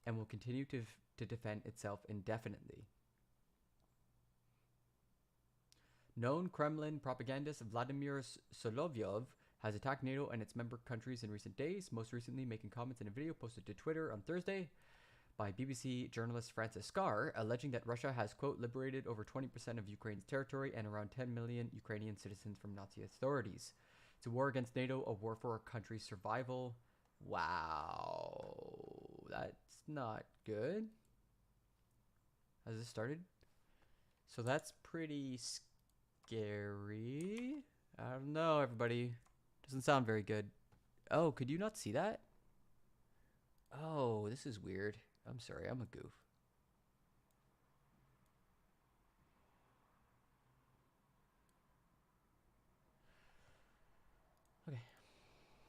and will continue to defend itself indefinitely. Known Kremlin propagandist Vladimir Solovyov has attacked NATO and its member countries in recent days, most recently making comments in a video posted to Twitter on Thursday by BBC journalist Francis Scar, alleging that Russia has, quote, liberated over 20% of Ukraine's territory and around 10 million Ukrainian citizens from Nazi authorities. It's a war against NATO, a war for our country's survival. Wow, that's not good. Has this started? So that's pretty scary. I don't know, everybody. Doesn't sound very good. Oh, could you not see that? Oh, this is weird. I'm sorry, I'm a goof. Okay.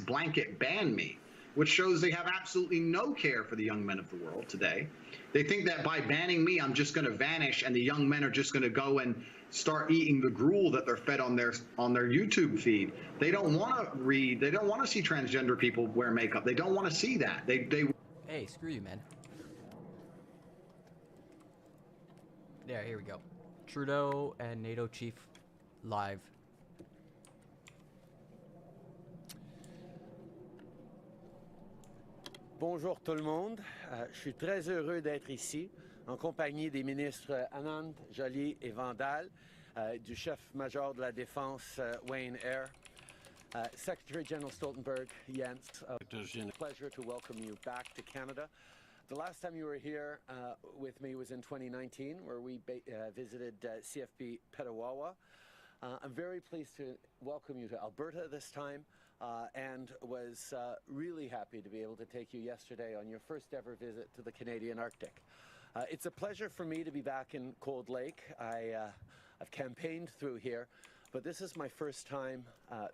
Blanket ban me, which shows they have absolutely no care for the young men of the world today. They think that by banning me, I'm just going to vanish and the young men are just going to go and start eating the gruel that they're fed on their YouTube feed. They don't want to read. They don't want to see transgender people wear makeup. They don't want to see that. Hey, screw you, man. There, here we go. Trudeau and NATO chief live. Bonjour tout le monde. Je suis très heureux d'être ici en compagnie des ministres Anand, Joly et Vandal, du chef-major de la défense Wayne Eyre, Secretary General Stoltenberg, Jens. It's a pleasure to welcome you back to Canada. The last time you were here with me was in 2019, where we visited CFB Petawawa. I'm very pleased to welcome you to Alberta this time, and was really happy to be able to take you yesterday on your first ever visit to the Canadian Arctic. It's a pleasure for me to be back in Cold Lake. I've campaigned through here, but this is my first time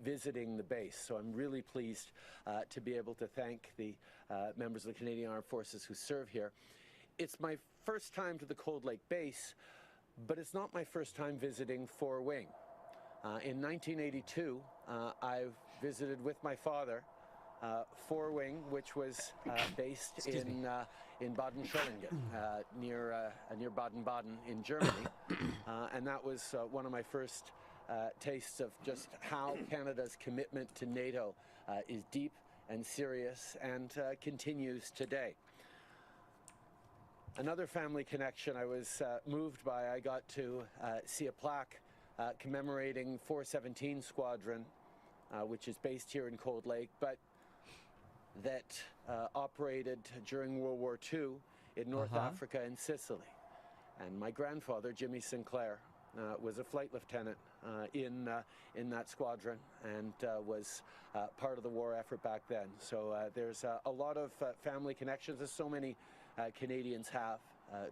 visiting the base, so I'm really pleased to be able to thank the members of the Canadian Armed Forces who serve here. It's my first time to the Cold Lake base, but it's not my first time visiting Four Wing. In 1982, I visited with my father Four Wing, which was based in Baden-Schellingen, near Baden-Baden in Germany, and that was one of my first tastes of just how Canada's commitment to NATO is deep and serious and continues today. Another family connection I was moved by, I got to see a plaque commemorating 417 Squadron, which is based here in Cold Lake, but that operated during World War II in North Africa and Sicily. And my grandfather, Jimmy Sinclair, was a flight lieutenant in that squadron and was part of the war effort back then. So there's a lot of family connections, as so many Canadians have,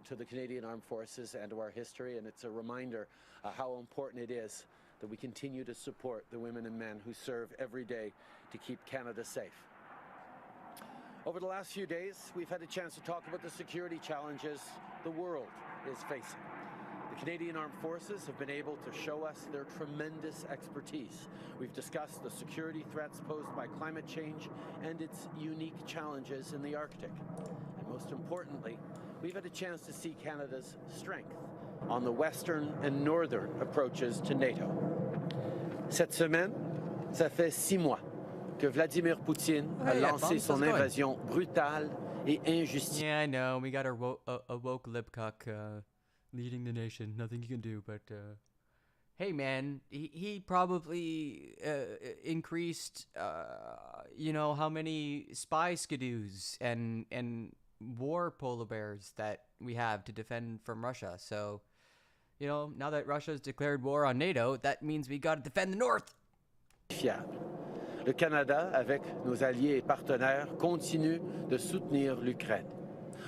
to the Canadian Armed Forces and to our history, and it's a reminder how important it is that we continue to support the women and men who serve every day to keep Canada safe. Over the last few days, we've had a chance to talk about the security challenges the world is facing. The Canadian Armed Forces have been able to show us their tremendous expertise. We've discussed the security threats posed by climate change and its unique challenges in the Arctic. And most importantly, we've had a chance to see Canada's strength on the western and northern approaches to NATO. Cette semaine, ça fait 6 mois que Vladimir Poutine a lancé son invasion brutale et injustifiée. Yeah, I know. We got a woke libcuck leading the nation. Nothing you can do, but hey, man, he probably increased, you know, how many spy skidoos and war polar bears that we have to defend from Russia. So, you know, now that Russia's declared war on NATO, that means we got to defend the North. Fiable. Le Canada, avec nos alliés et partenaires, continue de soutenir l'Ukraine.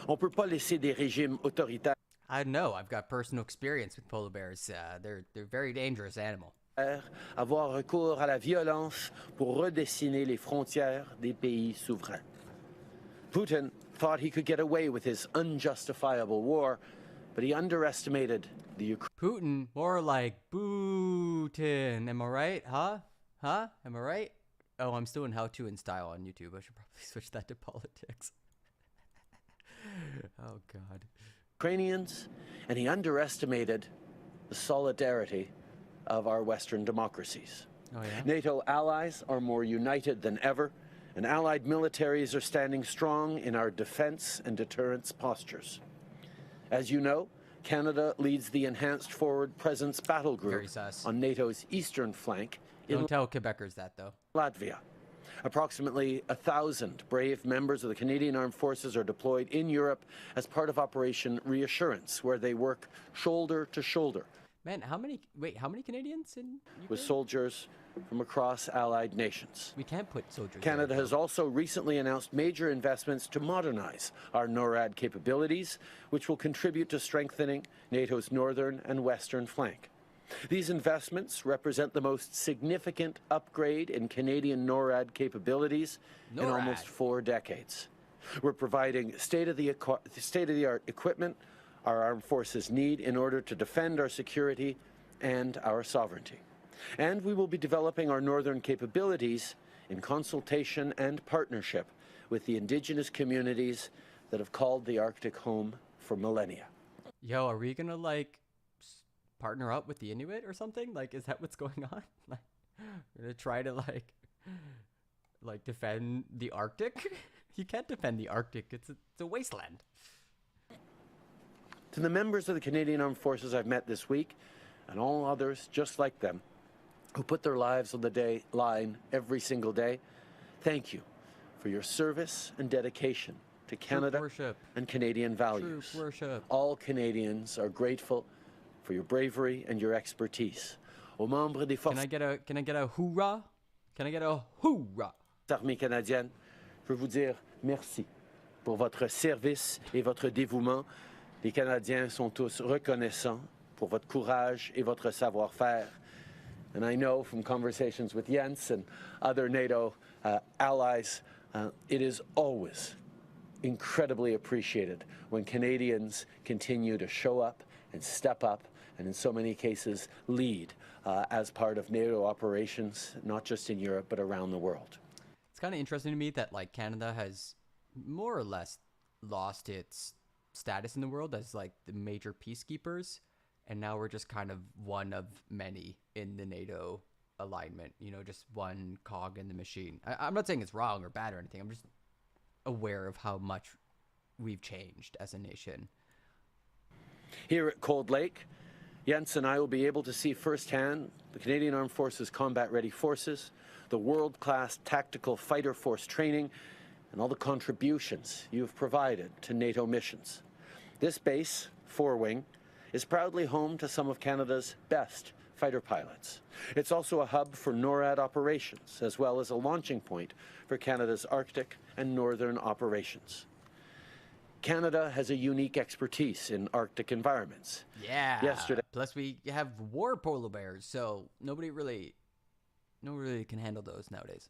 On ne peut pas laisser des régimes autoritaires. I know. I've got personal experience with polar bears. They're a very dangerous animal. Avoir recours à la violence pour redessiner les frontières des pays souverains. Putin thought he could get away with his unjustifiable war, but he underestimated the Ukraine. Putin, more like Putin. Am I right? Huh? Am I right? Oh, I'm still in How To in Style on YouTube. I should probably switch that to politics. Oh, God. Ukrainians, and he underestimated the solidarity of our Western democracies. Oh, yeah? NATO allies are more united than ever, and allied militaries are standing strong in our defense and deterrence postures. As you know, Canada leads the Enhanced Forward Presence Battle Group on NATO's eastern flank. Don't tell Quebecers that, though. Latvia. Approximately 1,000 brave members of the Canadian Armed Forces are deployed in Europe as part of Operation Reassurance, where they work shoulder to shoulder. Man, how many Canadians in Ukraine? With soldiers from across allied nations. We can't put soldiers Canada there. has also recently announced major investments to modernize our NORAD capabilities, which will contribute to strengthening NATO's northern and western flank. These investments represent the most significant upgrade in Canadian NORAD capabilities in almost 4 decades. We're providing state-of-the-art equipment our armed forces need in order to defend our security and our sovereignty. And we will be developing our northern capabilities in consultation and partnership with the indigenous communities that have called the Arctic home for millennia. Yo, are we gonna, like, partner up with the Inuit or something? Like, is that what's going on? Like, we're gonna try to, like defend the Arctic? You can't defend the Arctic. It's a wasteland. To the members of the Canadian Armed Forces I've met this week, and all others just like them, who put their lives on the line every single day, thank you for your service and dedication to Canada and Canadian values. Troop worship. All Canadians are grateful for your bravery and your expertise. Aux membres des forces. Can I get a hoorah? Can I get a hoorah? Armée canadienne, je veux vous dire merci pour votre service et votre dévouement. Les Canadiens sont tous reconnaissants pour votre courage et votre savoir-faire. And I know from conversations with Jens and other NATO allies, it is always incredibly appreciated when Canadians continue to show up and step up, and in so many cases lead as part of NATO operations, not just in Europe, but around the world. It's kind of interesting to me that, like, Canada has more or less lost its status in the world as, like, the major peacekeepers, and now we're just kind of one of many in the NATO alignment, you know, just one cog in the machine. I'm not saying it's wrong or bad or anything. I'm just aware of how much we've changed as a nation. Here at Cold Lake, Jens and I will be able to see firsthand the Canadian Armed Forces combat-ready forces, the world-class tactical fighter force training, and all the contributions you've provided to NATO missions. This base, 4-Wing, is proudly home to some of Canada's best fighter pilots. It's also a hub for NORAD operations, as well as a launching point for Canada's Arctic and northern operations. Canada has a unique expertise in Arctic environments. Yeah. Yesterday. Plus, we have war polar bears, so nobody really can handle those nowadays.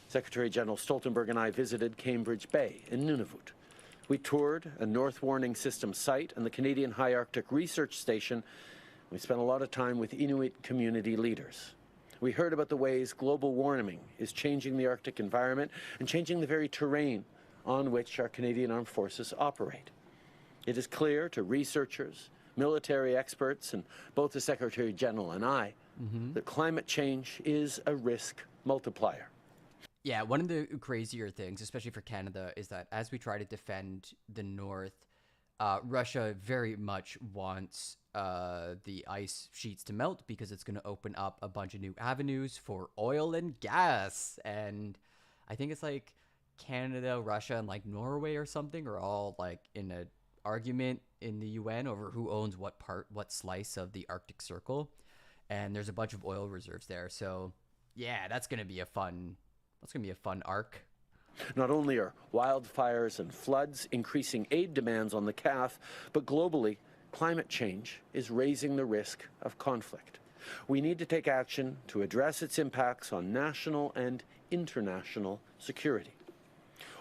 Secretary General Stoltenberg and I visited Cambridge Bay in Nunavut. We toured a North Warning System site and the Canadian High Arctic Research Station. We spent a lot of time with Inuit community leaders. We heard about the ways global warming is changing the Arctic environment and changing the very terrain on which our Canadian Armed Forces operate. It is clear to researchers, military experts, and both the Secretary General and I that climate change is a risk multiplier. Yeah, one of the crazier things, especially for Canada, is that as we try to defend the North, Russia very much wants the ice sheets to melt because it's going to open up a bunch of new avenues for oil and gas. And I think it's like Canada, Russia, and like Norway or something are all like in an argument in the UN over who owns what slice of the Arctic Circle. And there's a bunch of oil reserves there. So yeah, that's going to be a fun arc. Not only are wildfires and floods increasing aid demands on the CAF, but globally, climate change is raising the risk of conflict. We need to take action to address its impacts on national and international security.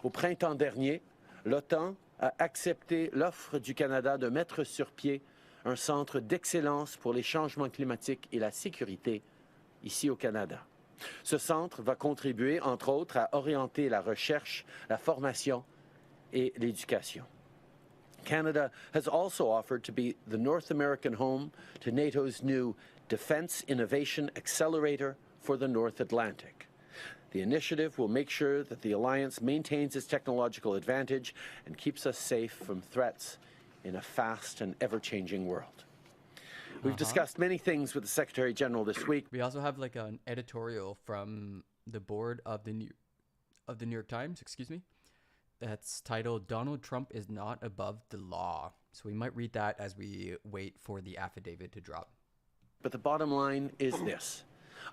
Au printemps dernier, l'OTAN a accepté l'offre du Canada de mettre sur pied un centre d'excellence pour les changements climatiques et la sécurité ici au Canada. Ce centre va contribuer, entre autres, à orienter la recherche, la formation et l'éducation. Canada has also offered to be the North American home to NATO's new Defense Innovation Accelerator for the North Atlantic. The initiative will make sure that the alliance maintains its technological advantage and keeps us safe from threats in a fast and ever-changing world. We've discussed many things with the Secretary General this week. We also have like an editorial from the board of the New York Times, that's titled "Donald Trump is not above the law." So we might read that as we wait for the affidavit to drop. But the bottom line is this.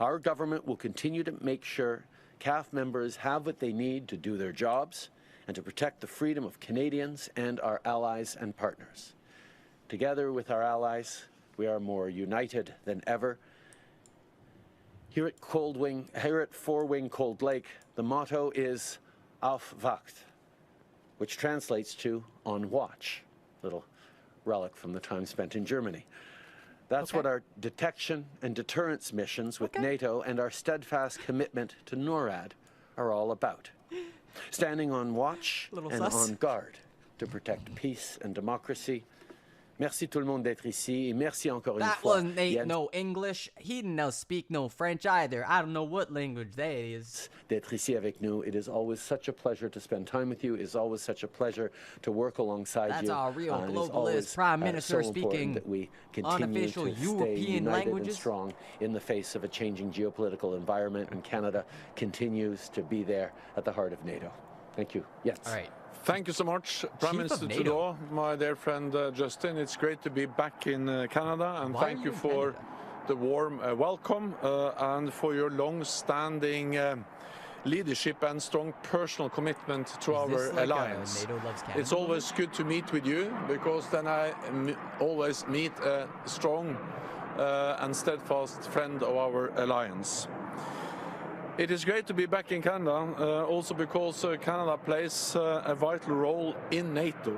Our government will continue to make sure CAF members have what they need to do their jobs and to protect the freedom of Canadians and our allies and partners. Together with our allies, we are more united than ever. Here at Four Wing Cold Lake, the motto is Auf Wacht, which translates to on watch, little relic from the time spent in Germany. That's what our detection and deterrence missions with NATO and our steadfast commitment to NORAD are all about. Standing on watch and on guard to protect peace and democracy. Merci tout le monde d'être ici, et merci encore une fois. That wasn't no English. He didn't speak no French either. I don't know what language that is. D'être ici avec nous. It is always such a pleasure to spend time with you. It is always such a pleasure to work alongside you. That's our real globalist prime minister speaking that we continue unofficial to stay European united languages. And strong in the face of a changing geopolitical environment, and Canada continues to be there at the heart of NATO. Thank you. Yes. All right. Thank you so much, Prime Minister Trudeau, my dear friend Justin. It's great to be back in Canada, and thank you for the warm welcome and for your long-standing leadership and strong personal commitment to our alliance. It's always good to meet with you, because then I always meet a strong and steadfast friend of our alliance. It is great to be back in Canada, also because Canada plays a vital role in NATO,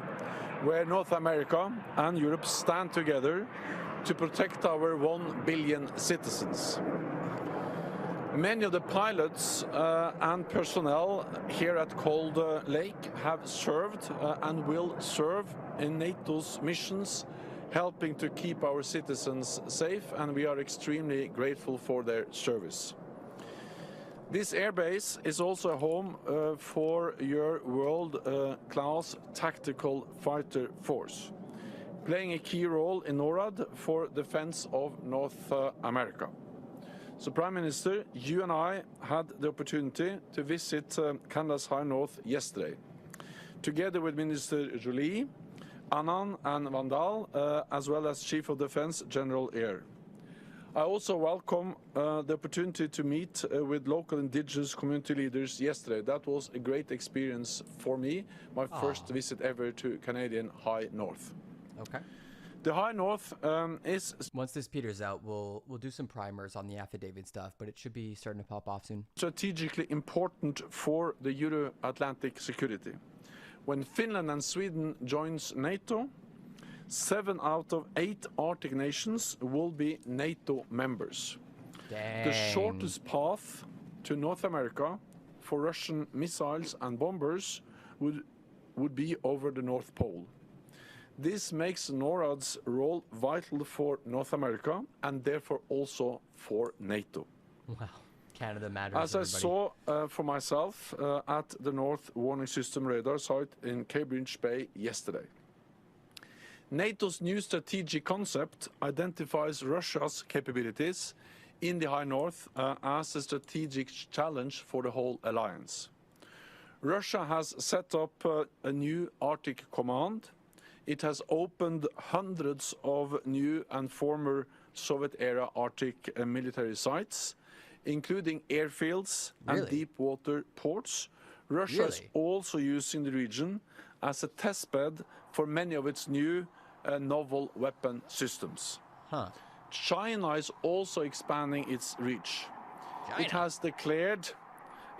where North America and Europe stand together to protect our 1 billion citizens. Many of the pilots and personnel here at Cold Lake have served and will serve in NATO's missions, helping to keep our citizens safe, and we are extremely grateful for their service. This airbase is also a home for your world-class tactical fighter force, playing a key role in NORAD for defense of North America. So, Prime Minister, you and I had the opportunity to visit Canada's High North yesterday, together with Minister Joly, Anand and Vandal, as well as Chief of Defense General Eyre. I also welcome the opportunity to meet with local Indigenous community leaders yesterday. That was a great experience for me, my first visit ever to Canadian High North. Okay. The High North is... Once this peters out, we'll do some primers on the affidavit stuff, but it should be starting to pop off soon. ...strategically important for the Euro-Atlantic security. When Finland and Sweden joins NATO, 7 out of 8 Arctic nations will be NATO members. Dang. The shortest path to North America for Russian missiles and bombers would be over the North Pole. This makes NORAD's role vital for North America and therefore also for NATO. Wow, Canada matters. As I saw for myself at the North Warning System radar site in Cambridge Bay yesterday. NATO's new strategic concept identifies Russia's capabilities in the High North as a strategic challenge for the whole alliance. Russia has set up a new Arctic command. It has opened hundreds of new and former Soviet-era Arctic military sites, including airfields and deep water ports. Russia is also using the region as a testbed for many of its new novel weapon systems. China is also expanding its reach. It has declared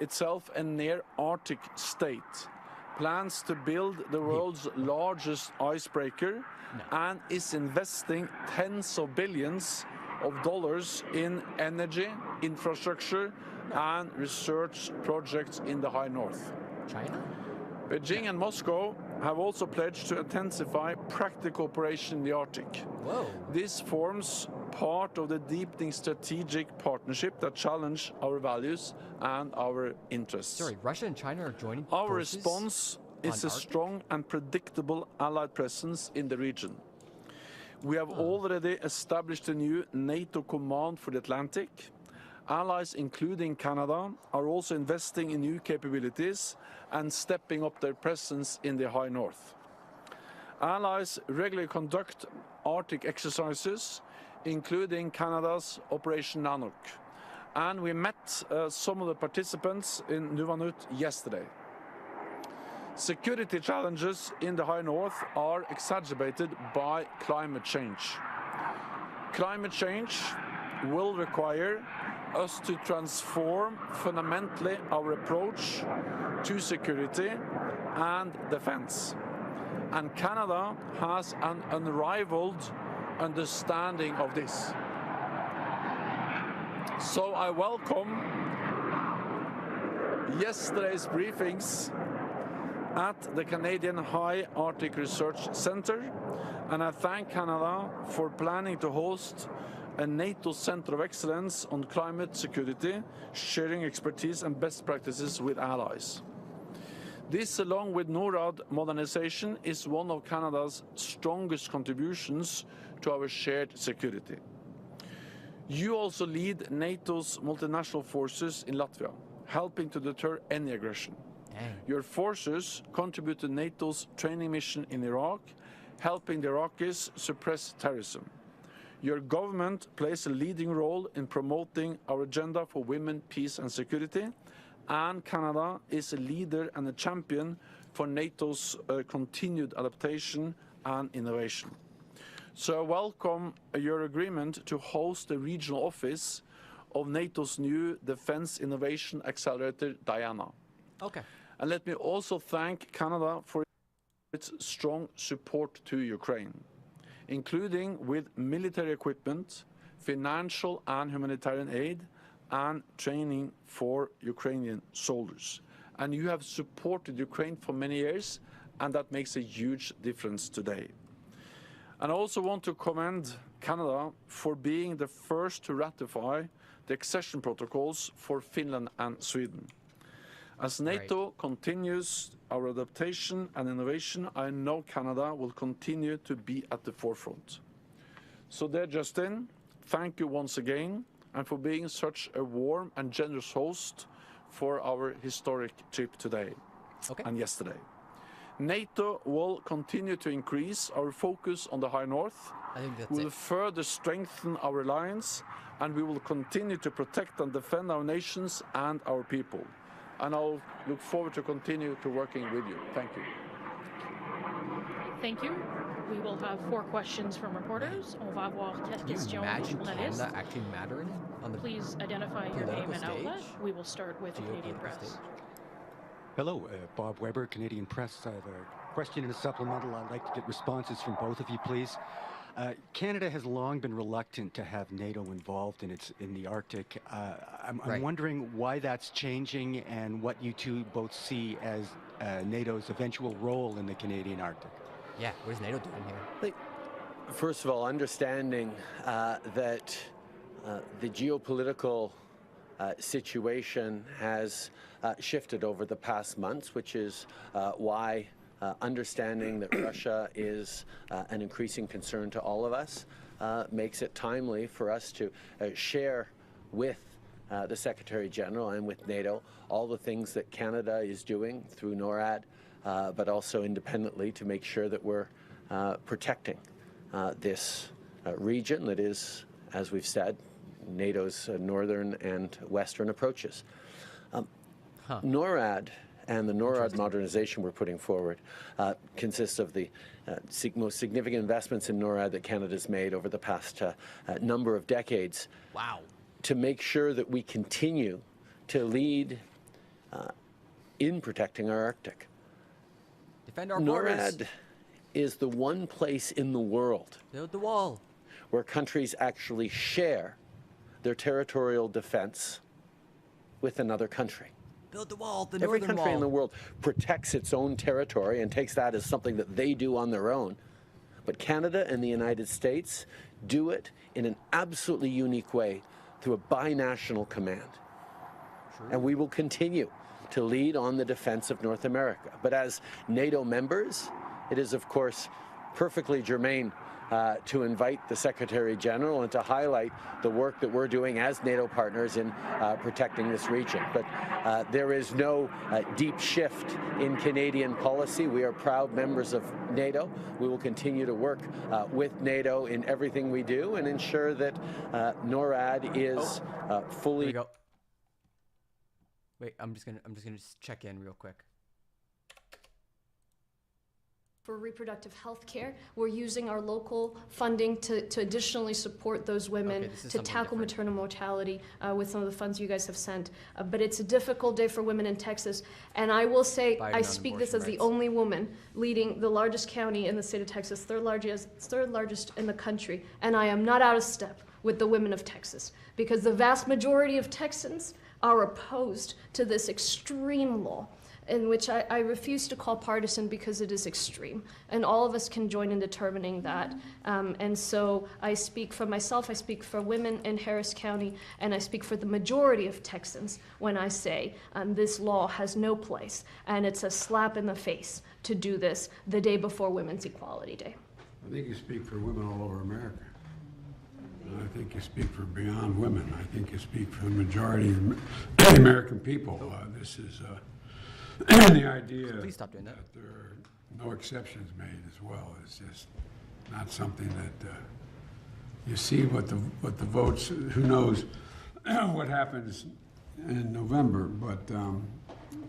itself a near-Arctic state, plans to build the world's largest icebreaker, and is investing tens of billions of dollars in energy, infrastructure, and research projects in the High North. China? Beijing and Moscow have also pledged to intensify practical cooperation in the Arctic. Whoa. This forms part of the deepening strategic partnership that challenge our values and our interests. Sorry, Russia and China are joining Our forces response is on a Arctic? strong and predictable allied presence in the region. We have already established a new NATO command for the Atlantic. Allies, including Canada, are also investing in new capabilities and stepping up their presence in the High North. Allies regularly conduct Arctic exercises, including Canada's Operation Nanook. And we met some of the participants in Nunavut yesterday. Security challenges in the High North are exacerbated by climate change. Climate change will require us to transform fundamentally our approach to security and defense. And Canada has an unrivaled understanding of this. So I welcome yesterday's briefings at the Canadian High Arctic Research Centre, and I thank Canada for planning to host a NATO Centre of Excellence on climate security, sharing expertise and best practices with allies. This, along with NORAD modernization, is one of Canada's strongest contributions to our shared security. You also lead NATO's multinational forces in Latvia, helping to deter any aggression. Your forces contribute to NATO's training mission in Iraq, helping the Iraqis suppress terrorism. Your government plays a leading role in promoting our agenda for women, peace and security, and Canada is a leader and a champion for NATO's continued adaptation and innovation. So I welcome your agreement to host the regional office of NATO's new Defence Innovation Accelerator, Diana. Okay. And let me also thank Canada for its strong support to Ukraine, including with military equipment, financial and humanitarian aid, and training for Ukrainian soldiers. And you have supported Ukraine for many years, and that makes a huge difference today. And I also want to commend Canada for being the first to ratify the accession protocols for Finland and Sweden. As NATO continues our adaptation and innovation, I know Canada will continue to be at the forefront. So dear Justin, thank you once again, and for being such a warm and generous host for our historic trip today and yesterday. NATO will continue to increase our focus on the High North. I think that's we will further strengthen our alliance, and we will continue to protect and defend our nations and our people. And I'll look forward to continue to working with you. Thank you. Thank you. We will have 4 questions from reporters. On va avoir 4 Can you questions imagine des journalistes. Canada actually mattering on the Please identify your name political and outlet. stage? We will start with the Canadian Press. Stage. Hello, Bob Weber, Canadian Press. I have a question and a supplemental. I'd like to get responses from both of you, please. Canada has long been reluctant to have NATO involved in the Arctic. I'm wondering why that's changing and what you two both see as NATO's eventual role in the Canadian Arctic. Yeah, what is NATO doing here? First of all, understanding that the geopolitical situation has shifted over the past months, which is why understanding that Russia is an increasing concern to all of us makes it timely for us to share with the Secretary General and with NATO all the things that Canada is doing through NORAD, but also independently to make sure that we're protecting this region that is, as we've said, NATO's northern and western approaches. NORAD and the NORAD modernization we're putting forward consists of the most significant investments in NORAD that Canada's made over the past number of decades. Wow. To make sure that we continue to lead in protecting our Arctic. Defend our borders. NORAD is the one place in the world Build the wall. where countries actually share their territorial defense with another country. Build the wall, the Every northern country in the wall. world protects its own territory and takes that as something that they do on their own. But Canada and the United States do it in an absolutely unique way through a binational command. And we will continue to lead on the defense of North America. But as NATO members, it is, of course, perfectly germane to invite the Secretary General and to highlight the work that we're doing as NATO partners in protecting this region. But there is no deep shift in Canadian policy. We are proud members of NATO. We will continue to work with NATO in everything we do and ensure that NORAD is fully. Here we go. Wait, I'm just gonna check in real quick. For reproductive health care, we're using our local funding to additionally support those women to tackle maternal mortality with some of the funds you guys have sent. But it's a difficult day for women in Texas. And I will say, I speak this as the only woman leading the largest county in the state of Texas, third largest in the country. And I am not out of step with the women of Texas, because the vast majority of Texans are opposed to this extreme law, in which I refuse to call partisan because it is extreme. And all of us can join in determining that. And so I speak for myself, I speak for women in Harris County, and I speak for the majority of Texans when I say this law has no place. And it's a slap in the face to do this the day before Women's Equality Day. I think you speak for women all over America. I think you speak for beyond women. I think you speak for the majority of the American people. This is the idea that there are no exceptions made as well. It's just not something that you see what the votes. Who knows what happens in November? But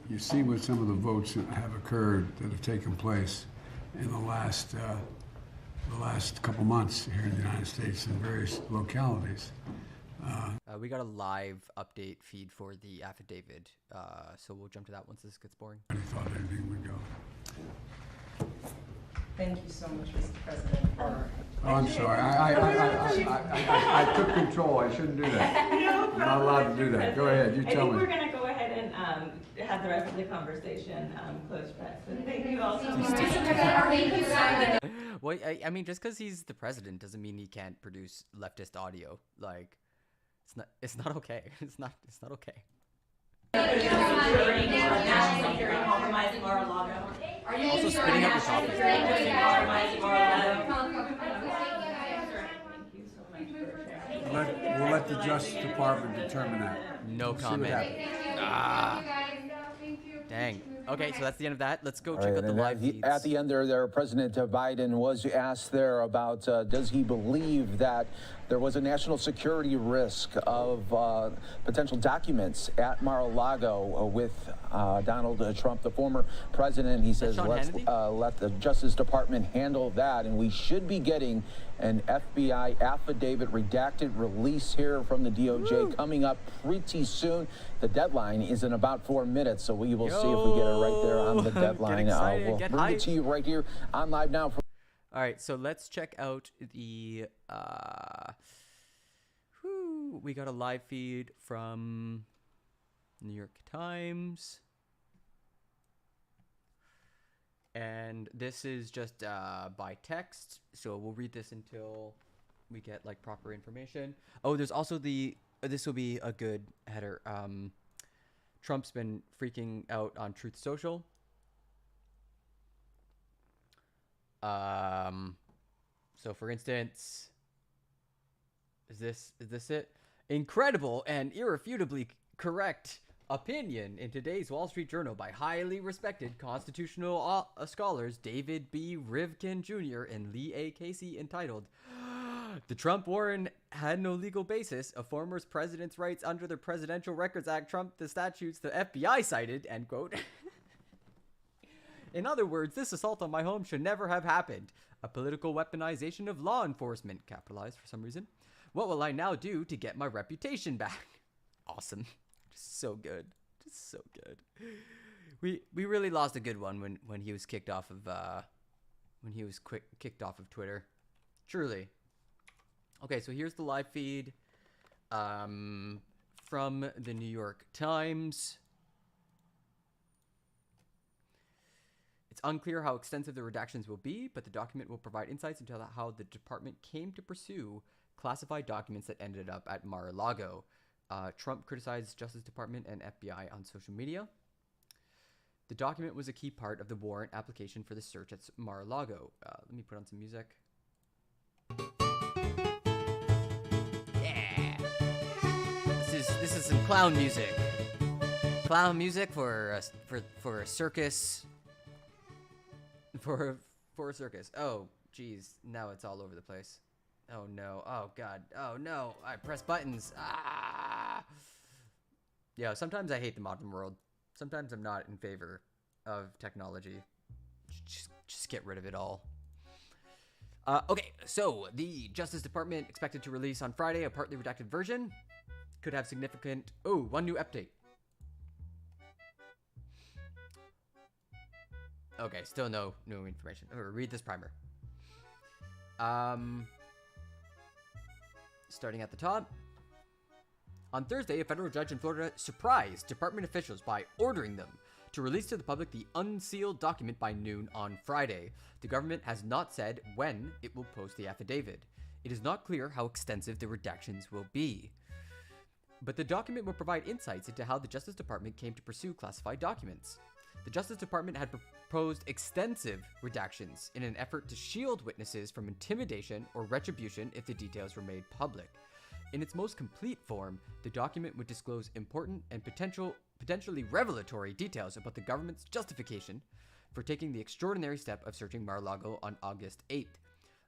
you see what some of the votes that have occurred that have taken place in the last couple months here in the United States in various localities. We got a live update feed for the affidavit, so we'll jump to that once this gets boring. I thought anything would go. Thank you so much, Mr. President. Oh, I'm sorry. I took control. I shouldn't do that. I'm not allowed to do that. Go ahead. You tell me. I think we're going to go ahead and have the rest of the conversation closed press. And thank you all so much. Well, I mean, just because he's the president doesn't mean he can't produce leftist audio. Like, it's not okay. It's not okay. Also spinning up the topic. We'll let the Justice Department determine that. No comment. Dang. Okay, so that's the end of that. Let's go check out the live feeds. At the end there, President Biden was asked there about does he believe that there was a national security risk of potential documents at Mar-a-Lago with Donald Trump, the former president. He says, let's let the Justice Department handle that, and we should be getting an FBI affidavit redacted release here from the DOJ coming up pretty soon. The deadline is in about 4 minutes, so we will see if we get it right there on the deadline. We'll bring it to you right here on Live Now. All right, so let's check out the we got a live feed from New York Times. And this is just by text, so we'll read this until we get like proper information. Oh, there's also this will be a good header. Trump's been freaking out on Truth Social. So for instance, is this it? Incredible and irrefutably correct opinion in today's Wall Street Journal by highly respected constitutional scholars David B. Rivkin Jr. and Lee A. Casey, entitled "The Trump-Warren Had No Legal Basis, a Former President's Rights Under the Presidential Records Act Trump the Statutes the FBI Cited," end quote. In other words, this assault on my home should never have happened. A political weaponization of law enforcement, capitalized for some reason. What will I now do to get my reputation back? Awesome. Just so good. Just so good. We really lost a good one when he was kicked off of kicked off of Twitter. Truly. Okay, so here's the live feed from the New York Times. It's unclear how extensive the redactions will be, but the document will provide insights into how the department came to pursue classified documents that ended up at Mar-a-Lago. Trump criticized Justice Department and FBI on social media. The document was a key part of the warrant application for the search at Mar-a-Lago. Let me put on some music. Yeah, this is some clown music. Clown music for a circus. For a circus. Oh, geez. Now it's all over the place. Oh, no. Oh, God. Oh, no. I press buttons. Ah! Yeah, sometimes I hate the modern world. Sometimes I'm not in favor of technology. Just get rid of it all. Okay, so the Justice Department expected to release on Friday a partly redacted version. Could have significant... Oh, one new update. Okay, still no new information. Read this primer. Starting at the top. On Thursday, a federal judge in Florida surprised department officials by ordering them to release to the public the unsealed document by noon on Friday. The government has not said when it will post the affidavit. It is not clear how extensive the redactions will be. But the document will provide insights into how the Justice Department came to pursue classified documents. The Justice Department had proposed extensive redactions in an effort to shield witnesses from intimidation or retribution if the details were made public. In its most complete form, the document would disclose important and potentially revelatory details about the government's justification for taking the extraordinary step of searching Mar-a-Lago on August 8th.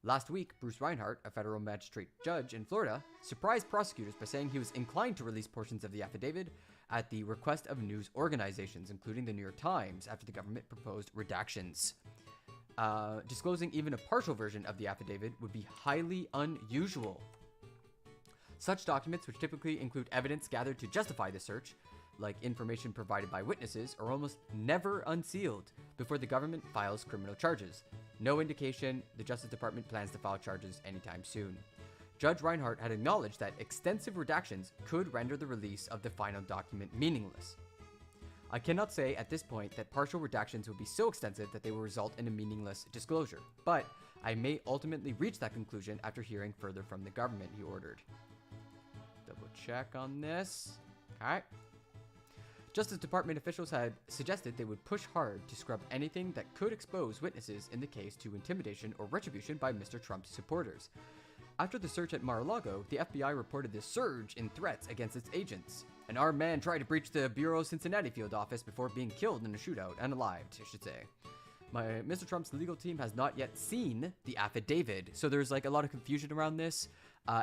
Last week, Bruce Reinhart, a federal magistrate judge in Florida, surprised prosecutors by saying he was inclined to release portions of the affidavit at the request of news organizations, including the New York Times, after the government proposed redactions. Disclosing even a partial version of the affidavit would be highly unusual. Such documents, which typically include evidence gathered to justify the search, like information provided by witnesses, are almost never unsealed before the government files criminal charges. No indication the Justice Department plans to file charges anytime soon. Judge Reinhart had acknowledged that extensive redactions could render the release of the final document meaningless. I cannot say at this point that partial redactions will be so extensive that they will result in a meaningless disclosure, but I may ultimately reach that conclusion after hearing further from the government, he ordered. Double check on this. Okay. Justice Department officials had suggested they would push hard to scrub anything that could expose witnesses in the case to intimidation or retribution by Mr. Trump's supporters. After the search at Mar-a-Lago, the FBI reported the surge in threats against its agents. An armed man tried to breach the Bureau's Cincinnati field office before being killed in a shootout, unalived, I should say. Mr. Trump's legal team has not yet seen the affidavit, so there's like a lot of confusion around this.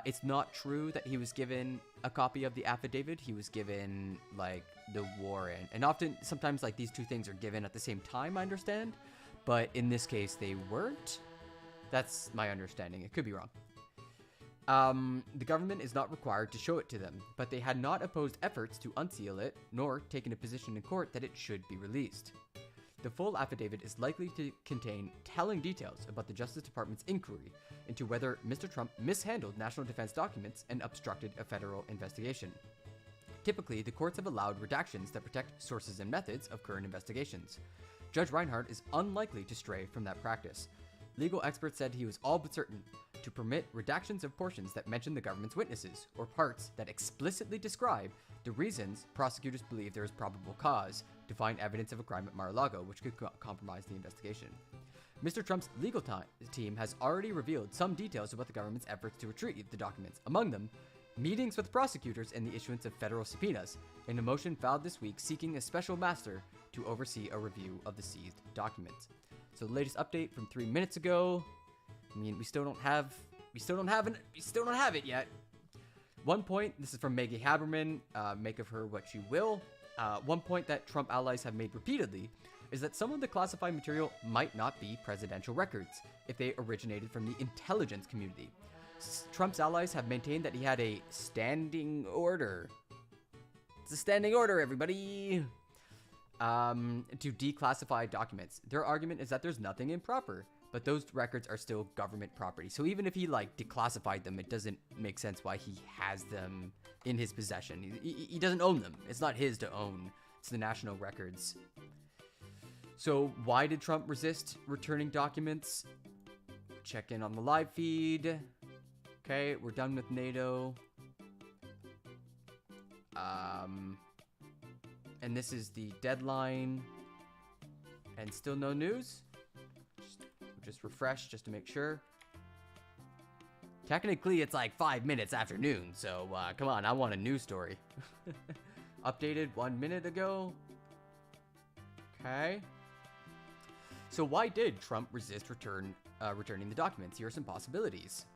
It's not true that he was given a copy of the affidavit. He was given, like, the warrant. And often, sometimes, like, these two things are given at the same time, I understand. But in this case, they weren't. That's my understanding. It could be wrong. The government is not required to show it to them, but they had not opposed efforts to unseal it, nor taken a position in court that it should be released. The full affidavit is likely to contain telling details about the Justice Department's inquiry into whether Mr. Trump mishandled national defense documents and obstructed a federal investigation. Typically, the courts have allowed redactions that protect sources and methods of current investigations. Judge Reinhardt is unlikely to stray from that practice. Legal experts said he was all but certain to permit redactions of portions that mention the government's witnesses, or parts that explicitly describe the reasons prosecutors believe there is probable cause to find evidence of a crime at Mar-a-Lago, which could compromise the investigation. Mr. Trump's legal team has already revealed some details about the government's efforts to retrieve the documents, among them meetings with prosecutors and the issuance of federal subpoenas, in a motion filed this week seeking a special master to oversee a review of the seized documents. So the latest update from 3 minutes ago. I mean, we still don't have it yet. One point, this is from Maggie Haberman, make of her what you will. One point that Trump allies have made repeatedly is that some of the classified material might not be presidential records if they originated from the intelligence community. Trump's allies have maintained that he had a standing order. It's a standing order, everybody. To declassify documents. Their argument is that there's nothing improper, but those records are still government property. So even if he like declassified them, it doesn't make sense why he has them in his possession. He doesn't own them. It's not his to own. It's the national records. So why did Trump resist returning documents? Check in on the live feed. Okay, we're done with NATO. And this is the deadline. And still no news. Just refresh just to make sure. Technically, it's like 5 minutes after noon, so come on, I want a news story. Updated 1 minute ago. Okay. So why did Trump resist returning the documents? Here are some possibilities.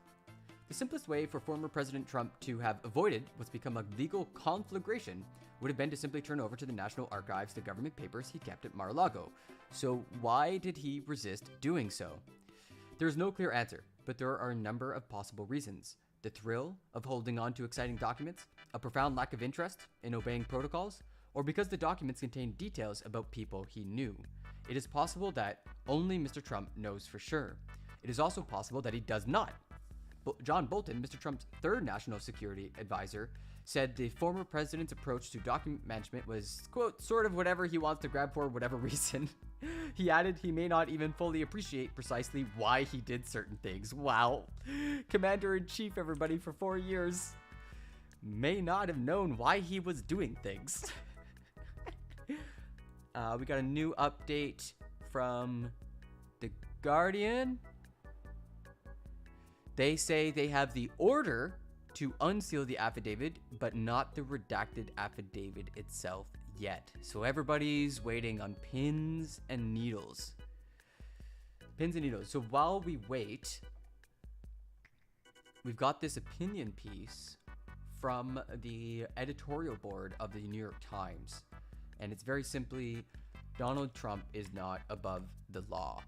The simplest way for former President Trump to have avoided what's become a legal conflagration would have been to simply turn over to the National Archives the government papers he kept at Mar-a-Lago. So why did he resist doing so? There is no clear answer, but there are a number of possible reasons. The thrill of holding on to exciting documents, a profound lack of interest in obeying protocols, or because the documents contain details about people he knew. It is possible that only Mr. Trump knows for sure. It is also possible that he does not. John Bolton, Mr. Trump's third national security advisor, said the former president's approach to document management was, quote, sort of whatever he wants to grab for whatever reason. He added he may not even fully appreciate precisely why he did certain things. Wow. Commander-in-Chief, everybody, for 4 years. May not have known why he was doing things. We got a new update from The Guardian. They say they have the order to unseal the affidavit, but not the redacted affidavit itself yet. So everybody's waiting on pins and needles. Pins and needles. So while we wait, we've got this opinion piece from the editorial board of the New York Times. And it's very simply, Donald Trump is not above the law.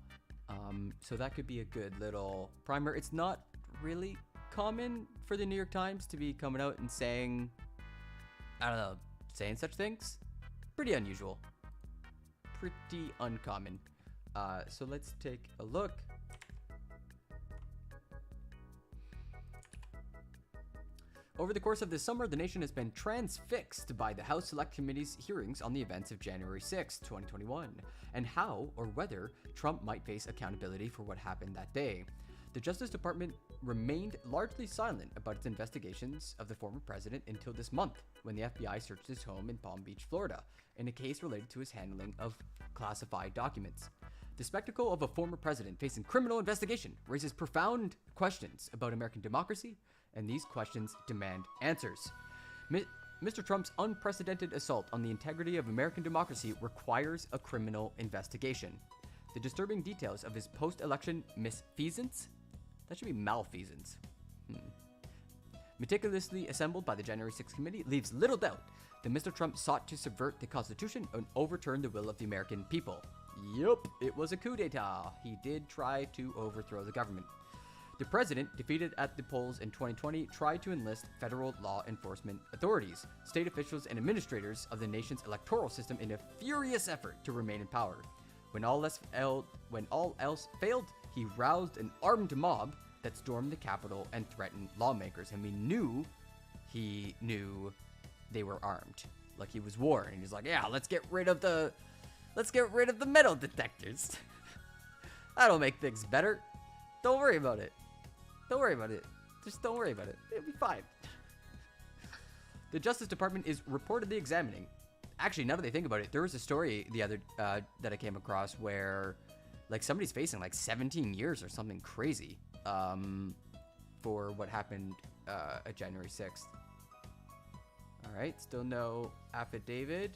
So that could be a good little primer. It's not really common for the New York Times to be coming out and saying, I don't know, saying such things. Pretty unusual. Pretty uncommon. So let's take a look. Over the course of this summer, the nation has been transfixed by the House Select Committee's hearings on the events of January 6, 2021, and how or whether Trump might face accountability for what happened that day. The Justice Department remained largely silent about its investigations of the former president until this month, when the FBI searched his home in Palm Beach, Florida, in a case related to his handling of classified documents. The spectacle of a former president facing criminal investigation raises profound questions about American democracy, and these questions demand answers. Mr. Trump's unprecedented assault on the integrity of American democracy requires a criminal investigation. The disturbing details of his post-election misfeasance, that should be malfeasance, meticulously assembled by the January 6th committee, leaves little doubt that Mr. Trump sought to subvert the Constitution and overturn the will of the American people. Yup, it was a coup d'etat. He did try to overthrow the government. The president, defeated at the polls in 2020, tried to enlist federal law enforcement authorities, state officials, and administrators of the nation's electoral system in a furious effort to remain in power. When all else failed, he roused an armed mob that stormed the Capitol and threatened lawmakers, and he knew they were armed, like he was war, and he's like, yeah, let's get rid of the metal detectors. That'll make things better. Don't worry about it. Just don't worry about it. It'll be fine. The Justice Department is reportedly examining. Actually, now that I think about it, there was a story the other that I came across where, like, somebody's facing like 17 years or something crazy for what happened at January 6th. All right, still no affidavit.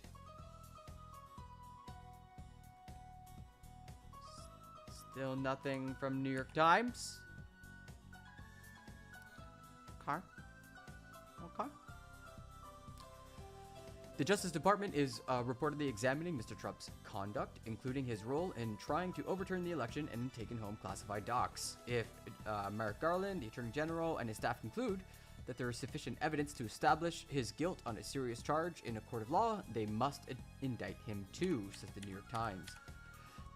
Still nothing from New York Times. Okay. The Justice Department is reportedly examining Mr. Trump's conduct, including his role in trying to overturn the election and taking home classified docs. If Merrick Garland, the Attorney General, and his staff conclude that there is sufficient evidence to establish his guilt on a serious charge in a court of law, they must indict him too, says the New York Times.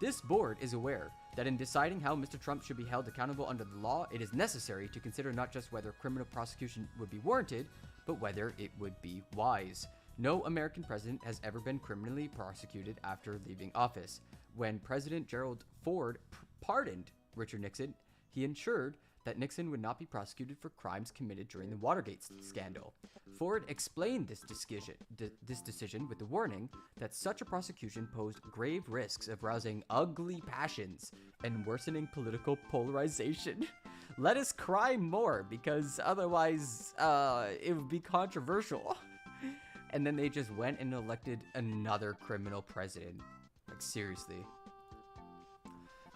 This board is aware that in deciding how Mr. Trump should be held accountable under the law, it is necessary to consider not just whether criminal prosecution would be warranted, but whether it would be wise. No American president has ever been criminally prosecuted after leaving office. When President Gerald Ford pardoned Richard Nixon, he ensured that Nixon would not be prosecuted for crimes committed during the Watergate scandal. Ford explained this decision with the warning that such a prosecution posed grave risks of rousing ugly passions and worsening political polarization. Let us cry more, because otherwise it would be controversial. And then they just went and elected another criminal president. Like, seriously.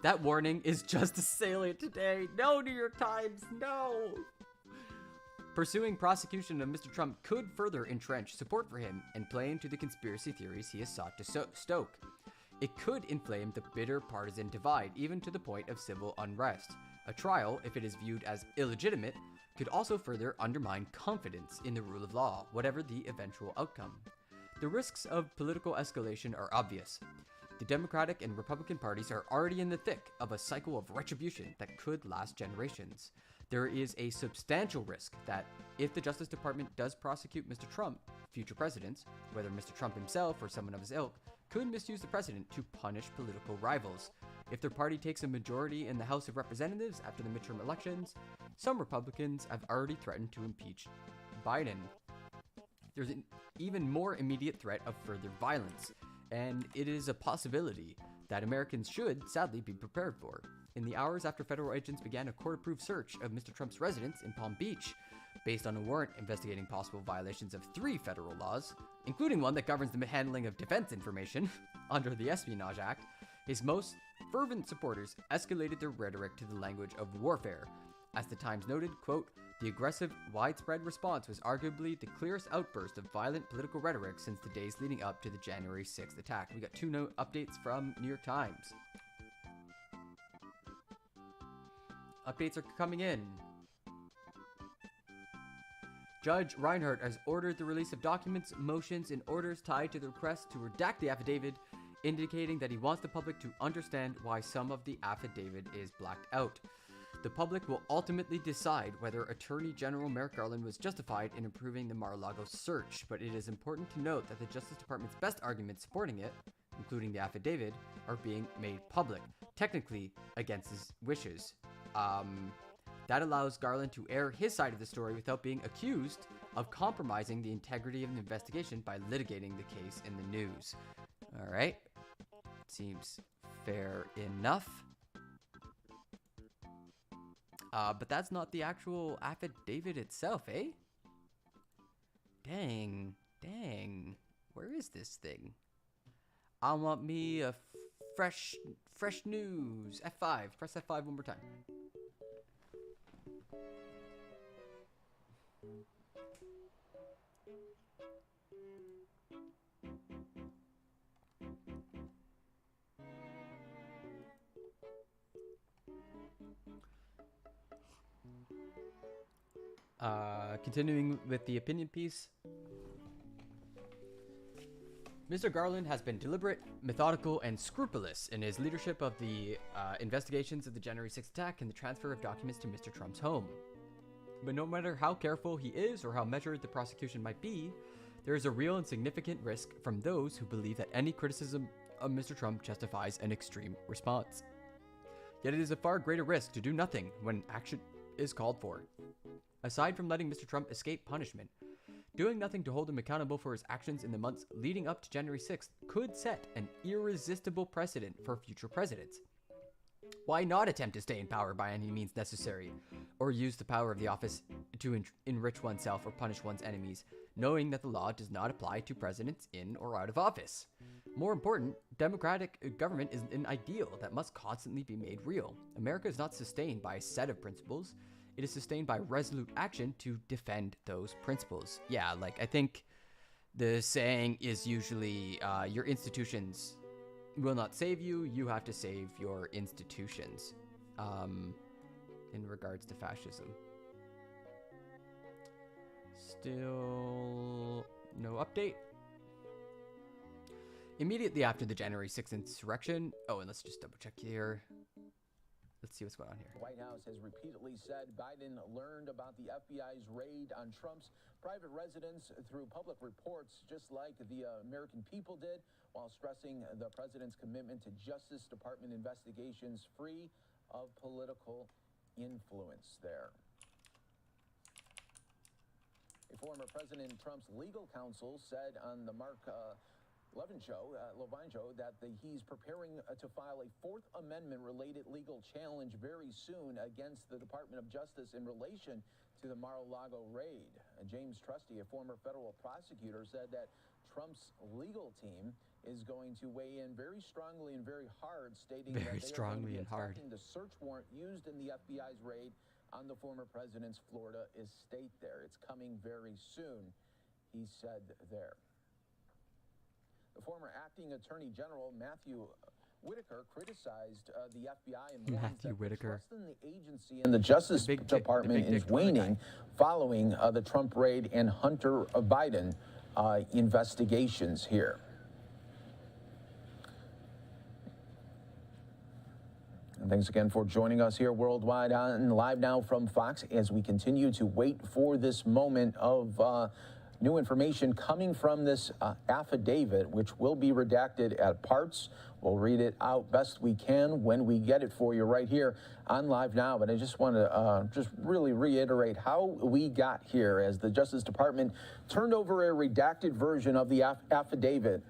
That warning is just as salient today. No, New York Times, no! Pursuing prosecution of Mr. Trump could further entrench support for him and play into the conspiracy theories he has sought to stoke. It could inflame the bitter partisan divide, even to the point of civil unrest. A trial, if it is viewed as illegitimate, could also further undermine confidence in the rule of law, whatever the eventual outcome. The risks of political escalation are obvious. The Democratic and Republican parties are already in the thick of a cycle of retribution that could last generations. There is a substantial risk that if the Justice Department does prosecute Mr. Trump, future presidents, whether Mr. Trump himself or someone of his ilk, could misuse the president to punish political rivals. If their party takes a majority in the House of Representatives after the midterm elections, some Republicans have already threatened to impeach Biden. There's an even more immediate threat of further violence, and it is a possibility that Americans should, sadly, be prepared for. In the hours after federal agents began a court-approved search of Mr. Trump's residence in Palm Beach, based on a warrant investigating possible violations of 3 federal laws, including one that governs the handling of defense information under the Espionage Act, his most fervent supporters escalated their rhetoric to the language of warfare. As the Times noted, quote, the aggressive, widespread response was arguably the clearest outburst of violent political rhetoric since the days leading up to the January 6th attack. We got 2 updates from New York Times. Updates are coming in. Judge Reinhardt has ordered the release of documents, motions, and orders tied to the request to redact the affidavit, indicating that he wants the public to understand why some of the affidavit is blacked out. The public will ultimately decide whether Attorney General Merrick Garland was justified in approving the Mar-a-Lago search, but it is important to note that the Justice Department's best arguments supporting it, including the affidavit, are being made public, technically against his wishes. That allows Garland to air his side of the story without being accused of compromising the integrity of the investigation by litigating the case in the news. All right. Seems fair enough. But that's not the actual affidavit itself, eh? Dang. Where is this thing? I want me a fresh news. F5. Press F5 one more time. Continuing with the opinion piece. Mr. Garland has been deliberate, methodical, and scrupulous in his leadership of the investigations of the January 6th attack and the transfer of documents to Mr. Trump's home. But no matter how careful he is or how measured the prosecution might be, there is a real and significant risk from those who believe that any criticism of Mr. Trump justifies an extreme response. Yet it is a far greater risk to do nothing when action is called for. Aside from letting Mr. Trump escape punishment, doing nothing to hold him accountable for his actions in the months leading up to January 6th could set an irresistible precedent for future presidents. Why not attempt to stay in power by any means necessary, or use the power of the office to enrich oneself or punish one's enemies, knowing that the law does not apply to presidents in or out of office? More important, democratic government is an ideal that must constantly be made real. America is not sustained by a set of principles. It is sustained by resolute action to defend those principles. Yeah, like I think the saying is usually your institutions will not save you, you have to save your institutions in regards to fascism. Still no update. Immediately after the January 6th insurrection, oh, and let's just double check here. Let's see what's going on here. The White House has repeatedly said Biden learned about the FBI's raid on Trump's private residence through public reports, just like the American people did, while stressing the president's commitment to Justice Department investigations free of political influence there. A former President Trump's legal counsel said on the Mark Levine show that he's preparing to file a Fourth Amendment-related legal challenge very soon against the Department of Justice in relation to the Mar-a-Lago raid. James Trusty, a former federal prosecutor, said that Trump's legal team is going to weigh in very strongly and very hard, stating that they are going to be attacking the search warrant used in the FBI's raid on the former president's Florida estate there. It's coming very soon, he said there. The former acting attorney general, Matthew Whitaker, criticized the FBI and warned that the trust in the agency and the Justice Department is waning following the Trump raid and Hunter Biden investigations here. And thanks again for joining us here worldwide on Live Now from Fox as we continue to wait for this moment of new information coming from this affidavit, which will be redacted at parts. We'll read it out best we can when we get it for you right here on Live Now. But I just want to just really reiterate how we got here as the Justice Department turned over a redacted version of the affidavit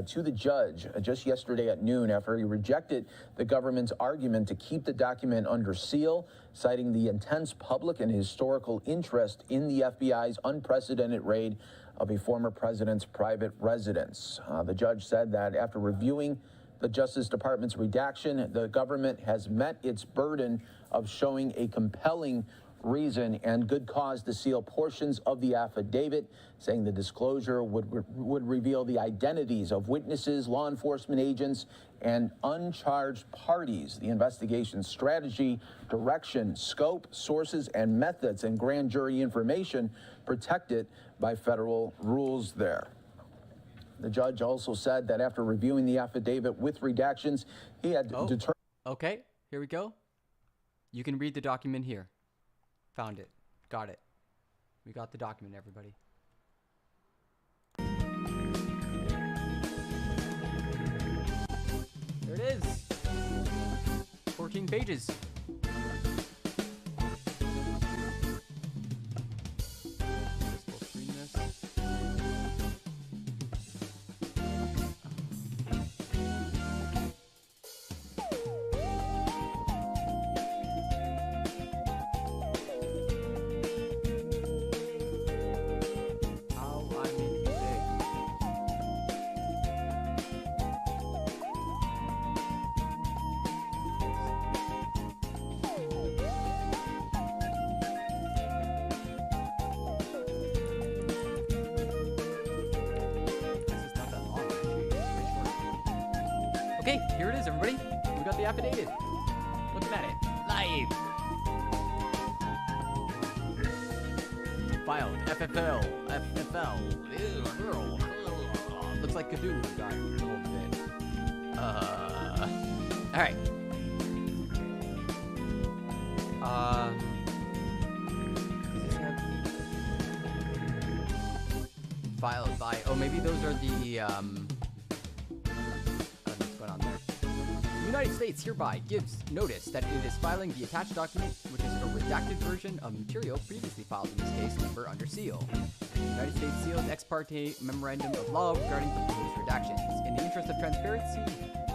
to the judge just yesterday at noon after he rejected the government's argument to keep the document under seal, citing the intense public and historical interest in the FBI's unprecedented raid of a former president's private residence. The judge said that after reviewing the Justice Department's redaction, the government has met its burden of showing a compelling reason and good cause to seal portions of the affidavit, saying the disclosure would reveal the identities of witnesses, law enforcement agents, and uncharged parties, the investigation's strategy, direction, scope, sources, and methods, and grand jury information protected by federal rules there. The judge also said that after reviewing the affidavit with redactions, he had determined... Okay, here we go. You can read the document here. Found it. Got it. We got the document, everybody. There it is. 14 pages. Okay, here it is, everybody. We got the affidavit. Looking at it live. filed. FFL. Ew, looks like Cthulhu got a hold of it. All right. Does this have filed by? Oh, maybe those are the what's going on there? The United States hereby gives notice that it is filing the attached document, which is a redacted version of material previously filed in this case, number under seal. The United States sealed ex parte memorandum of law regarding proposed redactions. In the interest of transparency,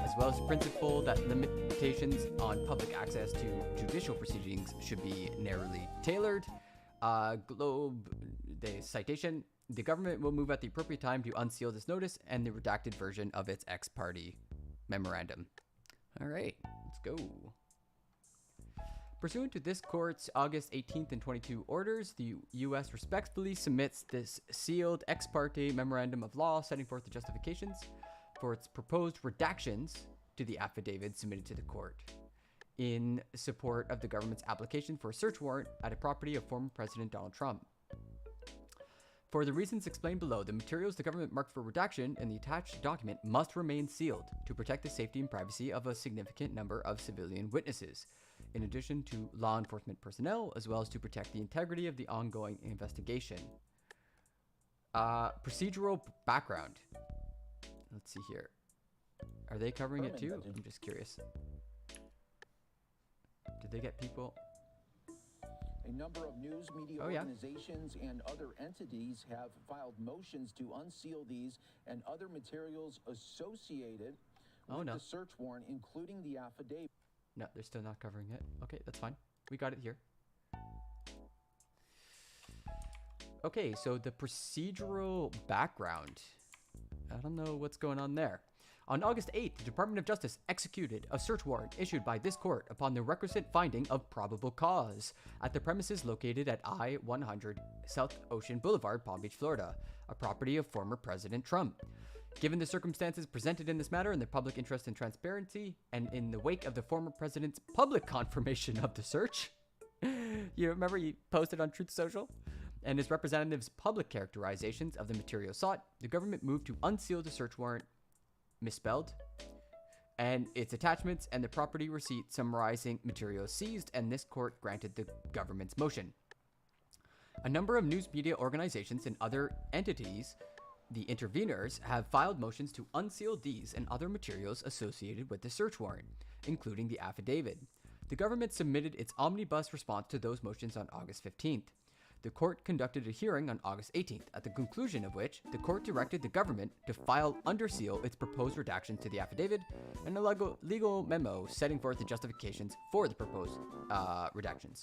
as well as the principle that limitations on public access to judicial proceedings should be narrowly tailored. The citation, the government will move at the appropriate time to unseal this notice and the redacted version of its ex parte memorandum. All right, let's go. Pursuant to this court's August 18th and 22 orders, the U.S. respectfully submits this sealed ex parte memorandum of law setting forth the justifications for its proposed redactions to the affidavit submitted to the court in support of the government's application for a search warrant at a property of former President Donald Trump. For the reasons explained below, the materials the government marked for redaction in the attached document must remain sealed to protect the safety and privacy of a significant number of civilian witnesses, in addition to law enforcement personnel, as well as to protect the integrity of the ongoing investigation. Procedural background. Let's see here. Are they covering it too? I'm just curious. Did they get people? A number of news media organizations and other entities have filed motions to unseal these and other materials associated with the search warrant, including the affidavit. No, they're still not covering it. Okay, that's fine. We got it here. Okay, so the procedural background. I don't know what's going on there. On August 8th, the Department of Justice executed a search warrant issued by this court upon the requisite finding of probable cause at the premises located at I-100 South Ocean Boulevard, Palm Beach, Florida, a property of former President Trump. Given the circumstances presented in this matter and the public interest in transparency, and in the wake of the former president's public confirmation of the search, you remember he posted on Truth Social, and his representative's public characterizations of the material sought, the government moved to unseal the search warrant, misspelled, and its attachments and the property receipt summarizing materials seized, and this court granted the government's motion. A number of news media organizations and other entities, the interveners, have filed motions to unseal these and other materials associated with the search warrant, including the affidavit. The government submitted its omnibus response to those motions on August 15th. The court conducted a hearing on August 18th, at the conclusion of which the court directed the government to file under seal its proposed redaction to the affidavit and a legal memo setting forth the justifications for the proposed redactions.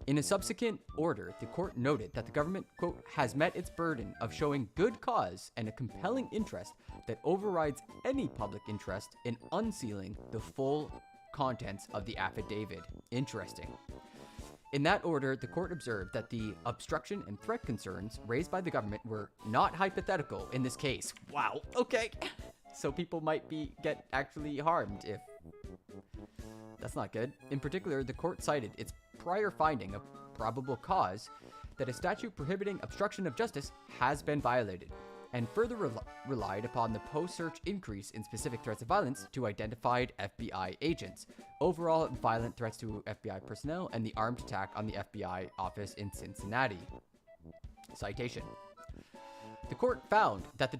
In a subsequent order, the court noted that the government, quote, has met its burden of showing good cause and a compelling interest that overrides any public interest in unsealing the full contents of the affidavit. Interesting. In that order, the court observed that the obstruction and threat concerns raised by the government were not hypothetical in this case. Wow, okay. So people might get actually harmed if... That's not good. In particular, the court cited its prior finding of probable cause that a statute prohibiting obstruction of justice has been violated, and further relied upon the post-search increase in specific threats of violence to identified FBI agents, overall violent threats to FBI personnel, and the armed attack on the FBI office in Cincinnati. Citation. The court found that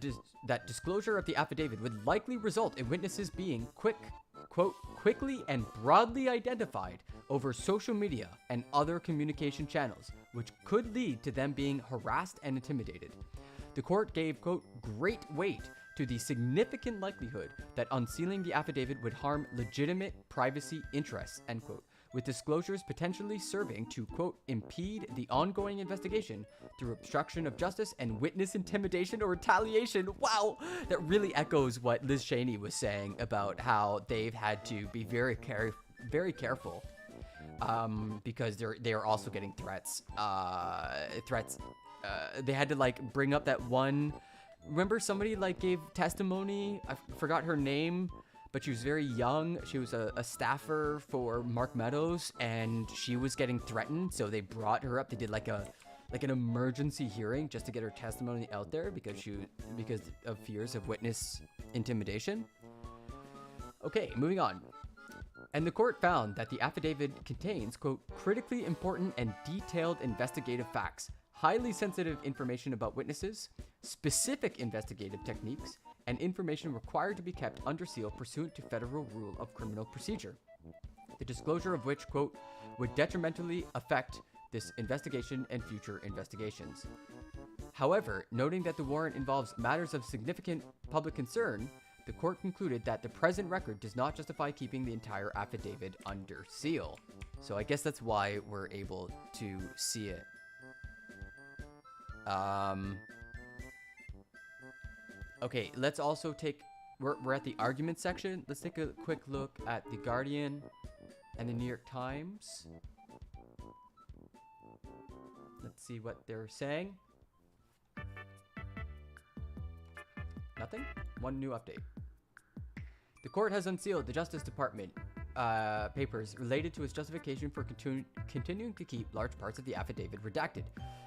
that disclosure of the affidavit would likely result in witnesses being quickly and broadly identified over social media and other communication channels, which could lead to them being harassed and intimidated. The court gave, quote, great weight to the significant likelihood that unsealing the affidavit would harm legitimate privacy interests, end quote, with disclosures potentially serving to, quote, impede the ongoing investigation through obstruction of justice and witness intimidation or retaliation. Wow, that really echoes what Liz Cheney was saying about how they've had to be very careful because they are also getting threats. They had to bring up that one. Remember somebody gave testimony? I forgot her name, but she was very young. She was a staffer for Mark Meadows, and she was getting threatened. So they brought her up. They did like an emergency hearing just to get her testimony out there because of fears of witness intimidation. Okay, moving on. And the court found that the affidavit contains, quote, critically important and detailed investigative facts, highly sensitive information about witnesses, specific investigative techniques, and information required to be kept under seal pursuant to Federal Rule of Criminal Procedure, the disclosure of which, quote, would detrimentally affect this investigation and future investigations. However, noting that the warrant involves matters of significant public concern, the court concluded that the present record does not justify keeping the entire affidavit under seal. So I guess that's why we're able to see it. Okay, let's also take, we're at the argument section. Let's take a quick look at The Guardian and the New York Times. Let's see what they're saying. Nothing? One new update. The court has unsealed the Justice Department papers related to its justification for continuing to keep large parts of the affidavit redacted.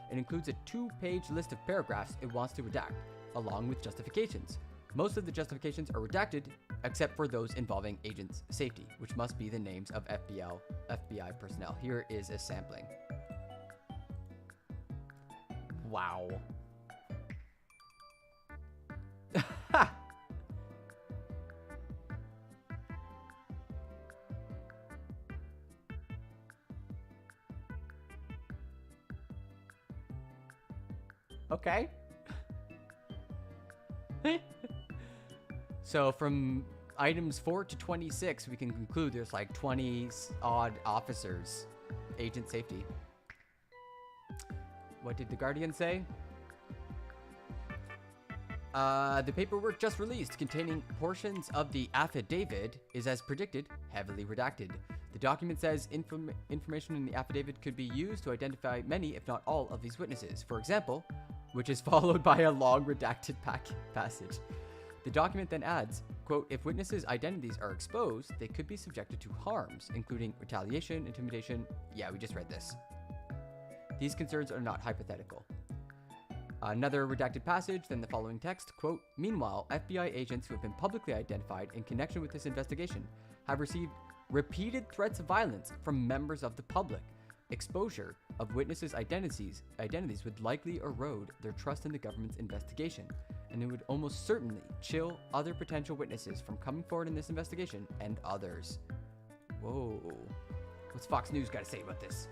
It includes a 2-page list of paragraphs it wants to redact, along with justifications. Most of the justifications are redacted, except for those involving agents' safety, which must be the names of FBI personnel. Here is a sampling. Wow. Okay. So from items 4 to 26, we can conclude there's like 20-odd officers. Agent safety. What did The Guardian say? The paperwork just released containing portions of the affidavit is, as predicted, heavily redacted. The document says information in the affidavit could be used to identify many, if not all, of these witnesses. For example, which is followed by a long redacted passage. The document then adds, quote, if witnesses' identities are exposed, they could be subjected to harms, including retaliation, intimidation. Yeah, we just read this. These concerns are not hypothetical. Another redacted passage, then the following text, quote, meanwhile, FBI agents who have been publicly identified in connection with this investigation have received repeated threats of violence from members of the public. Exposure of witnesses' identities would likely erode their trust in the government's investigation, and it would almost certainly chill other potential witnesses from coming forward in this investigation and others. Whoa. What's Fox News got to say about this?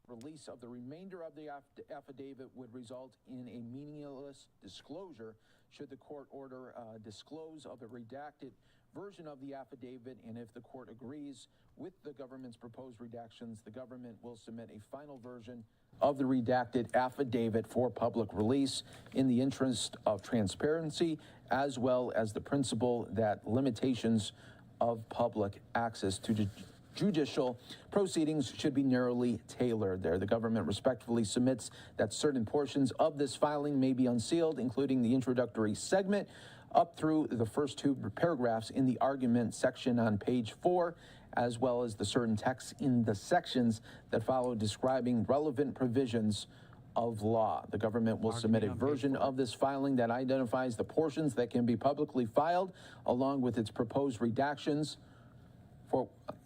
Release of the remainder of the affidavit would result in a meaningless disclosure should the court order disclose of the redacted version of the affidavit, and if the court agrees with the government's proposed redactions, the government will submit a final version of the redacted affidavit for public release in the interest of transparency, as well as the principle that limitations of public access to judicial proceedings should be narrowly tailored there. The government respectfully submits that certain portions of this filing may be unsealed, including the introductory segment up through the first 2 paragraphs in the argument section on page 4, as well as the certain texts in the sections that follow describing relevant provisions of law. The government will submit a version of this filing that identifies the portions that can be publicly filed, along with its proposed redactions.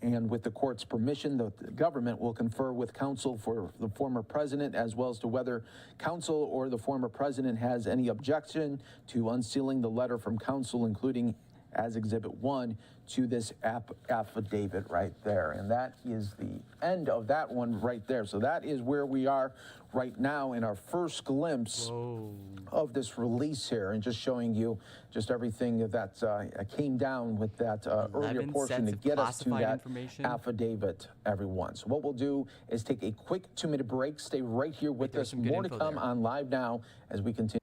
And with the court's permission, the government will confer with counsel for the former president, as well as to whether counsel or the former president has any objection to unsealing the letter from counsel, including as Exhibit 1 to this affidavit right there. And that is the end of that one right there. So that is where we are right now in our first glimpse of this release here, and just showing you just everything that came down with that earlier portion to get us to that affidavit, everyone. So what we'll do is take a quick 2-minute break. Stay right here with us. More to come on Live Now as we continue.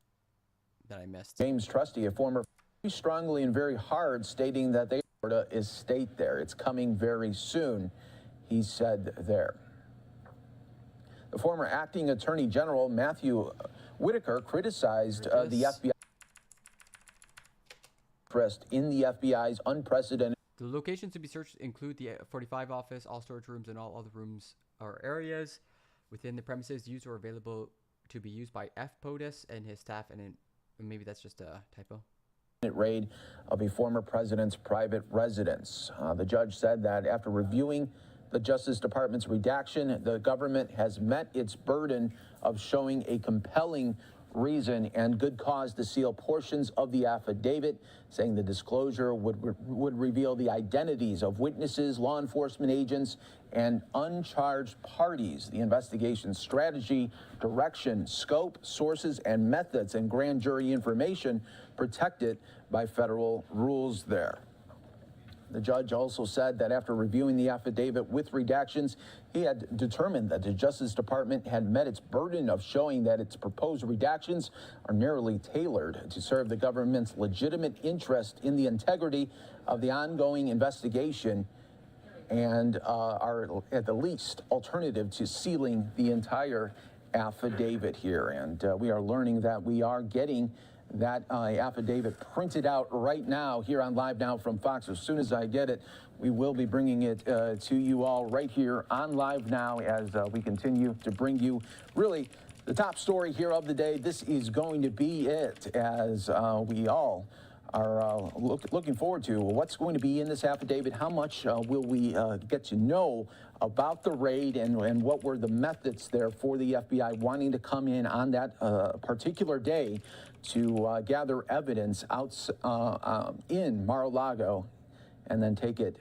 That I missed. James Trusty, a former, very strongly and very hard, stating that Florida is state there. It's coming very soon, he said there. The former acting attorney general, Matthew Whitaker, criticized the FBI interest in the FBI's unprecedented. The locations to be searched include the 45 office, all storage rooms, and all other rooms or areas. within the premises used or available to be used by F. POTUS and his staff, and maybe that's just a typo. Raid of a former president's private residence. The judge said that after reviewing the Justice Department's redaction, the government has met its burden of showing a compelling reason and good cause to seal portions of the affidavit, saying the disclosure would reveal the identities of witnesses, law enforcement agents, and uncharged parties, the investigation's strategy, direction, scope, sources, and methods, and grand jury information protected by federal rules there. The judge also said that after reviewing the affidavit with redactions, he had determined that the Justice Department had met its burden of showing that its proposed redactions are narrowly tailored to serve the government's legitimate interest in the integrity of the ongoing investigation and are at the least alternative to sealing the entire affidavit here. And we are learning that we are getting that affidavit printed out right now here on Live Now from Fox. As soon as I get it, we will be bringing it to you all right here on Live Now as we continue to bring you really the top story here of the day. This is going to be it as we all are looking forward to what's going to be in this affidavit. How much will we get to know about the raid and what were the methods there for the FBI wanting to come in on that particular day to gather evidence out in Mar-a-Lago and then take it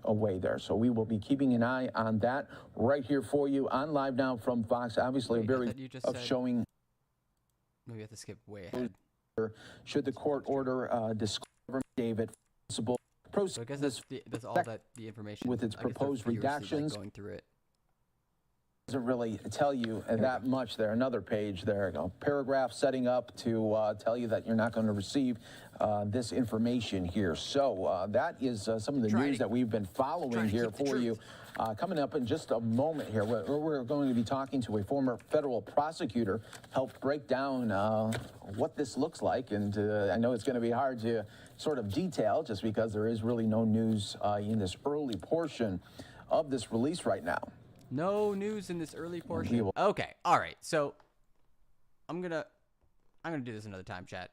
away there. So we will be keeping an eye on that right here for you on Live Now from Fox. Obviously, a very showing. Maybe we have to skip way ahead. Should the court order discover David possible process? So I guess that's all that the information with its proposed redactions. Going through it. Doesn't really tell you that much there. Another page there, you go. Paragraph setting up to tell you that you're not going to receive this information here. So that is some of the news that we've been following here for you. Coming up in just a moment here, we're going to be talking to a former federal prosecutor, help break down what this looks like. And I know it's going to be hard to sort of detail just because there is really no news in this early portion of this release right now. No news in this early portion. Okay, all right. So I'm gonna do this another time, chat.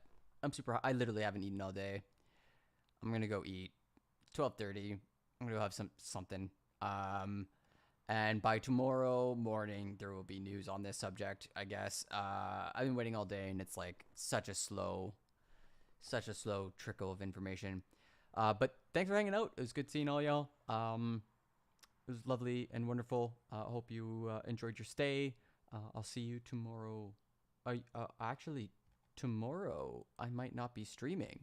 I literally haven't eaten all day. I'm gonna go eat. 12:30. I'm gonna go have something. And by tomorrow morning there will be news on this subject, I guess. I've been waiting all day, and it's like such a slow trickle of information. But thanks for hanging out. It was good seeing all y'all. It was lovely and wonderful. I hope you enjoyed your stay. I'll see you tomorrow. Actually, tomorrow I might not be streaming.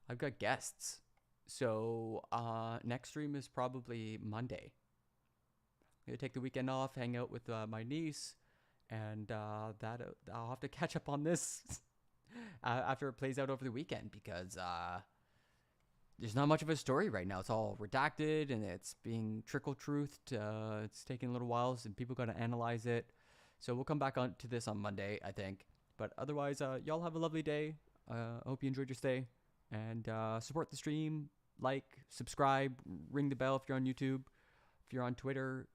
I've got guests. So next stream is probably Monday. I'm going to take the weekend off, hang out with my niece, and I'll have to catch up on this after it plays out over the weekend because there's not much of a story right now. It's all redacted and it's being trickle-truthed. It's taking a little while, and people got to analyze it. So we'll come back on to this on Monday, I think. But otherwise, y'all have a lovely day. I hope you enjoyed your stay. And support the stream, like, subscribe, ring the bell if you're on YouTube. If you're on Twitter,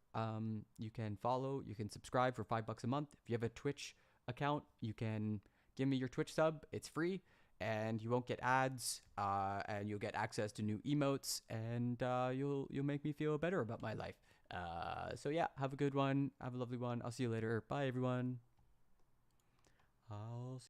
you can follow. You can subscribe for $5 a month. If you have a Twitch account, you can give me your Twitch sub. It's free. And you won't get ads, and you'll get access to new emotes, and you'll make me feel better about my life. So yeah, have a good one. Have a lovely one. I'll see you later. Bye, everyone.